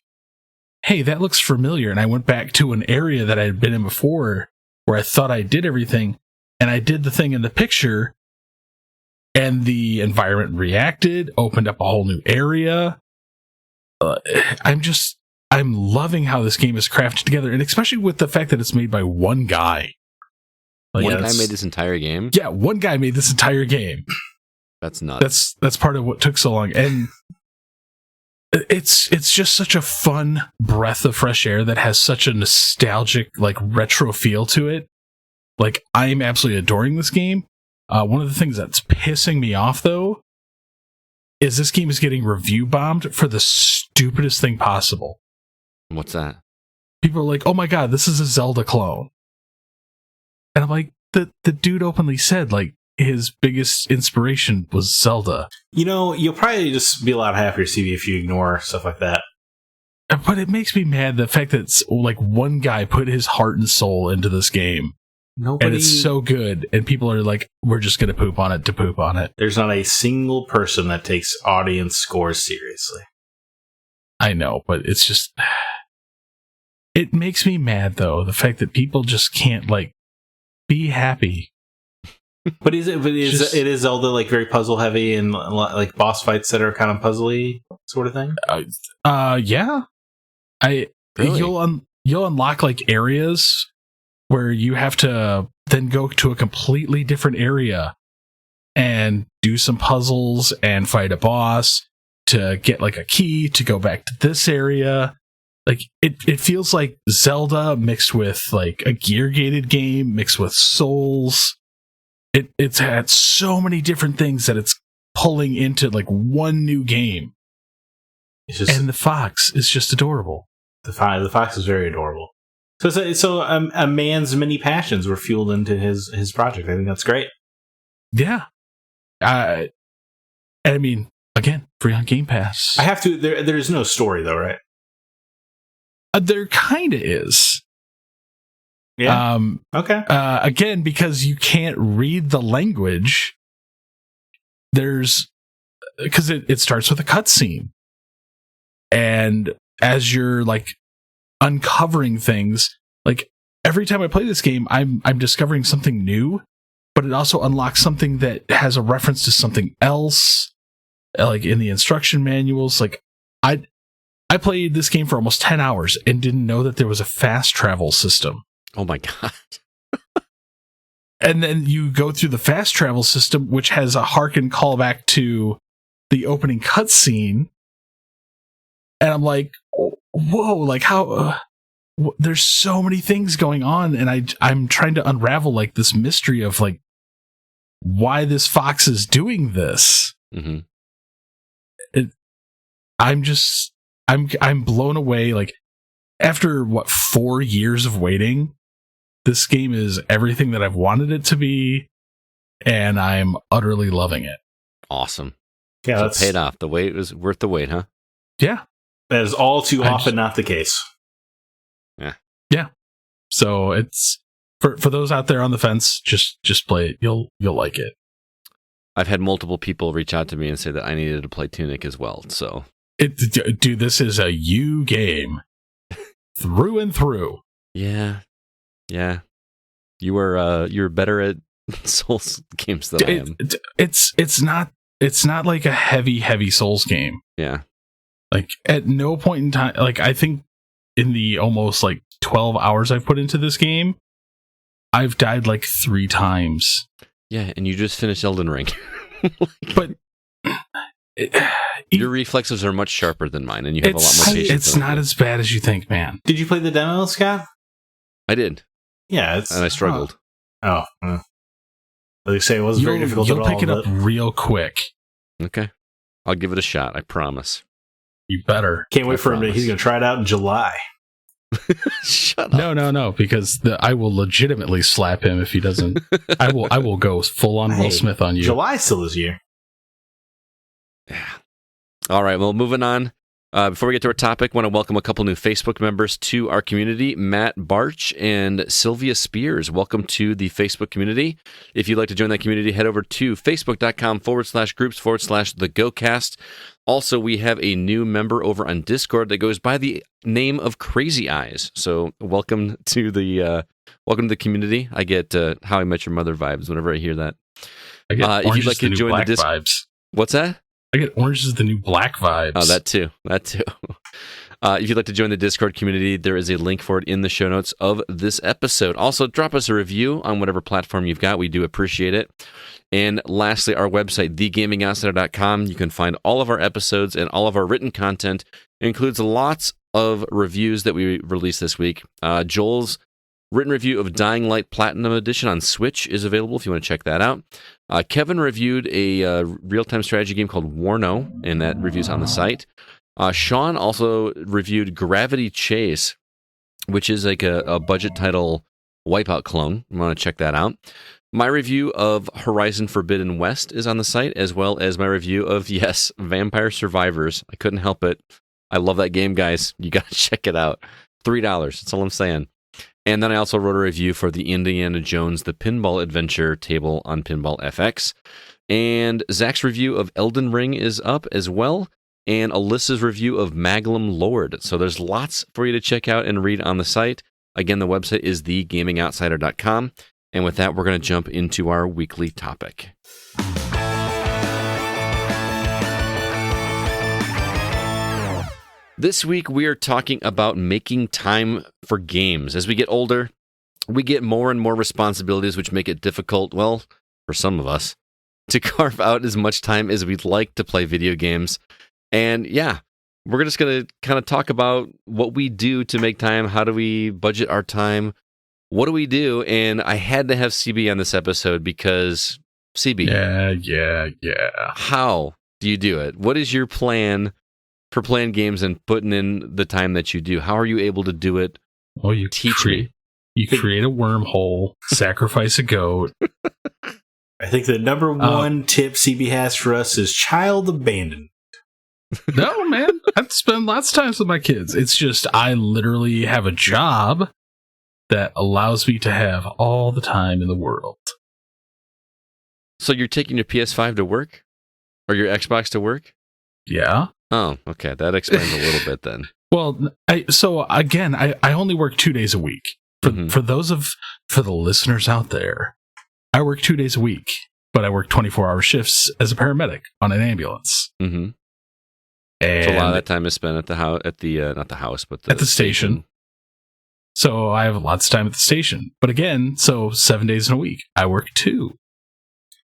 hey, that looks familiar. And I went back to an area that I had been in before where I thought I did everything, and I did the thing in the picture, and the environment reacted, opened up a whole new area. I'm loving how this game is crafted together, and especially with the fact that it's made by one guy. Like, One guy made this entire game? Yeah, one guy made this entire game. That's nuts. That's part of what took so long. And it's just such a fun breath of fresh air that has such a nostalgic, like, retro feel to it. Like, I'm absolutely adoring this game. One of the things that's pissing me off, though, is this game is getting review bombed for the stupidest thing possible. What's that? People are like, oh my god, this is a Zelda clone. And I'm like, the dude openly said, like, his biggest inspiration was Zelda. You know, you'll probably just be a lot happier, CV, if you ignore stuff like that. But it makes me mad the fact that it's, like, one guy put his heart and soul into this game. Nobody, and it's so good, and people are like, we're just going to poop on it to poop on it. There's not a single person that takes audience scores seriously. I know, but it's just... It makes me mad, though, the fact that people just can't, like, be happy. But it is Zelda, like, very puzzle heavy and like boss fights that are kind of puzzly sort of thing? Yeah. Really? You'll unlock, like, areas where you have to then go to a completely different area and do some puzzles and fight a boss to get, like, a key to go back to this area. Like, it feels like Zelda mixed with, like, a gear-gated game mixed with Souls. It's had so many different things that it's pulling into, like, one new game. And the fox is just adorable. The fox is very adorable. So a man's many passions were fueled into his project. I think that's great. Yeah. I mean, again, free on Game Pass. I have to. There's no story though, right? There kind of is. Yeah. Okay. Again, because you can't read the language. Because it starts with a cutscene, and as you're, like, uncovering things, like, every time I play this game, I'm discovering something new, but it also unlocks something that has a reference to something else, like in the instruction manuals. Like, I played this game for almost 10 hours and didn't know that there was a fast travel system. Oh my god. And then you go through the fast travel system, which has a harken callback to the opening cutscene. And I'm like, whoa, like, how... there's so many things going on, and I'm trying to unravel, like, this mystery of, like, why this fox is doing this. Mm-hmm. I'm blown away. Like, after 4 years of waiting, this game is everything that I've wanted it to be. and I'm utterly loving it. Awesome. Yeah, So that's it paid off. The wait was worth the wait, huh? Yeah. that is all too I often not the case. Yeah. So it's for those out there on the fence, just play it. You'll like it. I've had multiple people reach out to me and say that I needed to play Tunic as well. So Dude, this is a you game through and through. yeah. You're better at Souls games than I am. It's not like a heavy Souls game. Yeah. Like at no point in time, like I think in the almost like 12 hours I've put into this game, I've died like 3 times. Yeah, and you just finished Elden Ring. But your reflexes are much sharper than mine, and you have a lot more patience. It's not as bad as you think, man. Did you play the demo, Scott? I did, Yeah, it's and I struggled. Oh, like I say, it wasn't very difficult at all. You'll pick it up but real quick. Okay. I'll give it a shot, I promise. You better. Can't wait I for him. promise. He's going to try it out in July. Shut up. No, because I will legitimately slap him if he doesn't. I will go full on Will Hey, Smith on you. July still this year. Yeah. All right, well, moving on. Before we get to our topic, I want to welcome a couple new Facebook members to our community, Matt Barch and Sylvia Spears. Welcome to the Facebook community. If you'd like to join that community, head over to facebook.com/groups/the GoCast. Also, we have a new member over on Discord that goes by the name of Crazy Eyes. So welcome to the community. I get How I Met Your Mother vibes whenever I hear that. I get if you'd like to join the Discord, vibes. What's that? I get Orange is the New Black vibes. Oh, that too. If you'd like to join the Discord community, there is a link for it in the show notes of this episode. Also, drop us a review on whatever platform you've got. We do appreciate it. And lastly, our website, thegamingoutsider.com. You can find all of our episodes and all of our written content. It includes lots of reviews that we released this week. Joel's written review of Dying Light Platinum Edition on Switch is available if you want to check that out. Kevin reviewed a real-time strategy game called Warno, and that review's on the site. Sean also reviewed Gravity Chase, which is like a budget title Wipeout clone. You want to check that out. My review of Horizon Forbidden West is on the site, as well as my review of, yes, Vampire Survivors. I couldn't help it. I love that game, guys. You got to check it out. $3. That's all I'm saying. And then I also wrote a review for the Indiana Jones The Pinball Adventure table on Pinball FX. And Zach's review of Elden Ring is up as well. And Alyssa's review of Maglum Lord. So there's lots for you to check out and read on the site. Again, the website is thegamingoutsider.com. And with that, we're going to jump into our weekly topic. This week, we are talking about making time for games. As we get older, we get more and more responsibilities, which make it difficult, well, for some of us, to carve out as much time as we'd like to play video games. And yeah, we're just going to kind of talk about what we do to make time. How do we budget our time? What do we do? And I had to have CB on this episode because, CB. Yeah. How do you do it? What is your plan for playing games and putting in the time that you do? How are you able to do it? Well, you teach me. You create a wormhole, sacrifice a goat. I think the number one tip CB has for us is child abandonment. No, man. I spend lots of time with my kids. It's just I literally have a job that allows me to have all the time in the world. So you're taking your PS5 to work? Or your Xbox to work? Yeah. Oh, okay. That explains a little bit then. Well, I only work 2 days a week. For the listeners out there, I work 2 days a week, but I work 24-hour shifts as a paramedic on an ambulance. Mm-hmm. And so a lot of that time is spent at the house, at the station. So I have lots of time at the station. But again, 7 days in a week, I work 2.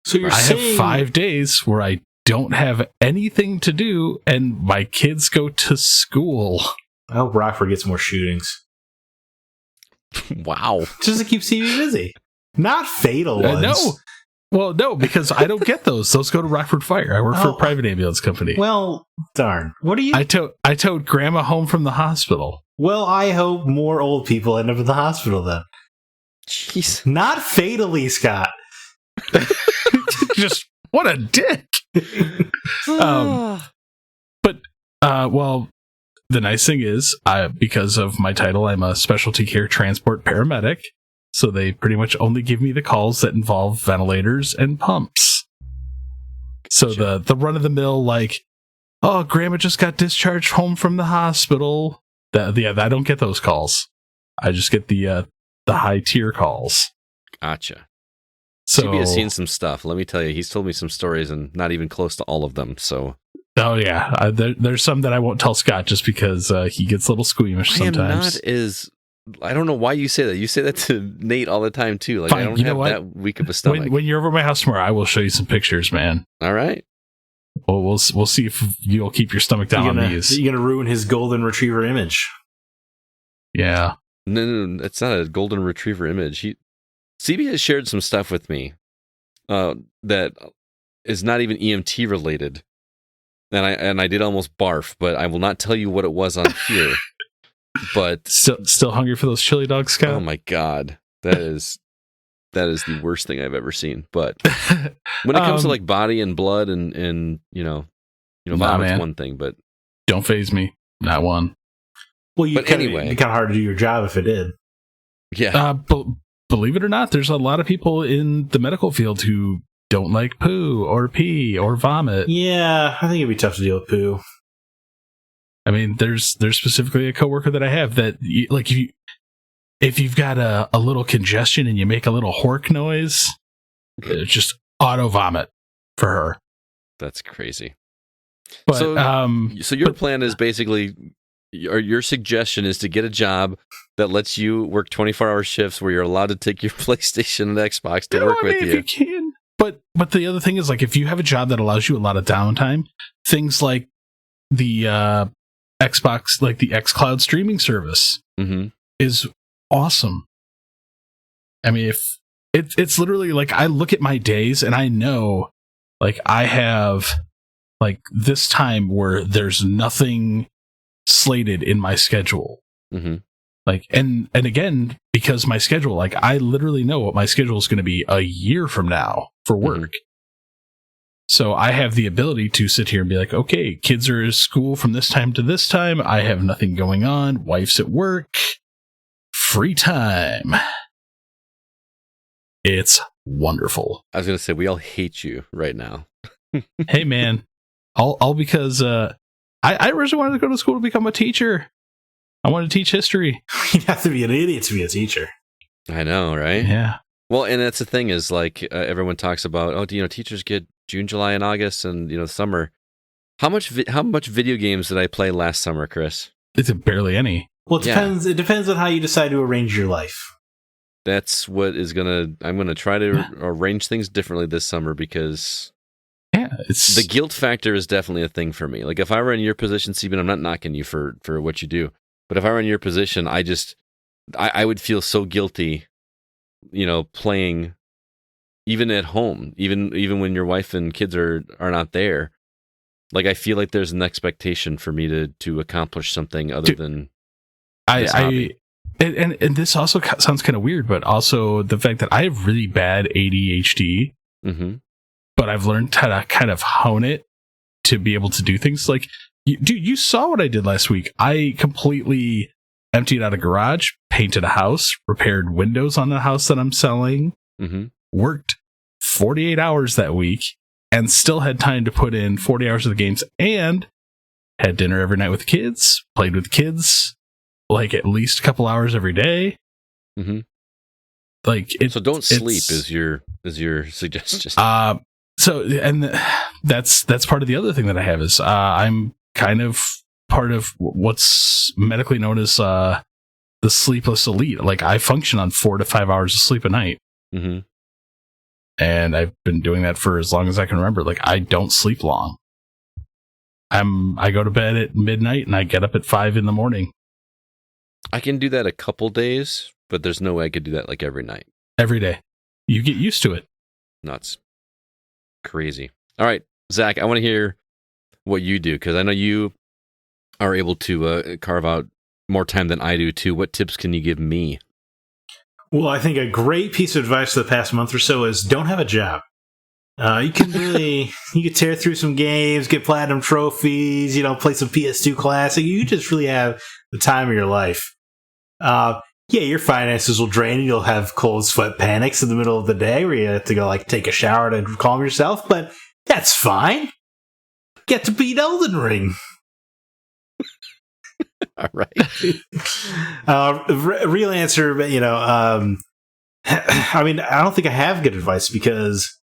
So I have 5 days where I don't have anything to do, and my kids go to school. I hope Rockford gets more shootings. Wow. Just to keep CB busy. Not fatal ones. No. Well, no, because I don't get those. Those go to Rockford Fire. I work for a private ambulance company. Well, darn. What are you? I towed Grandma home from the hospital. Well, I hope more old people end up in the hospital then. Jeez. Not fatally, Scott. Just what a dick. Well, the nice thing is, because of my title, I'm a specialty care transport paramedic. So they pretty much only give me the calls that involve ventilators and pumps. So the run of the mill, like, oh, grandma just got discharged home from the hospital. I don't get those calls. I just get the high tier calls. Gotcha. So CB has seen some stuff. Let me tell you, he's told me some stories, and not even close to all of them. So, oh yeah, there's some that I won't tell Scott just because he gets a little squeamish sometimes. I don't know why you say that. You say that to Nate all the time too. Like, fine, I don't have that weak of a stomach. When you're over at my house tomorrow, I will show you some pictures, man. All right. Well, we'll see if you'll keep your stomach down on these. You're gonna ruin his golden retriever image. Yeah. No, it's not a golden retriever image. CB has shared some stuff with me that is not even EMT related, and I did almost barf, but I will not tell you what it was on here. But still hungry for those chili dogs, Scott? Oh my god, that is the worst thing I've ever seen. But when it comes to like body and blood and vomit's one thing, but don't faze me, not one. Well, it'd be kind of hard to do your job if it did. Yeah. But believe it or not, there's a lot of people in the medical field who don't like poo or pee or vomit. Yeah, I think it'd be tough to deal with poo. I mean, there's specifically a coworker that I have that, like, if you've got a little congestion and you make a little hork noise, it's just auto vomit for her. That's crazy. But, so your plan is basically, or your suggestion is to get a job that lets you work 24-hour shifts where you're allowed to take your PlayStation and Xbox to work with you. If you can. But the other thing is, like, if you have a job that allows you a lot of downtime, things like the Xbox, like the xCloud streaming service, is awesome. I mean, if it's literally like, I look at my days and I know, like, I have like this time where there's nothing slated in my schedule. Like, and again, because my schedule, like, I literally know what my schedule is going to be a year from now for work. So I have the ability to sit here and be like, okay, kids are at school from this time to this time. I have nothing going on. Wife's at work. Free time. It's wonderful. I was going to say, we all hate you right now. Hey, man. All because I originally wanted to go to school to become a teacher. I wanted to teach history. You'd have to be an idiot to be a teacher. I know, right? Yeah. Well, and that's the thing is, like, everyone talks about, teachers get June, July, and August, and summer. How much video games did I play last summer, Chris? It's barely any. Well, it depends. It depends on how you decide to arrange your life. That's what I'm gonna try to arrange things differently this summer, because it's the guilt factor is definitely a thing for me. Like, if I were in your position, Steven, I'm not knocking you for what you do, but if I were in your position, I would feel so guilty, playing even at home, even when your wife and kids are not there. Like, I feel like there's an expectation for me to accomplish something other than and this also sounds kind of weird, but also the fact that I have really bad ADHD, but I've learned how to kind of hone it to be able to do things like, dude, you saw what I did last week. I completely emptied out a garage, painted a house, repaired windows on the house that I'm selling, worked 48 hours that week, and still had time to put in 40 hours of the games, and had dinner every night with the kids, played with the kids, like at least a couple hours every day. Like, so don't sleep is your suggestion. So, and that's part of the other thing that I have is I'm kind of part of what's medically known as the sleepless elite. Like, I function on 4 to 5 hours of sleep a night. And I've been doing that for as long as I can remember. Like, I don't sleep long. I go to bed at midnight and I get up at 5 in the morning. I can do that a couple days, but there's no way I could do that like every night. Every day. You get used to it. Nuts. Crazy. All right, Zach, I want to hear what you do, because I know you are able to carve out more time than I do too. What tips can you give me? Well, I think a great piece of advice for the past month or so is don't have a job. You could tear through some games, get platinum trophies, play some PS2 classic. You just really have the time of your life. Your finances will drain and you'll have cold sweat panics in the middle of the day where you have to go take a shower to calm yourself, but that's fine. Get to beat Elden Ring. All right. Real answer, I don't think I have good advice because,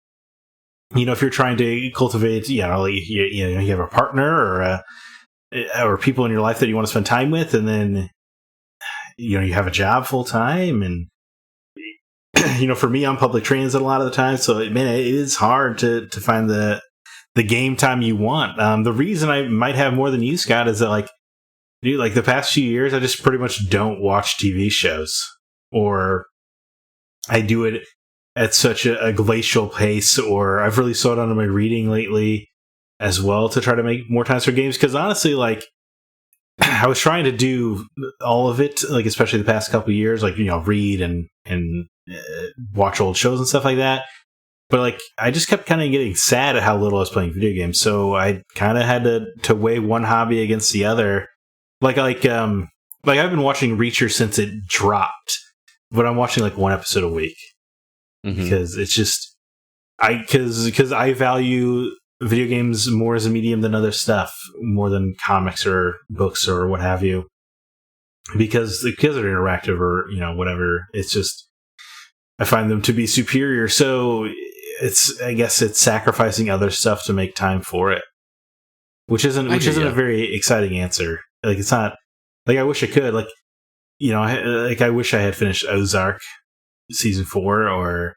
if you're trying to cultivate, you have a partner or people in your life that you want to spend time with, and then, you have a job full time, and, for me, I'm public transit a lot of the time, so, it is hard to find the game time you want. The reason I might have more than you, Scott, is that, the past few years, I just pretty much don't watch TV shows, or I do it at such a glacial pace, or I've really slowed down on my reading lately as well to try to make more time for games. Because honestly, I was trying to do all of it, especially the past couple of years, read and watch old shows and stuff like that. But I just kept kind of getting sad at how little I was playing video games. So I kind of had to weigh one hobby against the other. I've been watching Reacher since it dropped, but I'm watching one episode a week. Mm-hmm. Because it's just because I value video games more as a medium than other stuff, more than comics or books or what have you, because they're interactive or whatever. It's just I find them to be superior. So I guess it's sacrificing other stuff to make time for it, which isn't a very exciting answer. It's not I wish I could I wish I had finished Ozark season 4, or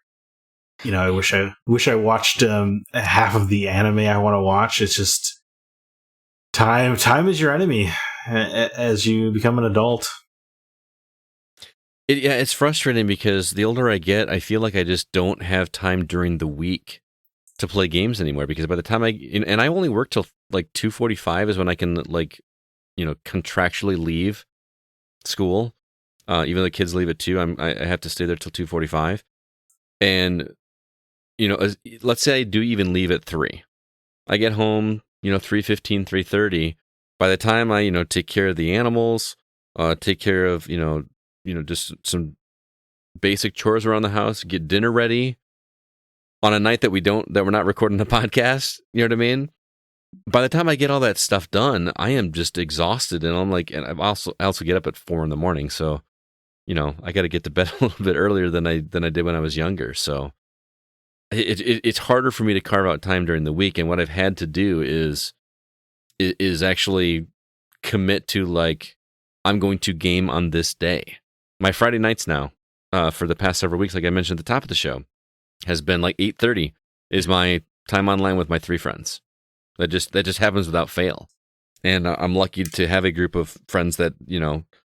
I wish I watched half of the anime I want to watch. It's just time is your enemy as you become an adult. It's frustrating because the older I get, I feel like I just don't have time during the week to play games anymore, because by the time I only work till 2:45 is when I can contractually leave school. Even though the kids leave at 2, I have to stay there till 2:45. And, let's say I do even leave at 3. I get home, 3:15, 3:30. By the time I, take care of the animals, take care of, just some basic chores around the house, get dinner ready on a night that we're not recording the podcast, you know what I mean? By the time I get all that stuff done, I am just exhausted, and and I also get up at 4 a.m. So, I got to get to bed a little bit earlier than I did when I was younger. So, it's harder for me to carve out time during the week, and what I've had to do is actually commit to I'm going to game on this day. My Friday nights now, for the past several weeks, like I mentioned at the top of the show, has been 8:30 is my time online with my 3 friends. That just happens without fail, and I'm lucky to have a group of friends that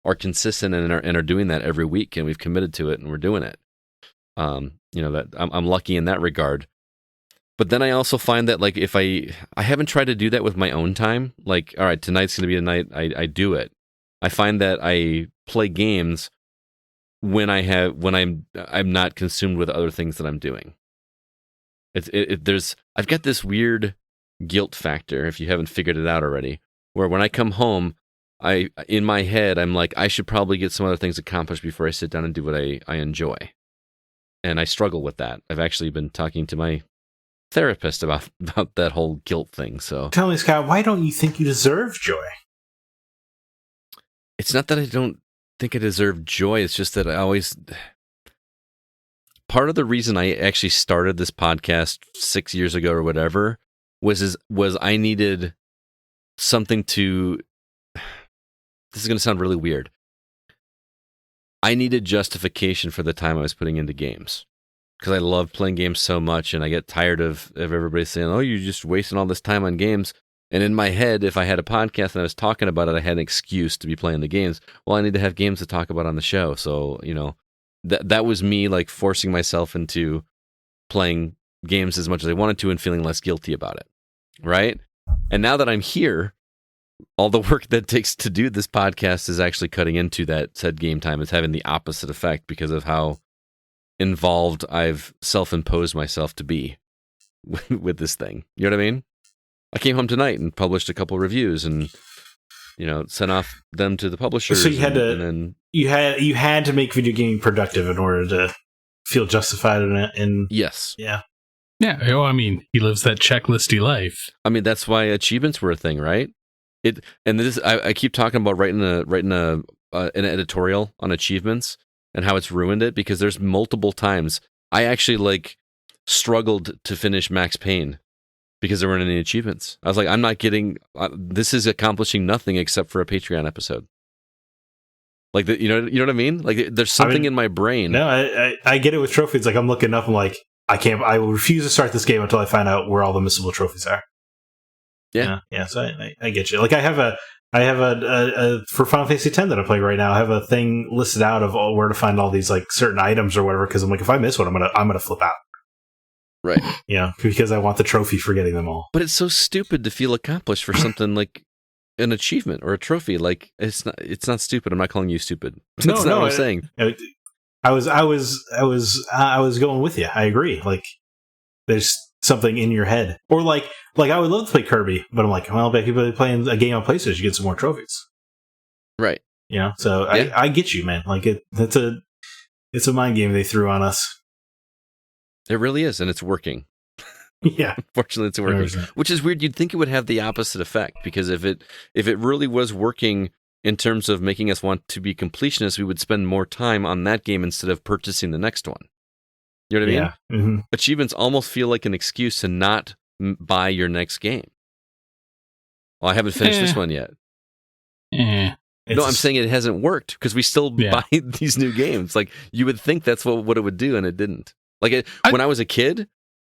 are consistent and are doing that every week, and we've committed to it and we're doing it. That I'm lucky in that regard. But then I also find that if I haven't tried to do that with my own time, all right, tonight's gonna be a night I do it. I find that I play games when I'm not consumed with other things that I'm doing. I've got this weird guilt factor, if you haven't figured it out already, where when I come home, in my head I'm I should probably get some other things accomplished before I sit down and do what I enjoy, and I struggle with that. I've actually been talking to my therapist about that whole guilt thing. So tell me, Scott, why don't you think you deserve joy? It's not that I don't think I deserve joy, it's just that I always... Part of the reason I actually started this podcast 6 years ago or whatever was I needed something to... This is going to sound really weird. I needed justification for the time I was putting into games, because I love playing games so much, and I get tired of everybody saying, "Oh, you're just wasting all this time on games." And in my head, if I had a podcast and I was talking about it, I had an excuse to be playing the games. Well, I need to have games to talk about on the show. So, that was me forcing myself into playing games as much as I wanted to and feeling less guilty about it. Right? And now that I'm here, all the work that it takes to do this podcast is actually cutting into that said game time. It's having the opposite effect because of how involved I've self-imposed myself to be with this thing. You know what I mean? I came home tonight and published a couple reviews and, sent off them to the publishers. So you had and then you had to make video gaming productive in order to feel justified in it. And yes. Yeah. Yeah. Oh, I mean, he lives that checklisty life. I mean, that's why achievements were a thing, right? I keep talking about writing an editorial on achievements and how it's ruined it, because there's multiple times I actually struggled to finish Max Payne because there weren't any achievements. I was like, I'm not getting this is accomplishing nothing except for a Patreon episode. You know what I mean? There's something in my brain. No, I get it with trophies. I'm looking up, I'm like, I will refuse to start this game until I find out where all the missable trophies are. Yeah. So I get you. I have a for Final Fantasy X that I play right now. I have a thing listed out of where to find all these certain items or whatever. Because I'm like, if I miss one, I'm gonna flip out. Right. Because I want the trophy for getting them all. But it's so stupid to feel accomplished for something like an achievement or a trophy. It's not stupid. I'm not calling you stupid. That's not what I'm saying. I was going with you. I agree. There's something in your head, or I would love to play Kirby, but I'm like, well, if you're playing a game on PlayStation, you get some more trophies, right? So yeah. I get you, man. It's a mind game they threw on us. It really is, and it's working. Yeah, fortunately, it's working, which is weird. You'd think it would have the opposite effect, because if it really was working in terms of making us want to be completionists, we would spend more time on that game instead of purchasing the next one. You know what I mean? Yeah. Mm-hmm. Achievements almost feel like an excuse to not buy your next game. Well, I haven't finished this one yet. No, I'm saying it hasn't worked because we still buy these new games. You would think that's what it would do, and it didn't. When I was a kid,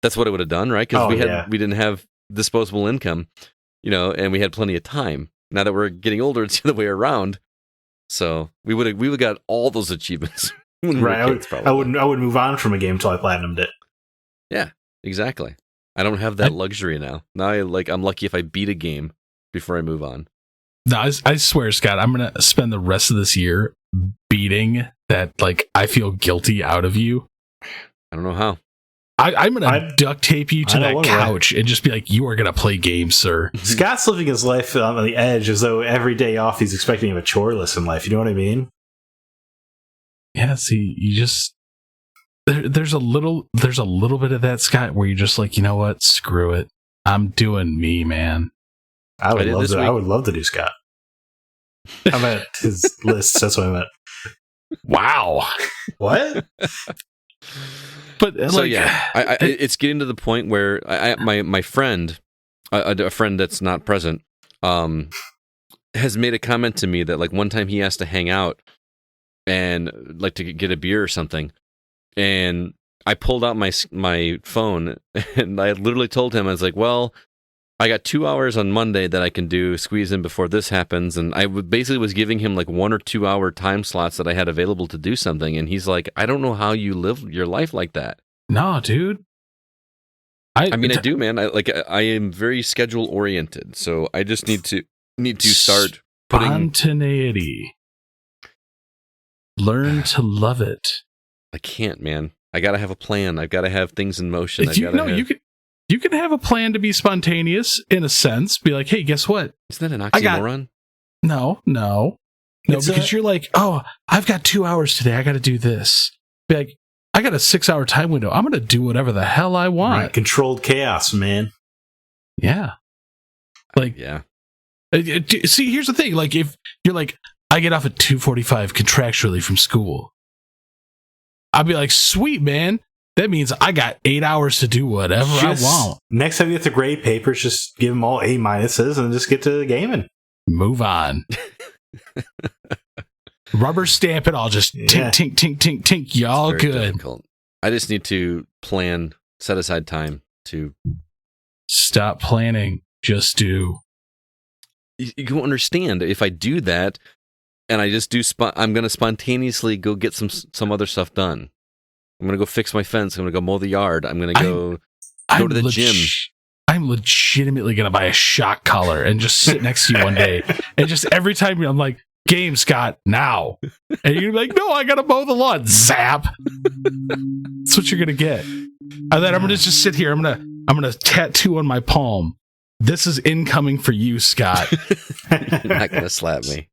that's what it would have done, right? Because we didn't have disposable income, and we had plenty of time. Now that we're getting older, it's the other way around. So we would have got all those achievements. Right, I would move on from a game until I platinumed it. Yeah, exactly. I don't have that luxury now. Now I'm lucky if I beat a game before I move on. No, I swear, Scott, I'm gonna spend the rest of this year beating that. I feel guilty out of you. I don't know how. I'm gonna duct tape you to that couch and just be like, "You are gonna play games, sir." Scott's living his life on the edge, as though every day off he's expecting a chore list in life. You know what I mean? Yeah, see, you just there's a little bit of that, Scott, where you're just like, you know what, screw it, I'm doing me, man. I would love to do Scott. I meant his list. That's what I meant. Wow, what? But it's getting to the point where my friend, a friend that's not present, has made a comment to me that one time he asked to hang out and to get a beer or something, and I pulled out my phone and I literally told him, I was like, well, I got 2 hours on Monday that I can squeeze in before this happens, and I basically was giving him 1 or 2 hour time slots that I had available to do something, and he's like, I don't know how you live your life like that. No, dude. I mean, I do, man. I am very schedule oriented, so I just need to start putting spontaneity. Learn to love it. I can't, man. I gotta have a plan. I've got to have things in motion. You can have a plan to be spontaneous in a sense. Be like, hey, guess what? Isn't that an oxymoron? No. Because you're like, oh, I've got 2 hours today. I got to do this. Be like, I got a 6 hour time window. I'm going to do whatever the hell I want. Right. Controlled chaos, man. Yeah. Yeah. See, here's the thing. If you're like, I get off at 2:45 contractually from school, I'd be like, sweet, man. That means I got 8 hours to do whatever I want. Next time you have to grade papers, just give them all A- and just get to the gaming. Move on. Rubber stamp it all. Just tink, tink, tink, tink, tink. Y'all good. Difficult. I just need to set aside time to stop planning. Just do. You can understand if I do that and I just do, I'm going to spontaneously go get some other stuff done. I'm going to go fix my fence. I'm going to go mow the yard. I'm going to go to the gym. I'm legitimately going to buy a shock collar and just sit next to you one day. And just every time I'm like, game, Scott, now. And you're like, no, I got to mow the lawn. Zap. That's what you're going to get. And then I'm going to just sit here. I'm going I'm going to tattoo on my palm. This is incoming for you, Scott. You're not going to slap me.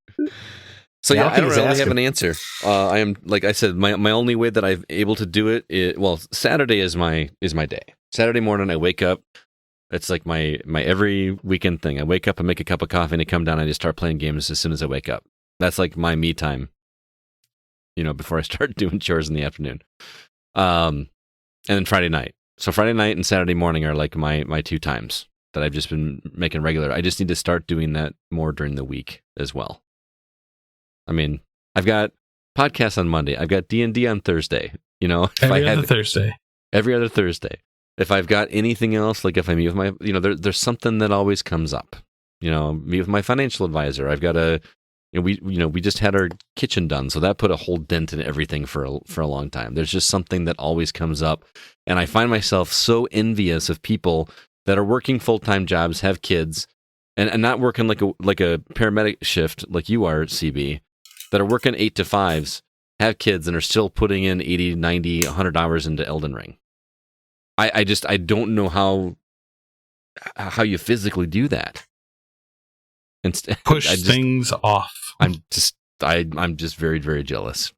So yeah, I don't really have an answer. I am, like I said, my only way that I'm able to do it is, well, Saturday is my day. Saturday morning, I wake up. It's like my every weekend thing. I wake up, I make a cup of coffee, and I come down, and I just start playing games as soon as I wake up. That's like my me time, before I start doing chores in the afternoon. And then Friday night. So Friday night and Saturday morning are like my two times that I've just been making regular. I just need to start doing that more during the week as well. I mean, I've got podcasts on Monday. I've got D&D on Thursday. Every other Thursday. Every other Thursday. If I've got anything else, like if I meet with my, there's something that always comes up. Meet with my financial advisor. I've got we just had our kitchen done, so that put a whole dent in everything for a long time. There's just something that always comes up, and I find myself so envious of people that are working full-time jobs, have kids, and not working like a paramedic shift like you are, CB, that are working 8 to 5s, have kids, and are still putting in 80, 90, 100 hours into Elden Ring. I don't know how you physically do that. Push things off. I'm just very, very jealous.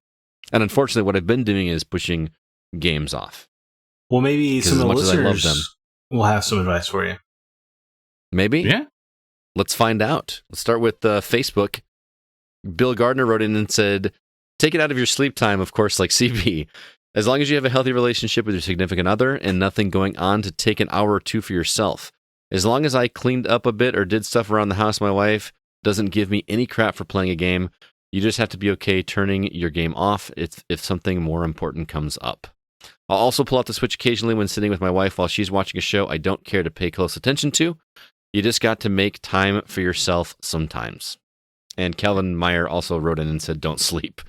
And unfortunately, what I've been doing is pushing games off. Well, maybe some of the listeners will have some advice for you. Maybe? Yeah. Let's find out. Let's start with Facebook. Bill Gardner wrote in and said, take it out of your sleep time, of course, like CB. As long as you have a healthy relationship with your significant other and nothing going on to take an hour or two for yourself. As long as I cleaned up a bit or did stuff around the house, my wife doesn't give me any crap for playing a game. You just have to be okay turning your game off if something more important comes up. I'll also pull out the Switch occasionally when sitting with my wife while she's watching a show I don't care to pay close attention to. You just got to make time for yourself sometimes. And Calvin Meyer also wrote in and said, don't sleep.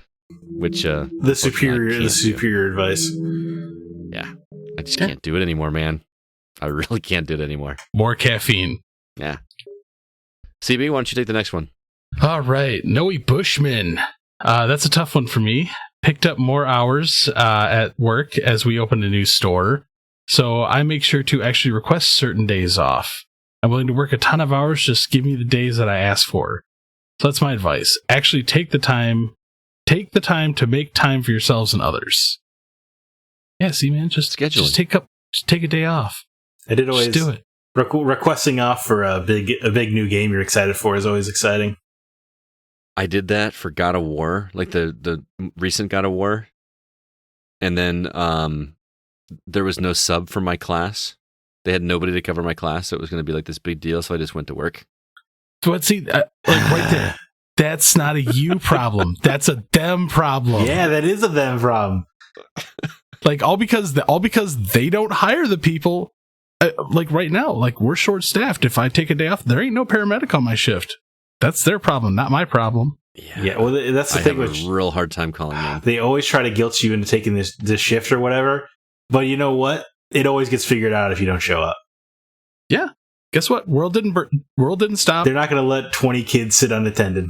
Which the superior advice. Yeah, I just can't do it anymore, man. I really can't do it anymore. More caffeine. Yeah. CB, why don't you take the next one? All right, Noe Bushman. That's a tough one for me. Picked up more hours at work as we opened a new store, so I make sure to actually request certain days off. I'm willing to work a ton of hours. Just give me the days that I ask for. So that's my advice. Actually, take the time to make time for yourselves and others. Yeah, see, man, just take a day off. I did always just do it. Requesting off for a big new game you're excited for is always exciting. I did that for God of War, like the recent God of War, and then there was no sub for my class. They had nobody to cover my class, so it was going to be like this big deal. So I just went to work. But see, like right there. That's not a you problem. That's a them problem. Yeah, that is a them problem. Like all because they don't hire the people. Like right now, like we're short staffed. If I take a day off, there ain't no paramedic on my shift. That's their problem, not my problem. Yeah. Well, that's the thing. I have a real hard time calling them. They always try to guilt you into taking this shift or whatever. But you know what? It always gets figured out if you don't show up. Yeah. Guess what? World didn't stop. They're not going to let 20 kids sit unattended.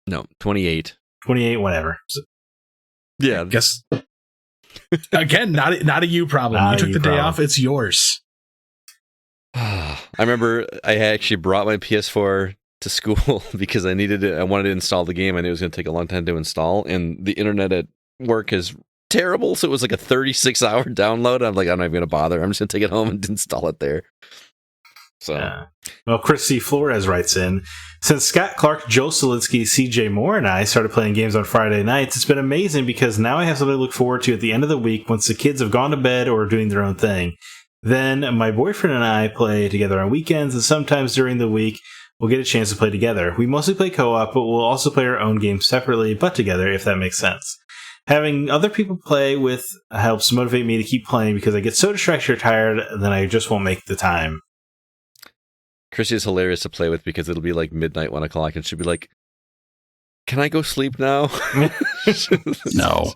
No, 28. 28, whatever. Yeah. Guess. Again, not a you problem. You took the day off. It's yours. I remember I actually brought my PS4 to school because I needed it. I wanted to install the game. I knew it was going to take a long time to install, and the internet at work is terrible. So it was like a 36-hour download. I'm like, I'm not even going to bother. I'm just going to take it home and install it there. So, well, Chris C. Flores writes in, since Scott Clark, Joe Solinsky, CJ Moore, and I started playing games on Friday nights, it's been amazing because now I have something to look forward to at the end of the week once the kids have gone to bed or are doing their own thing. Then my boyfriend and I play together on weekends, and sometimes during the week we'll get a chance to play together. We mostly play co-op, but we'll also play our own games separately, but together, if that makes sense. Having other people play with helps motivate me to keep playing because I get so distracted or tired, then I just won't make the time. Chrissy is hilarious to play with because it'll be like midnight, 1 o'clock, and she'll be like, can I go sleep now? No.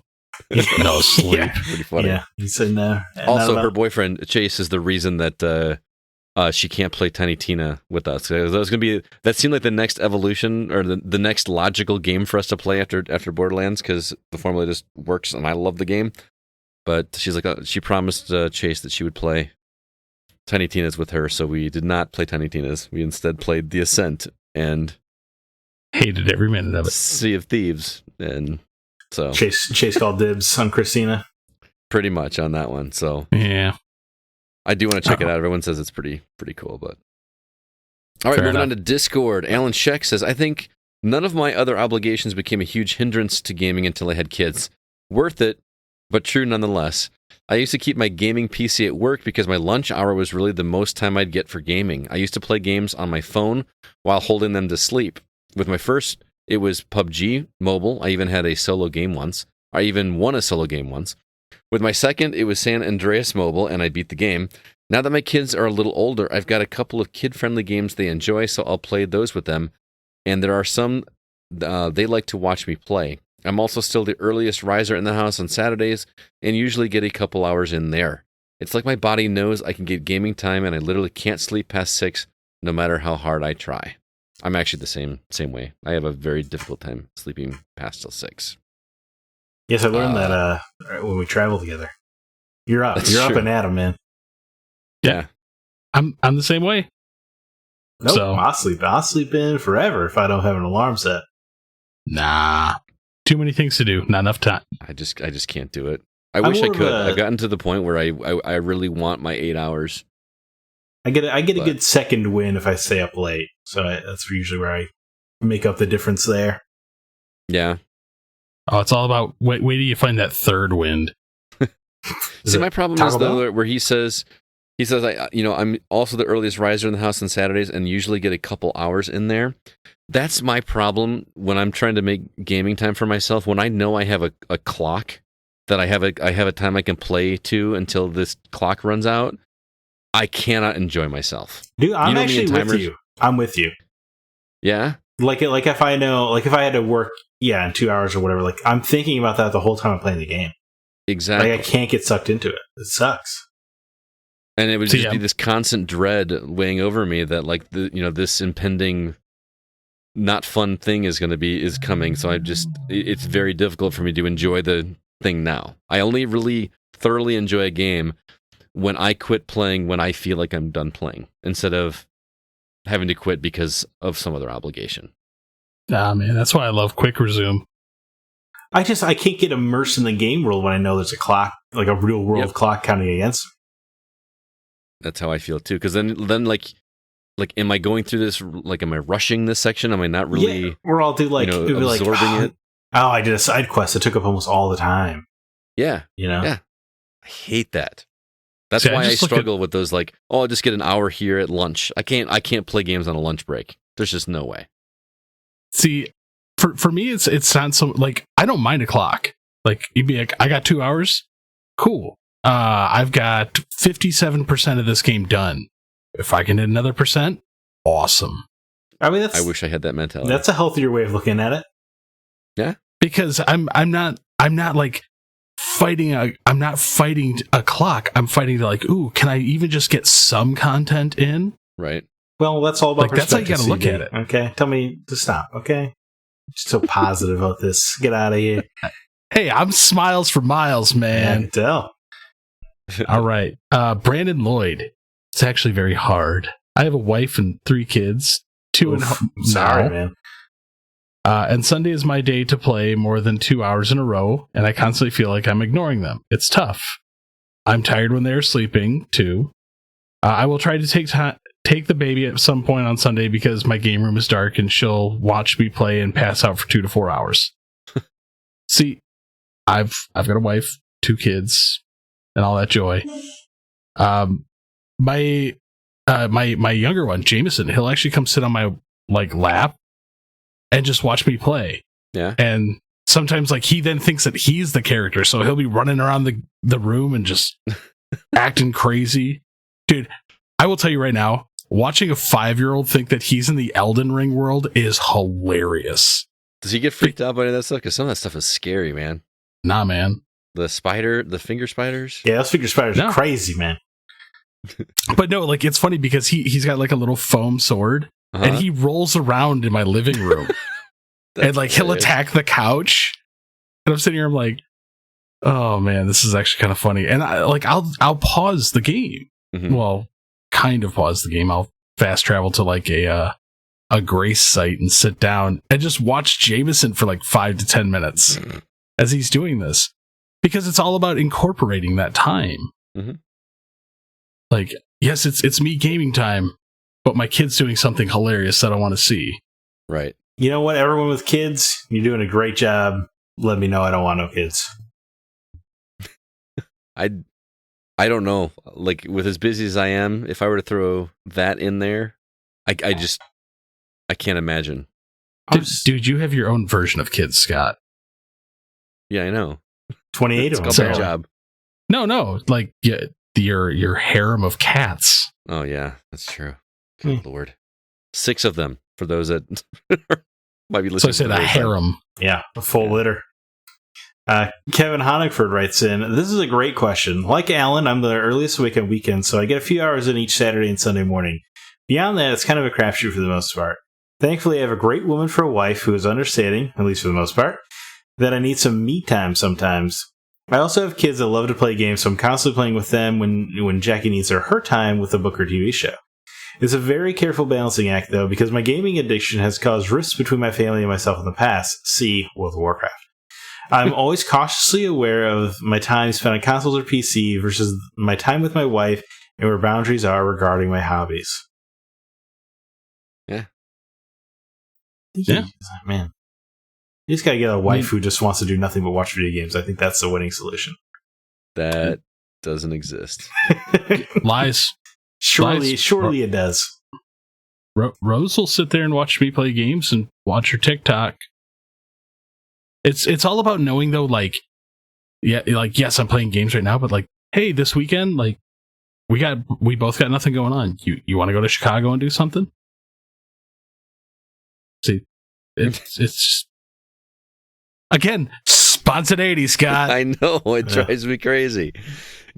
No sleep. Yeah. Pretty funny. Yeah, he said no. Also, her boyfriend, Chase, is the reason that she can't play Tiny Tina with us. That seemed like the next evolution or the next logical game for us to play after Borderlands because the formula just works and I love the game. But she's like, she promised Chase that she would play Tiny Tina's with her, so we did not play Tiny Tina's. We instead played The Ascent and hated every minute of it. Sea of Thieves, and so Chase called dibs on Christina. Pretty much on that one. So yeah, I do want to check it out. Everyone says it's pretty cool, but all right, moving on to Discord. Alan Sheck says, I think none of my other obligations became a huge hindrance to gaming until I had kids. Worth it, but true nonetheless. I used to keep my gaming PC at work because my lunch hour was really the most time I'd get for gaming. I used to play games on my phone while holding them to sleep. With my first, it was PUBG Mobile. I even had a solo game once. I even won a solo game once. With my second, it was San Andreas Mobile, and I beat the game. Now that my kids are a little older, I've got a couple of kid-friendly games they enjoy, so I'll play those with them. And there are some they like to watch me play. I'm also still the earliest riser in the house on Saturdays and usually get a couple hours in there. It's like my body knows I can get gaming time and I literally can't sleep past 6 no matter how hard I try. I'm actually the same way. I have a very difficult time sleeping past till 6. Yes, I learned that when we travel together. You're up and at 'em, man. Yeah. I'm the same way. Nope, So, I'll sleep in forever if I don't have an alarm set. nah. Too many things to do. Not enough time. I just can't do it. I wish I could. I've gotten to the point where I really want my 8 hours. I get a good second win if I stay up late. So that's usually where I make up the difference there. Yeah. Oh, it's all about wait till you find that third wind. See, my problem is though where he says I'm also the earliest riser in the house on Saturdays and usually get a couple hours in there. That's my problem when I'm trying to make gaming time for myself. When I know I have a clock that I have a time I can play to until this clock runs out, I cannot enjoy myself. Dude, I'm actually with you. I'm with you. Yeah? Like if I know, like if I had to work, in 2 hours or whatever, like I'm thinking about that the whole time I'm playing the game. Exactly. Like I can't get sucked into it. It sucks. And it would just be this constant dread weighing over me that like this impending not fun thing is coming. So it's very difficult for me to enjoy the thing now. I only really thoroughly enjoy a game when I quit playing when I feel like I'm done playing, instead of having to quit because of some other obligation. Ah, man, that's why I love Quick Resume. I can't get immersed in the game world when I know there's a clock, like a real world clock counting against me. That's how I feel too. Because then like, am I going through this? Like, am I rushing this section? Am I not really? Yeah, or I'll do like absorbing it. Oh, I did a side quest that took up almost all the time. Yeah, Yeah. I hate that. That's why I struggle with those. Like, I'll just get an hour here at lunch. I can't play games on a lunch break. There's just no way. See, for me, it's not so like I don't mind a clock. Like you'd be like, I got 2 hours, cool. I've got 57% of this game done. If I can hit another %, awesome. I mean, I wish I had that mentality. That's a healthier way of looking at it. Yeah, because I'm not like I'm not fighting a clock. I'm fighting to like, ooh, can I even just get some content in? Right. Well, that's all about perspective. That's how you got to look at it. Okay, tell me to stop. Okay, so positive about this. Get out of here. Hey, I'm smiles for miles, man. I can tell. All right, Brandon Lloyd. It's actually very hard. I have a wife and 3 kids. 2 and sorry, man. And Sunday is my day to play more than 2 hours in a row, and I constantly feel like I'm ignoring them. It's tough. I'm tired when they're sleeping, too. I will try to take the baby at some point on Sunday because my game room is dark, and she'll watch me play and pass out for 2 to 4 hours. See, I've got a wife, 2 kids, and all that joy. My younger one, Jameson, he'll actually come sit on my lap and just watch me play. Yeah. And sometimes he then thinks that he's the character, so he'll be running around the room and just acting crazy. Dude, I will tell you right now, watching a 5-year-old think that he's in the Elden Ring world is hilarious. Does he get freaked out by any of that stuff? Because some of that stuff is scary, man. Nah, man. The finger spiders? Yeah, those finger spiders are crazy, man. But no, it's funny because he's got a little foam sword, and he rolls around in my living room. And he'll attack the couch. And I'm sitting here, I'm like, Oh man, this is actually kind of funny. And I'll pause the game. Mhm. Well, kind of pause the game. I'll fast travel to like a Grace site and sit down and just watch Jameson for like 5 to 10 minutes as he's doing this, because it's all about incorporating that time. Mhm. Like, yes, it's me gaming time, but my kid's doing something hilarious that I want to see. Right. You know what? Everyone with kids, you're doing a great job. Let me know I don't want no kids. I don't know. Like, with as busy as I am, if I were to throw that in there, I can't imagine. Dude, you have your own version of kids, Scott. Yeah, I know. 28 It's of called them. my job. No, like your harem of cats. Oh yeah, that's true. Good Lord. 6 of them for those that might be So listening. I said to a the harem. Yeah, a full litter. Kevin Honigford writes in, this is a great question. Like Alan, I'm the earliest awake on weekends, so I get a few hours in each Saturday and Sunday morning. Beyond that, it's kind of a crapshoot for the most part. Thankfully, I have a great woman for a wife who is understanding, at least for the most part, that I need some me time sometimes. I also have kids that love to play games, so I'm constantly playing with them when Jackie needs her time with a book or TV show. It's a very careful balancing act, though, because my gaming addiction has caused rifts between my family and myself in the past. See World of Warcraft. I'm always cautiously aware of my time spent on consoles or PC versus my time with my wife and where boundaries are regarding my hobbies. Yeah. Yeah. Man. You just gotta get a wife who just wants to do nothing but watch video games. I think that's the winning solution. That doesn't exist. Lies. Surely it does. Rose will sit there and watch me play games and watch her TikTok. It's all about knowing, though, like, yeah, like, yes, I'm playing games right now, but like, hey, this weekend, like, we both got nothing going on. You want to go to Chicago and do something? See, it's again, spontaneity, Scott. I know, it drives me crazy.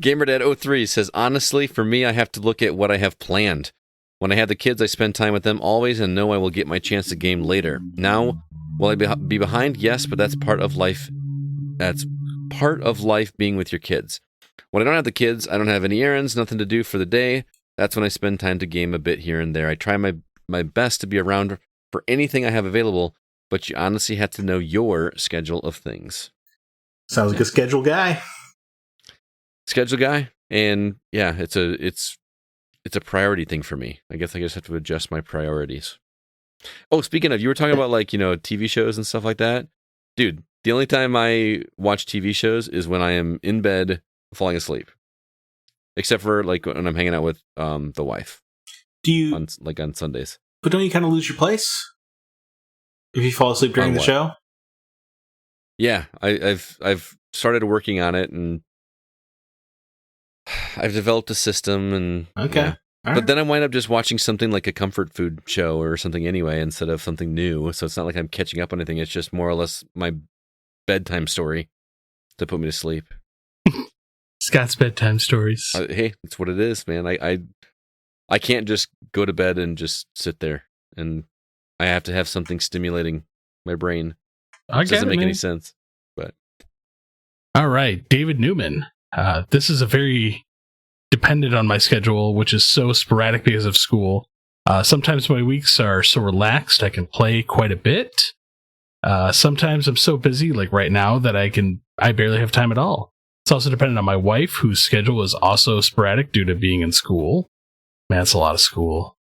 GamerDad03 says, honestly, for me, I have to look at what I have planned. When I have the kids, I spend time with them always and know I will get my chance to game later. Now, will I be behind? Yes, but that's part of life. That's part of life, being with your kids. When I don't have the kids, I don't have any errands, nothing to do for the day. That's when I spend time to game a bit here and there. I try my best to be around for anything I have available, but you honestly have to know your schedule of things. Sounds like a schedule guy. Schedule guy, and yeah, it's a priority thing for me. I guess I just have to adjust my priorities. Oh, speaking of, you were talking about, like, TV shows and stuff like that. Dude, the only time I watch TV shows is when I am in bed falling asleep. Except for, like, when I'm hanging out with the wife. Do you on Sundays. But don't you kind of lose your place if you fall asleep during the show? Yeah, I've started working on it, and I've developed a system, and okay. Yeah. But then I wind up just watching something like a comfort food show or something anyway, instead of something new. So it's not like I'm catching up on anything. It's just more or less my bedtime story to put me to sleep. Scott's bedtime stories. Hey, it's what it is, man. I can't just go to bed and just sit there, and I have to have something stimulating my brain. It doesn't make any sense. But all right, David Newman. This is a very dependent on my schedule, which is so sporadic because of school. Sometimes my weeks are so relaxed I can play quite a bit. Sometimes I'm so busy, like right now, that I barely have time at all. It's also dependent on my wife, whose schedule is also sporadic due to being in school. Man, it's a lot of school.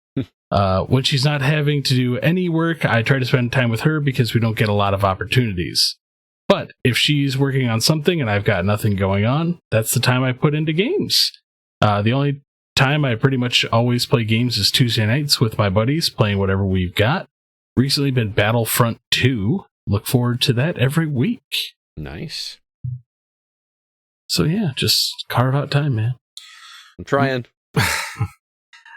When she's not having to do any work, I try to spend time with her because we don't get a lot of opportunities. But if she's working on something and I've got nothing going on, that's the time I put into games. The only time I pretty much always play games is Tuesday nights with my buddies, playing whatever we've got. Recently been Battlefront 2. Look forward to that every week. Nice. So yeah, just carve out time, man. I'm trying.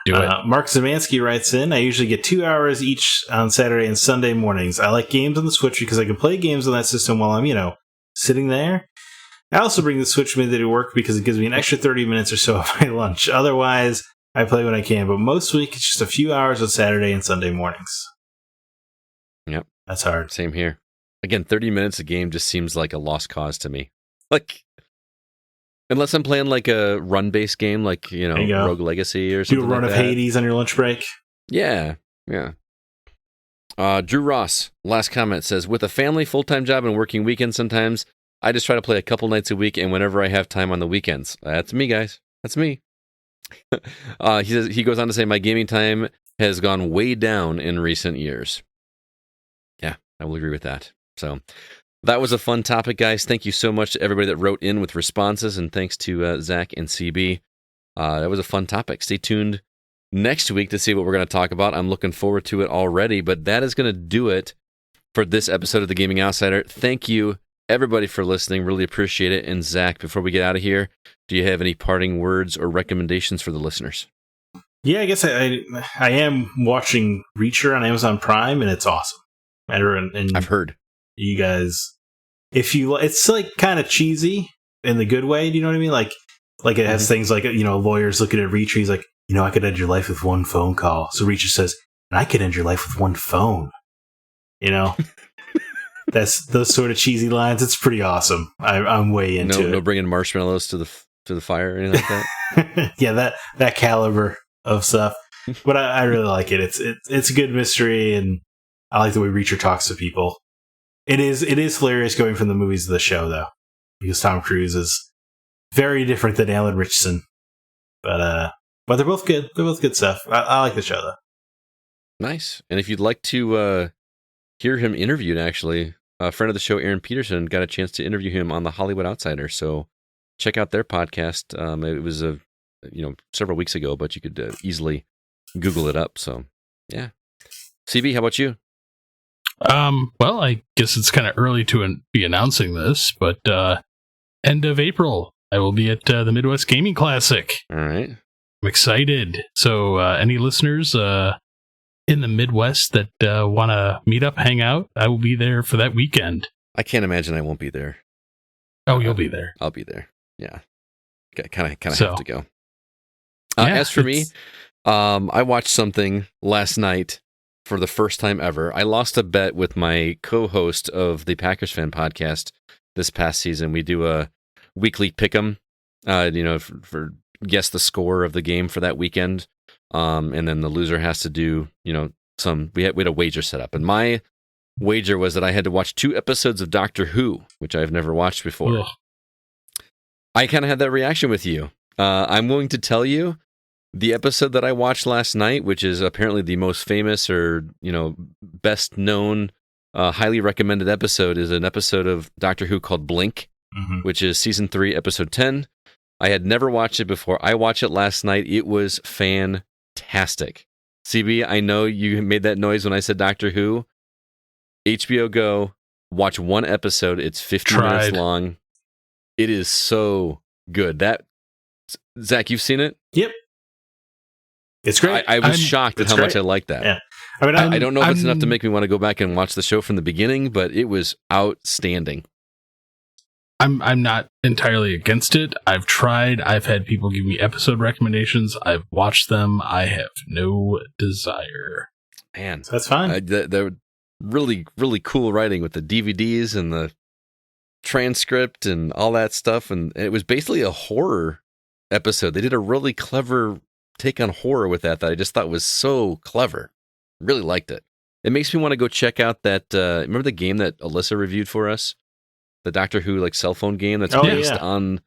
Do it. Mark Zemansky writes in, I usually get 2 hours each on Saturday and Sunday mornings. I like games on the Switch because I can play games on that system while I'm, sitting there. I also bring the Switch with me to work because it gives me an extra 30 minutes or so of my lunch. Otherwise, I play when I can, but most week it's just a few hours on Saturday and Sunday mornings. Yep. That's hard. Same here. Again, 30 minutes a game just seems like a lost cause to me. Like, Unless I'm playing like a run-based game, like, Rogue Legacy or something. Do a run like of that. Hades on your lunch break. Yeah. Drew Ross, last comment, says, with a family, full-time job, and working weekends sometimes, I just try to play a couple nights a week and whenever I have time on the weekends. That's me, guys. That's me. He goes on to say, my gaming time has gone way down in recent years. Yeah, I will agree with that. So that was a fun topic, guys. Thank you so much to everybody that wrote in with responses, and thanks to Zack and CB. That was a fun topic. Stay tuned next week to see what we're going to talk about. I'm looking forward to it already, but that is going to do it for this episode of The Gaming Outsider. Thank you, everybody, for listening. Really appreciate it. And Zack, before we get out of here, do you have any parting words or recommendations for the listeners? Yeah, I guess I am watching Reacher on Amazon Prime, and it's awesome. And I've heard. You guys, it's like kind of cheesy in the good way. Do you know what I mean? Like it has things like, lawyers looking at Reacher. He's like, I could end your life with one phone call. So Reacher says, and I could end your life with one phone. That's those sort of cheesy lines. It's pretty awesome. I'm way into it. No bringing marshmallows to the fire or anything like that. Yeah, that caliber of stuff. But I really like it. It's a good mystery, and I like the way Reacher talks to people. It is hilarious going from the movies to the show, though, because Tom Cruise is very different than Alan Richardson. But they're both good. They're both good stuff. I like the show, though. Nice. And if you'd like to hear him interviewed, actually, a friend of the show, Aaron Peterson, got a chance to interview him on The Hollywood Outsider. So check out their podcast. It was several weeks ago, but you could easily Google it up. So yeah. CB, how about you? Well, I guess it's kind of early to be announcing this, but end of April, I will be at the Midwest Gaming Classic. All right. I'm excited. So any listeners in the Midwest that want to meet up, hang out, I will be there for that weekend. I can't imagine I won't be there. Oh, you'll be there. I'll be there. Yeah. Kind of have to go. Yeah, as for me, I watched something last night for the first time ever. I lost a bet with my co-host of the Packers Fan podcast this past season. We do a weekly pick'em, for guess the score of the game for that weekend. And then the loser has to do, we had a wager set up. And my wager was that I had to watch 2 episodes of Doctor Who, which I've never watched before. Ugh. I kind of had that reaction with you. I'm willing to tell you the episode that I watched last night, which is apparently the most famous or, best known, highly recommended episode, is an episode of Doctor Who called Blink, which is season 3, episode 10. I had never watched it before. I watched it last night. It was fantastic. CB, I know you made that noise when I said Doctor Who. HBO Go, watch 1 episode. It's 50 minutes long. It is so good. Zack, you've seen it? Yep. It's great. I was shocked at how much I liked that. Yeah. I don't know if it's enough to make me want to go back and watch the show from the beginning, but it was outstanding. I'm not entirely against it. I've tried. I've had people give me episode recommendations. I've watched them. I have no desire. Man, so that's fine. They're really, really cool writing with the DVDs and the transcript and all that stuff. And it was basically a horror episode. They did a really clever take on horror with that I just thought was so clever. Really liked it. It makes me want to go check out that. Remember the game that Alyssa reviewed for us? The Doctor Who cell phone game that's based on.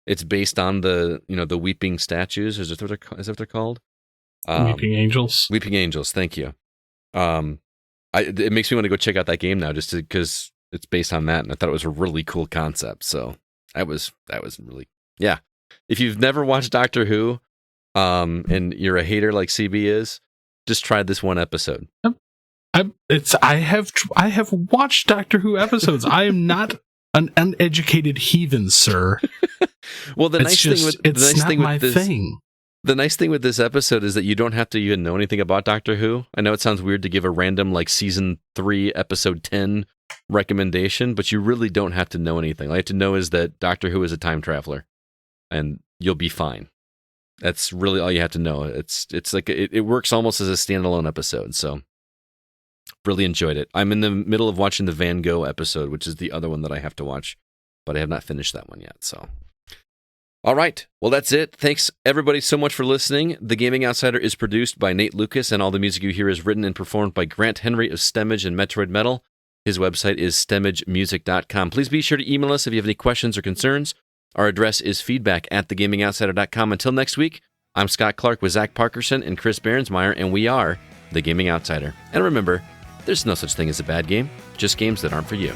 It's based on the the weeping statues. Is that what they're called? Weeping Angels. Weeping Angels. Thank you. It makes me want to go check out that game now, just because it's based on that, and I thought it was a really cool concept. So that was really If you've never watched Doctor Who, and you're a hater like CB is, just try this 1 episode. I have watched Doctor Who episodes. I am not an uneducated heathen, sir. Well, the nice thing with this episode is that you don't have to even know anything about Doctor Who. I know it sounds weird to give a random season 3, episode 10 recommendation, but you really don't have to know anything. All you have to know is that Doctor Who is a time traveler, and you'll be fine. That's really all you have to know. It's like it works almost as a standalone episode. So really enjoyed it. I'm in the middle of watching the Van Gogh episode, which is the other one that I have to watch, but I have not finished that one yet. So All right. Well, that's it. Thanks, everybody, so much for listening. The Gaming Outsider is produced by Nate Lucas, and all the music you hear is written and performed by Grant Henry of Stemmage and Metroid Metal. His website is stemmagemusic.com. Please be sure to email us if you have any questions or concerns. Our address is feedback@thegamingoutsider.com. Until next week, I'm Scott Clark with Zack Parkerson and Chris Behrensmeyer, and we are The Gaming Outsider. And remember, there's no such thing as a bad game, just games that aren't for you.